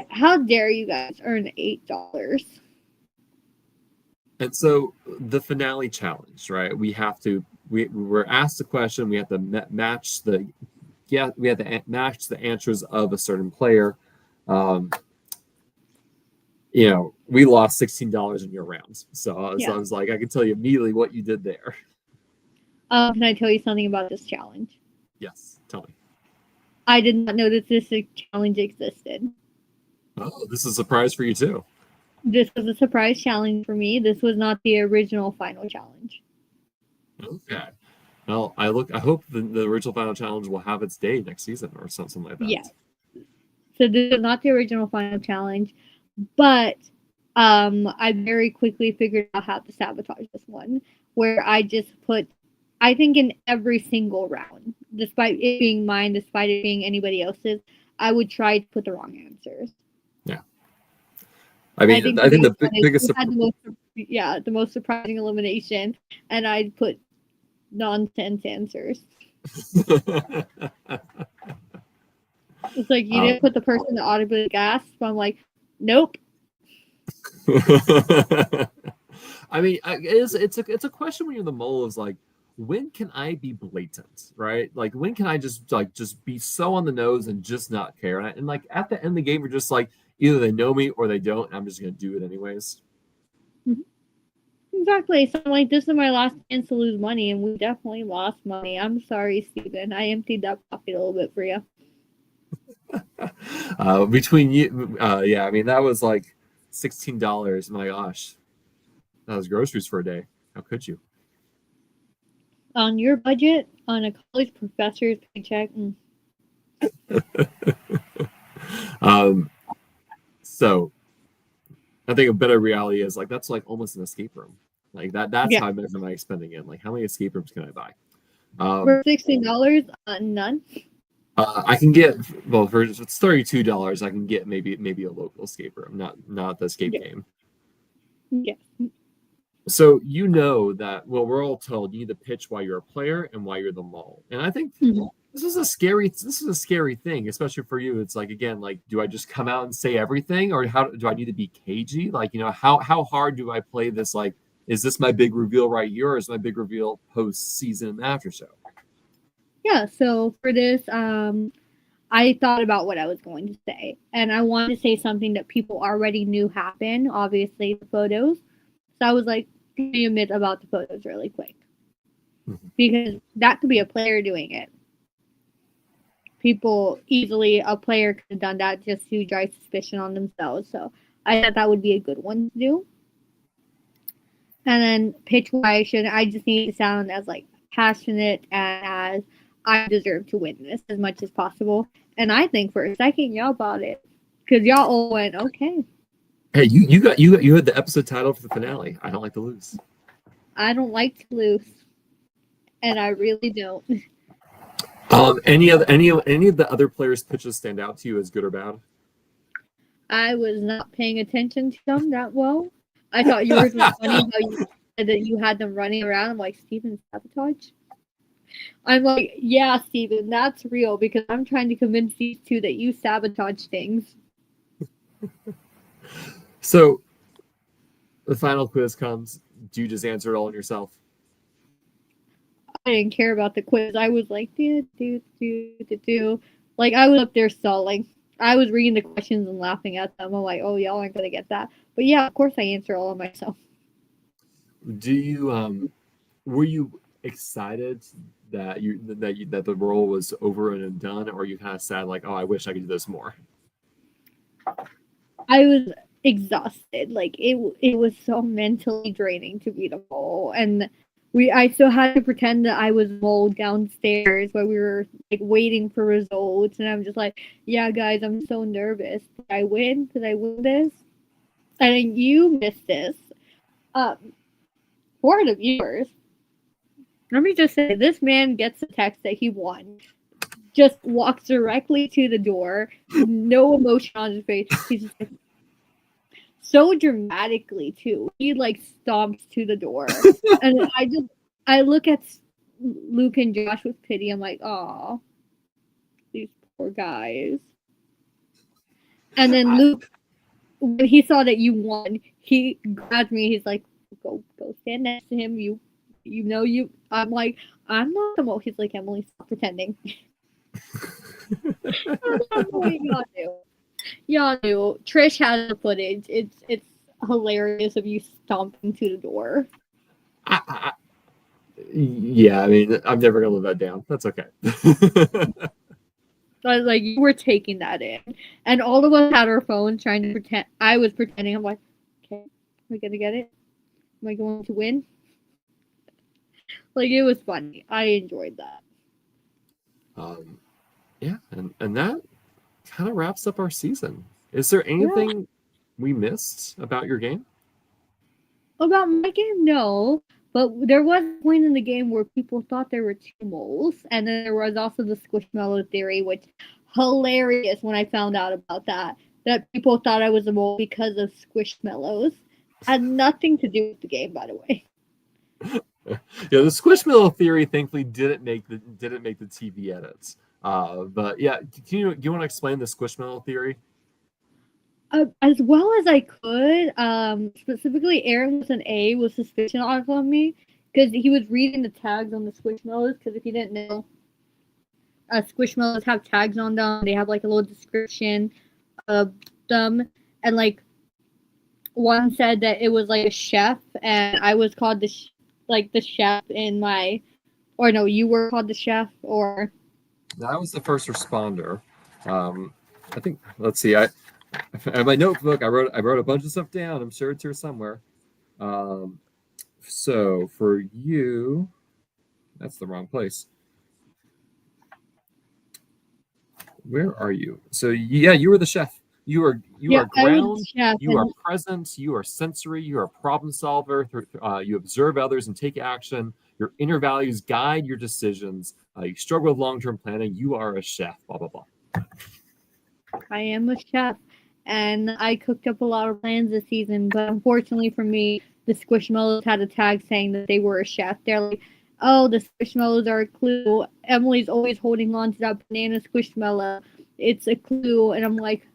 How dare you guys earn $8? And so the finale challenge, right? We were asked a question. We have to match the we have to match the answers of a certain player. Um, we lost $16 in your rounds. So I was like, I can tell you immediately what you did there. Can I tell you something about this challenge? Yes, tell me. I did not know that this challenge existed. Oh, this is a surprise for you too. This was a surprise challenge for me. This was not the original final challenge. Okay. Well, I hope the original final challenge will have its day next season or something like that. Yes. So this is not the original final challenge, but I very quickly figured out how to sabotage this one, where I just put, I think in every single round, despite it being mine, despite it being anybody else's, I would try to put the wrong answers. Yeah. I mean, I think the biggest had the most surprising elimination, and I'd put nonsense answers. It's like you didn't put the person that audibly gasped. I'm like, nope. I mean, it's a question when you're the mole is like, when can I be blatant, right? Like, when can I just be so on the nose and just not care? And like at the end of the game, you're just like, either they know me or they don't. And I'm just gonna do it anyways. Exactly. So I'm like, this is my last chance to lose money, and we definitely lost money. I'm sorry, Steven. I emptied that pocket a little bit for you. Between you, yeah, I mean that was like $16. My gosh, that was groceries for a day. How could you? On your budget, on a college professor's paycheck. So I think a better reality is like that's like almost an escape room. Like that's how I measure my spending in. Like, how many escape rooms can I buy? For $16, none. I can get, well, for it's $32. I can get maybe a local escape room, not the escape game. Yeah. So that, well, we're all told you need to pitch why you're a player and why you're the mole. And I think this is a scary thing, especially for you. It's like, again, like, do I just come out and say everything, or how do I need to be cagey? Like, how hard do I play this? Like, is this my big reveal right here, or is my big reveal post season after show? Yeah, so for this, I thought about what I was going to say, and I wanted to say something that people already knew happened, obviously, the photos. So I was like, can you admit about the photos really quick? Because that could be a player doing it. A player could have done that just to drive suspicion on themselves. So I thought that would be a good one to do. And then pitch why I just need to sound as like passionate and as I deserve to win this as much as possible. And I think for a second y'all bought it because y'all all went okay. Hey, you had the episode title for the finale. I don't like to lose. I don't like to lose, and I really don't. Any of the other players' pitches stand out to you as good or bad? I was not paying attention to them that well. I thought yours was funny how you said that you had them running around. I'm like, Steven, sabotage? I'm like, yeah, Steven, that's real because I'm trying to convince these two that you sabotage things. So, the final quiz comes. Do you just answer it all yourself? I didn't care about the quiz. I was like, do. Like, I was up there stalling. I was reading the questions and laughing at them. I'm like, oh, y'all aren't going to get that. But yeah, of course I answer all of myself. Do you, were you excited that the role was over and done, or you kind of sad, like, oh, I wish I could do this more? I was exhausted. Like, it was so mentally draining to be the mole. And I still had to pretend that I was mole downstairs while we were like waiting for results, and I'm just like, yeah, guys, I'm so nervous. Did I win? Did I win this? And you missed this. For the viewers, let me just say, this man gets a text that he won. Just walks directly to the door, no emotion on his face. He's just like, so dramatically too. He like stomps to the door, and I just I look at Luke and Josh with pity. I'm like, oh, these poor guys. And then Luke, when he saw that you won, he grabbed me. He's like, go stand next to him. You know you. I'm like, I'm not the mole. He's like, Emily, stop pretending. Y'all knew. Y'all knew. Trish has the footage. It's hilarious of you stomping to the door. Yeah, I mean, I'm never gonna live that down. That's okay. But like you were taking that in, and all of us had our phones trying to pretend. I was pretending. I'm like, okay, am I gonna get it? Am I going to win? Like it was funny. I enjoyed that. Yeah, and that kind of wraps up our season. Is there anything we missed about your game? About my game, no. But there was a point in the game where people thought there were two moles, and then there was also the Squishmallow theory, which hilarious when I found out about that. That people thought I was a mole because of Squishmallows. Had nothing to do with the game, by the way. Yeah, the Squishmallow theory thankfully didn't make the TV edits. But yeah, do you want to explain the Squishmallow theory? As well as I could. Specifically, Aaron with an A was suspicion on me because he was reading the tags on the Squishmallows. Because if you didn't know, Squishmallows have tags on them. They have like a little description of them, and like one said that it was like a chef, and I was called the chef in my, or no, you were called the chef, or I was the first responder. I think. Let's see. In my notebook, I wrote a bunch of stuff down. I'm sure it's here somewhere. So for you, that's the wrong place. Where are you? So yeah, you were the chef. You are ground. You are present. You are sensory. You are a problem solver. You observe others and take action. Your inner values guide your decisions. You struggle with long-term planning. You are a chef. Blah blah blah. I am a chef, and I cooked up a lot of plans this season. But unfortunately for me, the Squishmallows had a tag saying that they were a chef. They're like, "Oh, the Squishmallows are a clue. Emily's always holding on to that banana Squishmallow. It's a clue." And I'm like,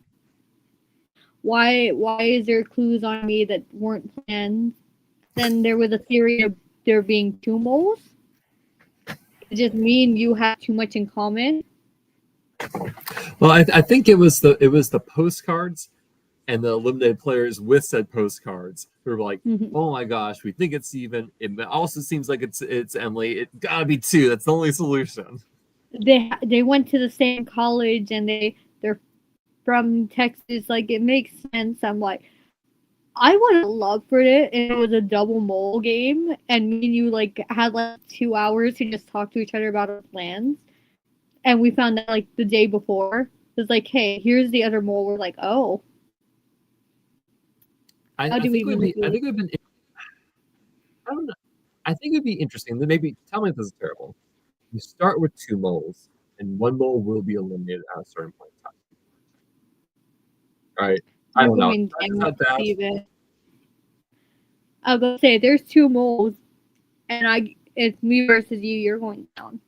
why is there clues on me that weren't planned? Then there was a theory of there being two moles. It just me and you have too much in common. Well, I think it was the postcards and the eliminated players with said postcards who were like, "Oh my gosh, we think it's even. It also seems like it's Emily. It gotta be two. That's the only solution." They went to the same college and they're from Texas. Like it makes sense. I'm like, I would have loved for it if it was a double mole game and me and you like had like 2 hours to just talk to each other about our plans. And we found out like the day before. It was like, hey, here's the other mole. We're like, oh. I think it would be. I think it would have been. I don't know. I think it would be interesting. Then maybe tell me if this is terrible. You start with two moles, and one mole will be eliminated at a certain point in time. All right. I don't know. I was gonna say there's two moles, and it's me versus you. You're going down.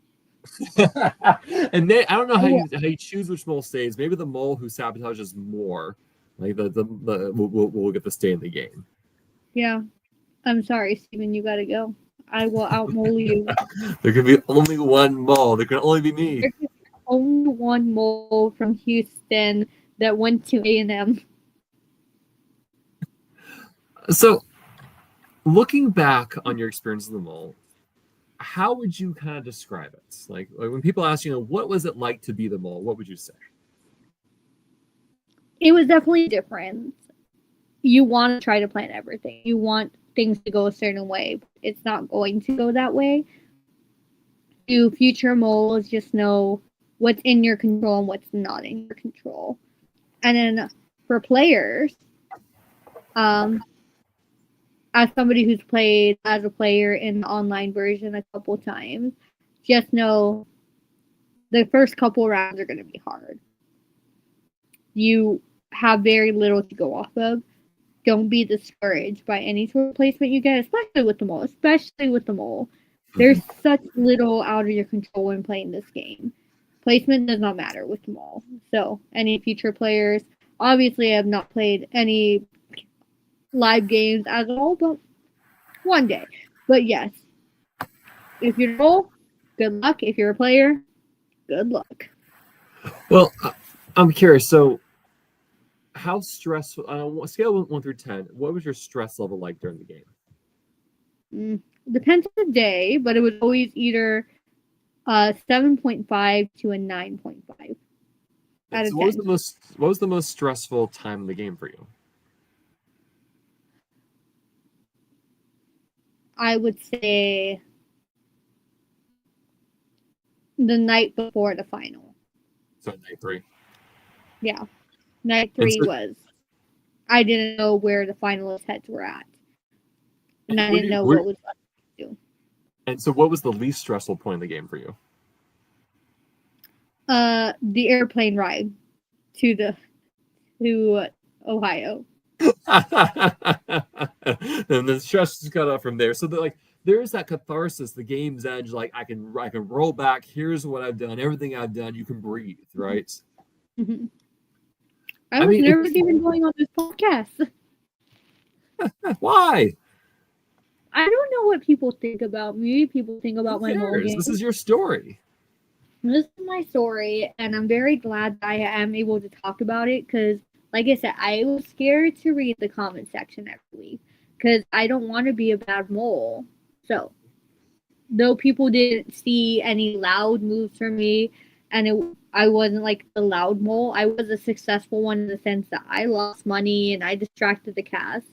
And I don't know how you choose which mole stays. Maybe the mole who sabotages more, like will get to stay in the game. Yeah, I'm sorry, Steven. You gotta go. I will outmole you. There can be only one mole. There can only be me. There's only one mole from Houston that went to A&M. So, looking back on your experience of the mole, how would you kind of describe it? Like when people ask you, what was it like to be the mole? What would you say? It was definitely different. You want to try to plan everything. You want things to go a certain way. It's not going to go that way. You future moles just know what's in your control and what's not in your control. And then for players, as somebody who's played as a player in the online version a couple times, just know the first couple rounds are going to be hard. You have very little to go off of. Don't be discouraged by any sort of placement you get, especially with the mole. There's such little out of your control when playing this game. Placement does not matter with Mall. So, any future players, obviously, I have not played any live games at all, but one day. But yes, if you're roll, good luck. If you're a player, good luck. Well, I'm curious. So, how stressful? On a scale of 1 through 10, what was your stress level like during the game? Depends on the day, but it was always either 7.5 to a 9.5 out So of what was 10. the most stressful time in the game for you? I would say the night before the final. So night 3. Yeah. Night And 3 so, was, I didn't know where the finalist heads were at. And I didn't know what was left to do. And so what was the least stressful point in the game for you? The airplane ride to Ohio. And the stress just got up from there. So there's that catharsis, the game's edge, like I can roll back, here's what I've done, everything I've done, you can breathe, right? Mm-hmm. I was nervous even going on this podcast. Why? I don't know what people think about me. People think about my whole game. This is your story. This is my story, and I'm very glad that I am able to talk about it because, like I said, I was scared to read the comment section every week because I don't want to be a bad mole. So, though people didn't see any loud moves from me, and I wasn't like the loud mole, I was a successful one in the sense that I lost money and I distracted the cast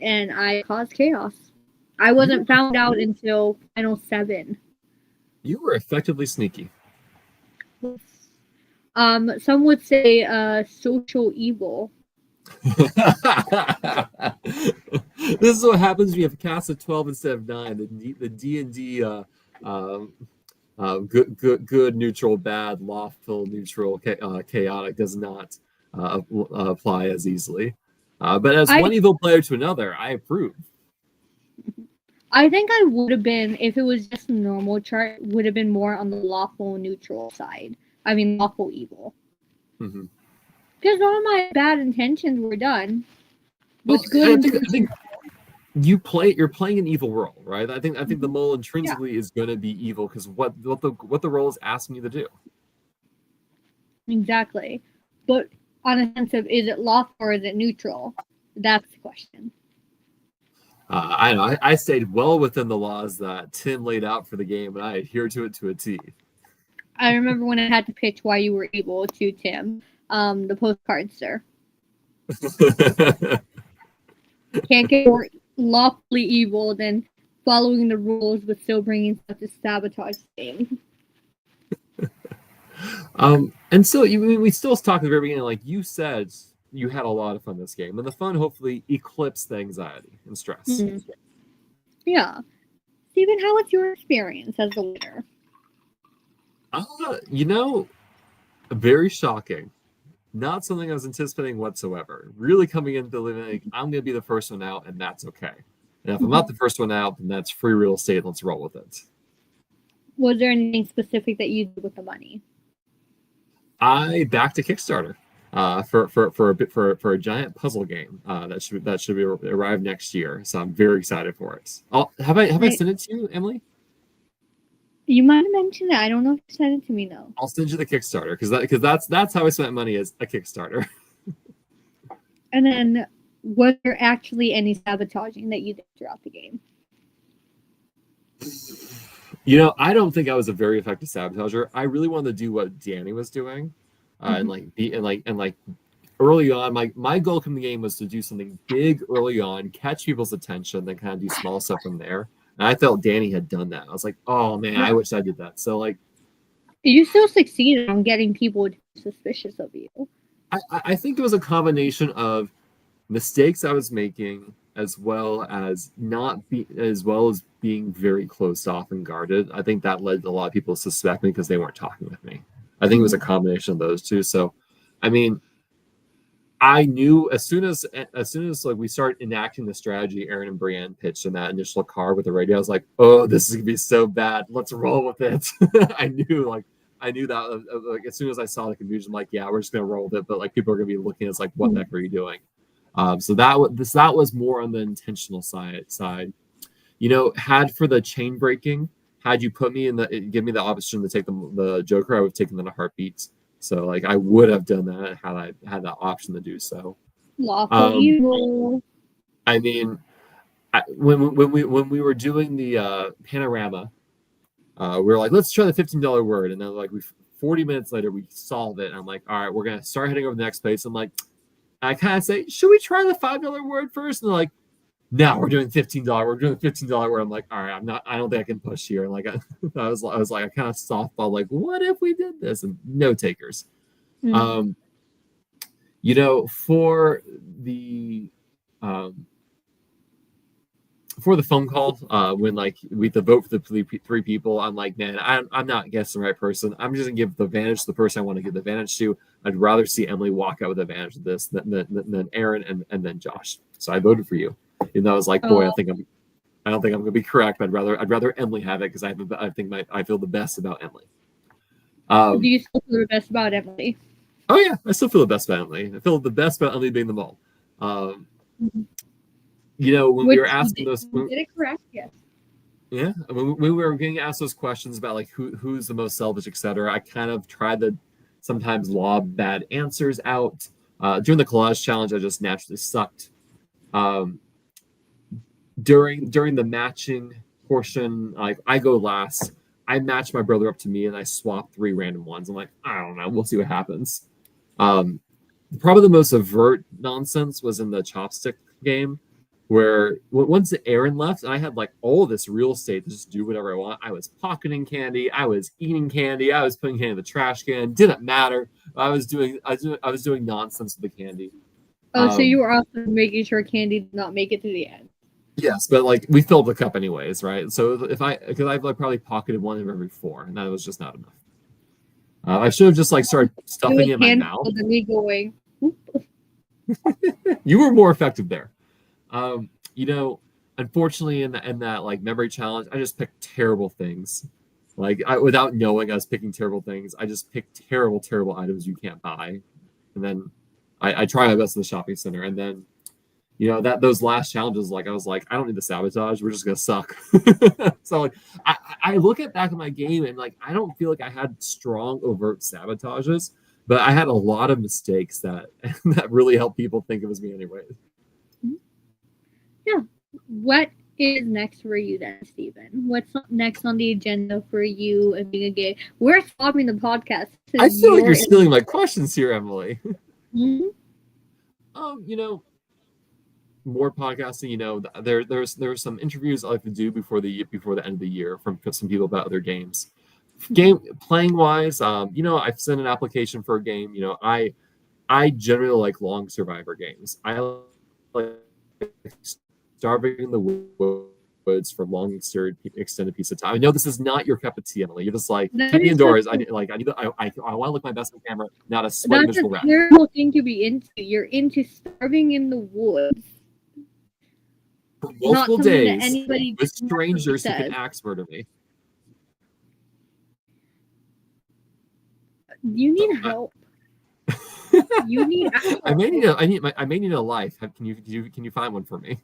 and I caused chaos. I wasn't found out until Final 7. You were effectively sneaky. Some would say social evil. This is what happens when you have a cast of 12 instead of 9. The D&D good, neutral, bad, lawful, neutral, chaotic does not apply as easily. But as one evil player to another, I approve. I think I would have been, if it was just a normal chart, would have been more on the lawful neutral side. I mean, lawful evil. Because all my bad intentions were done. Well, I think you're playing an evil role, right? I think the mole intrinsically is going to be evil because what the role is asking you to do. Exactly, but on a sense of, is it lawful or is it neutral? That's the question. I know. I stayed well within the laws that Tim laid out for the game, and I adhere to it to a T. I remember when I had to pitch why you were able to, Tim, the postcard, sir. Can't get more lawfully evil than following the rules but still bringing stuff to sabotage the game. And so we still talked at the very beginning, like you said, you had a lot of fun this game, and the fun hopefully eclipsed the anxiety and stress. Mm-hmm. Yeah. Steven, how was your experience as a winner? Very shocking. Not something I was anticipating whatsoever. Really coming into like, I'm going to be the first one out, and that's okay. And if I'm not the first one out, then that's free real estate. Let's roll with it. Was there anything specific that you did with the money? I backed a Kickstarter for a giant puzzle game that should arrive next year. So I'm very excited for it. Have I sent it to you, Emily? You might have mentioned it. I don't know if you sent it to me though. I'll send you the Kickstarter because that's how I spent money, as a Kickstarter. And then, was there actually any sabotaging that you did throughout the game? I don't think I was a very effective sabotager. I really wanted to do what Danny was doing, and early on. My goal in the game was to do something big early on, catch people's attention, then kind of do small stuff from there. And I felt Danny had done that. I was like, oh man, I wish I did that. So you still succeeded on getting people suspicious of you. I think it was a combination of mistakes I was making, as well as being very closed off and guarded. I think that led to a lot of people to suspect me because they weren't talking with me. I think it was a combination of those two. So, I mean, I knew as soon as like we start enacting the strategy Aaron and Brienne pitched in that initial car with the radio, I was like, oh, this is gonna be so bad. Let's roll with it. I knew that like as soon as I saw the confusion, I'm like, yeah, we're just gonna roll with it. But like people are gonna be looking at us like, what the heck are you doing? So that was more on the intentional side. You know, had for the chain breaking, had you put me in give me the option to take the Joker, I would have taken it in a heartbeat. So like I would have done that had I had that option to do so. Lawful evil. I mean, when we were doing the panorama, we were like, let's try the $15 word, and then like 40 minutes later we solved it. And I'm like, all right, we're gonna start heading over the next place. I'm like, I kind of say, should we try the $5 word first? And they're like, no, we're doing $15. We're doing the $15 word. I'm like, all right, I don't think I can push here. And like I was like, I kind of softball, like, what if we did this? And no takers. You know, for the phone call, when like we have to vote for the three people, I'm like, man, I'm not guessing the right person. I'm just gonna give the advantage to the person I want to give the advantage to. I'd rather see Emily walk out with the advantage of this than Aaron and then Josh. So I voted for you. And I was like, boy, I don't think I'm gonna be correct. I'd rather Emily have it because I feel the best about Emily. Do you still feel the best about Emily? Oh yeah, I still feel the best about Emily. I feel the best about Emily being the mole. You know, when we were asking those, did it correct? Yes. Yeah, when we were getting asked those questions about like who's the most selfish, etc., I kind of tried to sometimes lob bad answers out. During the collage challenge, I just naturally sucked. During the matching portion, like I go last. I match my brother up to me, and I swap 3 random ones. I'm like, I don't know, we'll see what happens. Probably the most overt nonsense was in the chopstick game, where once Aaron left, I had like all this real estate to just do whatever I want. I was pocketing candy, I was eating candy, I was putting candy in the trash can. Didn't matter. I was doing nonsense with the candy. Oh, so you were also making sure candy did not make it to the end. Yes, but like we filled the cup anyways, right? So because I've like probably pocketed one of every 4, and that was just not enough. I should have just like started stuffing it in my mouth. And me going. You were more effective there. You know, unfortunately, in that like memory challenge, I just picked terrible things. Like without knowing I was picking terrible things, I just picked terrible items you can't buy, and then I try my best in the shopping center, and then you know those last challenges, like I was like, I don't need the sabotage. We're just gonna suck. So like I look back at my game and like I don't feel like I had strong overt sabotages, but I had a lot of mistakes that really helped people think it was me anyway. Yeah. What is next for you then, Stephen? What's next on the agenda for you and being a gay? We're stopping the podcast. I feel like you're stealing my questions here, Emily. Mm-hmm. You know, more podcasting. You know, there's some interviews I like to do before the end of the year from some people about other games. Game playing wise, you know, I've sent an application for a game. You know, I generally like long survivor games. I like starving in the woods for long extended piece of time. I know this is not your cup of tea, Emily. You're just like keep me indoors. I want to look my best on camera, not a sweaty miserable rat. That's a terrible thing to be into. You're into starving in the woods for multiple days with strangers who can axe murder me. You need help. You need help. I may need a life. Can you find one for me?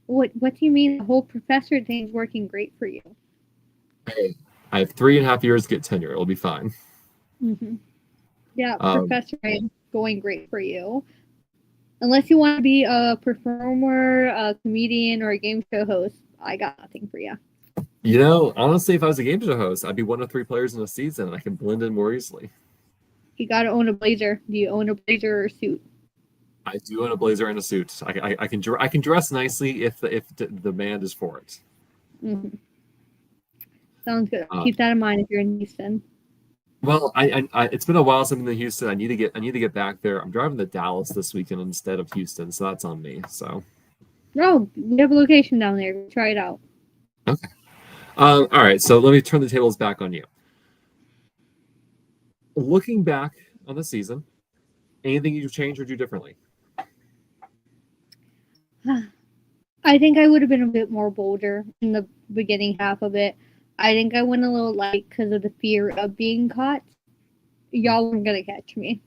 What do you mean the whole professor thing's working great for you? Hey, I have 3.5 years to get tenure. It'll be fine. Mm-hmm. Yeah, professor is going great for you. Unless you want to be a performer, a comedian, or a game show host, I got nothing for you. You know, honestly, if I was a game show host, I'd be one of 3 players in a season, and I can blend in more easily. You gotta own a blazer. Do you own a blazer or a suit? I do own a blazer and a suit. I can dress nicely if the demand is for it. Mm-hmm. Sounds good. Keep that in mind if you're in Houston. Well, I it's been a while since I've been in Houston. I need to get back there. I'm driving to Dallas this weekend instead of Houston, so that's on me. So. No, we have a location down there. Try it out. Okay. All right. So let me turn the tables back on you. Looking back on the season, Anything you change or do differently? I think I would have been a bit more bolder in the beginning half of it. I think I went a little light because of the fear of being caught. Y'all weren't gonna catch me.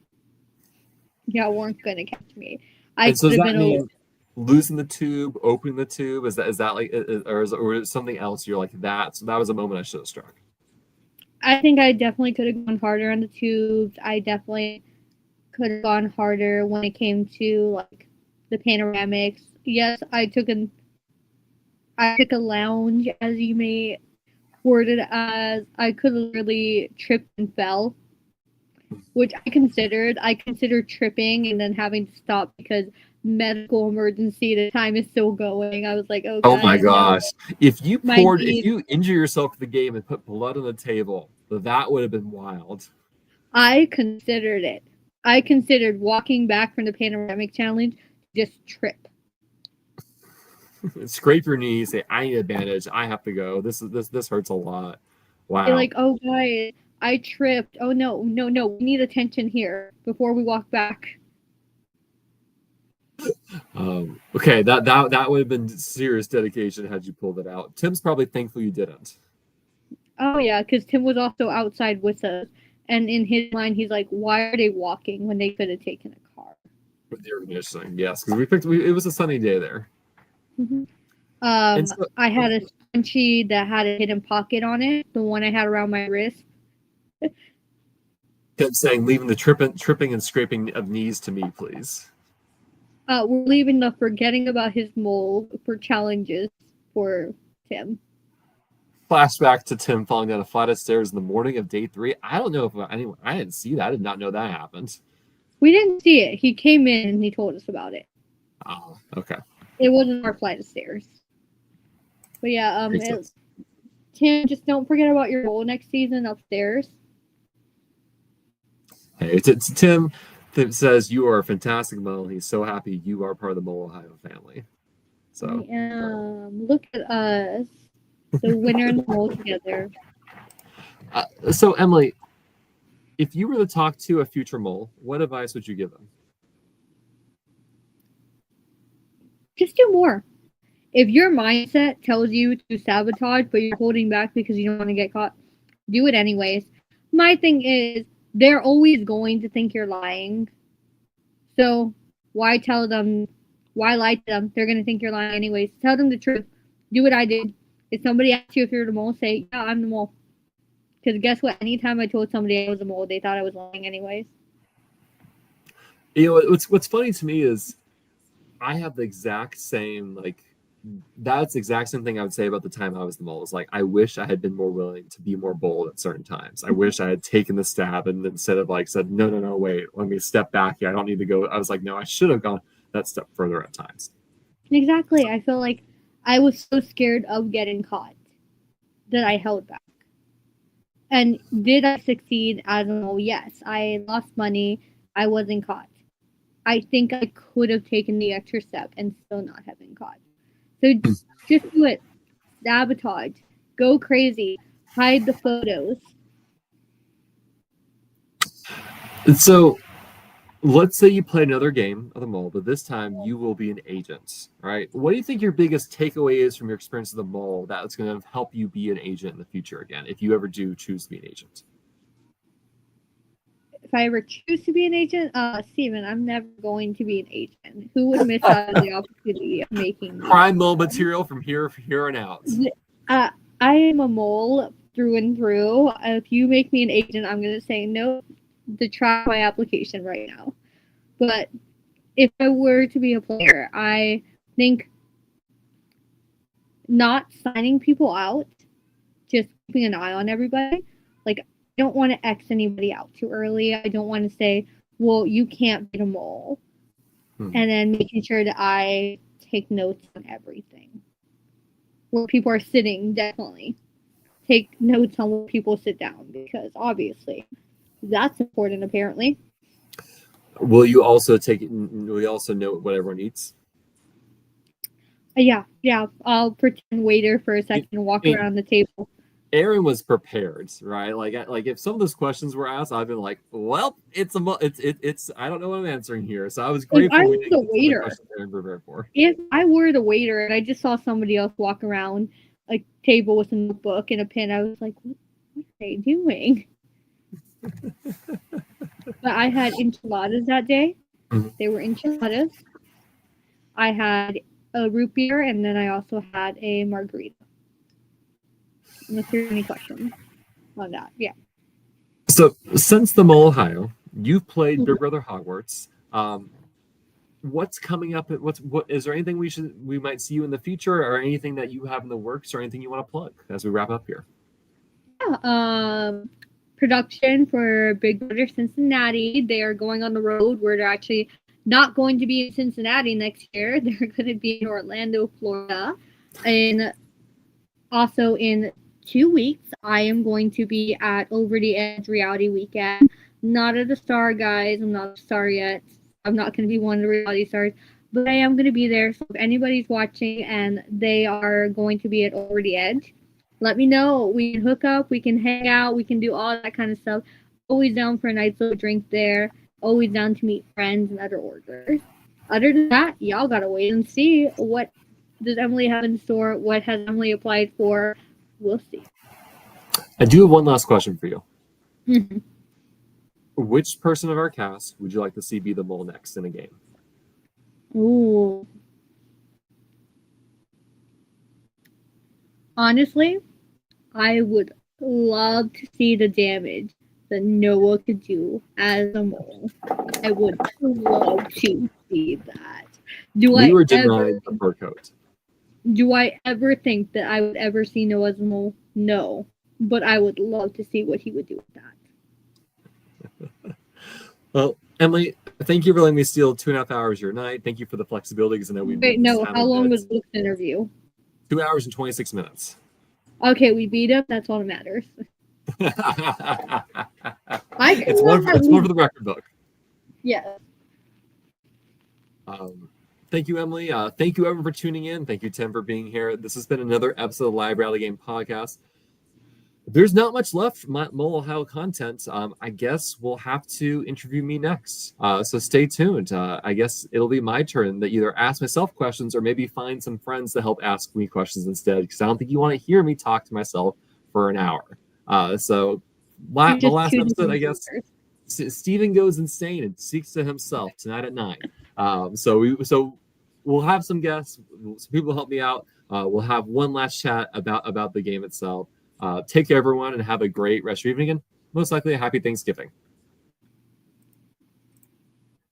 Y'all weren't gonna catch me. I And so could does have that been a little. mean losing the tube, opening the tube? Is that like, or is it something else? You're like that. So that was a moment I should have struck. I think I definitely could have gone harder on the tubes. I definitely could have gone harder when it came to like the panoramics. Yes, I took a lounge, as you may word it as. I could have literally tripped and fell, which I considered. I considered tripping and then having to stop because medical emergency. The time is still going. I was like, oh Oh my god, no, gosh! If my if knees. you injure yourself in the game and put blood on the table, that would have been wild. I considered it. I considered walking back from the panoramic challenge just trip. Scrape your knee, say, "I need a bandage. I have to go. This hurts a lot." They're Wow. like, oh guys, I tripped. Oh no, no, no, we need attention here before we walk back. Okay, that would have been serious dedication had you pulled it out. Tim's probably thankful you didn't. Oh yeah, because Tim was also outside with us, and in his mind, he's like, why are they walking when they could have taken a car? With the air conditioning, yes, because it was a sunny day there. Mm-hmm. And so, I had a scrunchie that had a hidden pocket on it, the one I had around my wrist. Tim saying, leaving the tripping and scraping of knees to me, please. We're leaving the forgetting about his mole for challenges for Tim. Flashback to Tim falling down a flight of stairs in the morning of day 3. I don't know if anyone. I didn't see that. I did not know that happened. We didn't see it. He came in and he told us about it. Oh, okay. It wasn't our flight of stairs. But yeah, Tim, just don't forget about your goal next season upstairs. Hey, it's Tim that says you are a fantastic model. He's so happy you are part of the Mole Ohio family. So I am. Look at us, the winner and the mole together. So Emily, if you were to talk to a future mole, what advice would you give them? Just do more. If your mindset tells you to sabotage, but you're holding back because you don't want to get caught, do it anyways. My thing is, they're always going to think you're lying. So why tell them? Why lie to them? They're going to think you're lying anyways. Tell them the truth. Do what I did. If somebody asks you if you're the mole, say, yeah, I'm the mole. Because guess what? Anytime I told somebody I was a mole, they thought I was lying anyways. You know, what's funny to me is I have the exact same that's the exact same thing I would say about the time I was the mole. It's like I wish I had been more willing to be more bold at certain times. I wish I had taken the stab and instead of said, no, wait, let me step back here. I don't need to go. I was like, no, I should have gone that step further at times. Exactly. I feel like I was so scared of getting caught that I held back. And did I succeed as a mole? Yes. I lost money. I wasn't caught. I think I could have taken the extra step and still not have been caught. So just do it. Sabotage. Go crazy. Hide the photos. And so let's say you play another game of the mole, but this time you will be an agent, right? What do you think your biggest takeaway is from your experience of the mole that's going to help you be an agent in the future again, if you ever do choose to be an agent? If I ever choose to be an agent, Steven, I'm never going to be an agent. Who would miss out on the opportunity of making me? Prime mole material from here on out. I am a mole through and through. If you make me an agent, I'm going to say no to try my application right now. But if I were to be a player, I think not signing people out, just keeping an eye on everybody. Like, I don't want to X anybody out too early. I don't want to say, well, you can't be a mole. And then making sure that I take notes on everything. Where people are sitting, definitely. Take notes on where people sit down because obviously that's important apparently. Will you also know what everyone eats? Yeah. I'll pretend waiter for a second and walk around the table. Aaron was prepared, right? Like if some of those questions were asked, I've been like, well, it's I don't know what I'm answering here. So I was If I grateful we was didn't the get some of the waiter, questions Aaron prepared for. if I were the waiter and I just saw somebody else walk around a table with a notebook and a pen, I was like, what are they doing? But I had enchiladas that day. Mhm. They were enchiladas. I had a root beer, and then I also had a margarita. Unless there's any questions on that, yeah. So since the Mole Ohio, you've played Mhm. Big Brother Hogwarts. What's coming up? What is there anything we might see you in the future, or anything that you have in the works, or anything you want to plug as we wrap up here? Yeah, production for Big Brother Cincinnati. They are going on the road. We're actually not going to be in Cincinnati next year. They're going to be in Orlando, Florida. And also in 2 weeks, I am going to be at Over the Edge Reality Weekend. Not at the star, guys. I'm not a star yet. I'm not going to be one of the reality stars, but I am going to be there. So if anybody's watching and they are going to be at Over the Edge, let me know. We can hook up. We can hang out. We can do all that kind of stuff. Always down for a nice little drink there. Always down to meet friends and other orders. Other than that, y'all gotta wait and see what does Emily have in store? What has Emily applied for? We'll see. I do have one last question for you. Mhm. Which person of our cast would you like to see be the mole next in a game? Ooh. Honestly, I would love to see the damage that Noah could do as a mole. I would love to see that. Do We I were ever denied the fur coat. do I ever think that I would ever see Noah as a mole? No. But I would love to see what he would do with that. Well, Emily, thank you for letting me steal 2.5 hours of your night. Thank you for the flexibility because I know we Wait, moved this no, time how a long bit. was Luke's interview? 2 hours and 26 minutes. Okay, we beat him. That's all that matters. It's one for the record book. Yes. Thank you, Emily. Thank you, everyone, for tuning in. Thank you, Tim, for being here. This has been another episode of Live Rally Game Podcast. There's not much left from Mole Ohio content. I guess we'll have to interview me next. So stay tuned. I guess it'll be my turn to either ask myself questions or maybe find some friends to help ask me questions instead, because I don't think you want to hear me talk to myself for an hour. So the last episode, I guess, Steven goes insane and speaks to himself tonight at 9. So we'll have some guests. Some people help me out. We'll have one last chat about the game itself. Take care, everyone, and have a great rest of your evening, and most likely a happy Thanksgiving.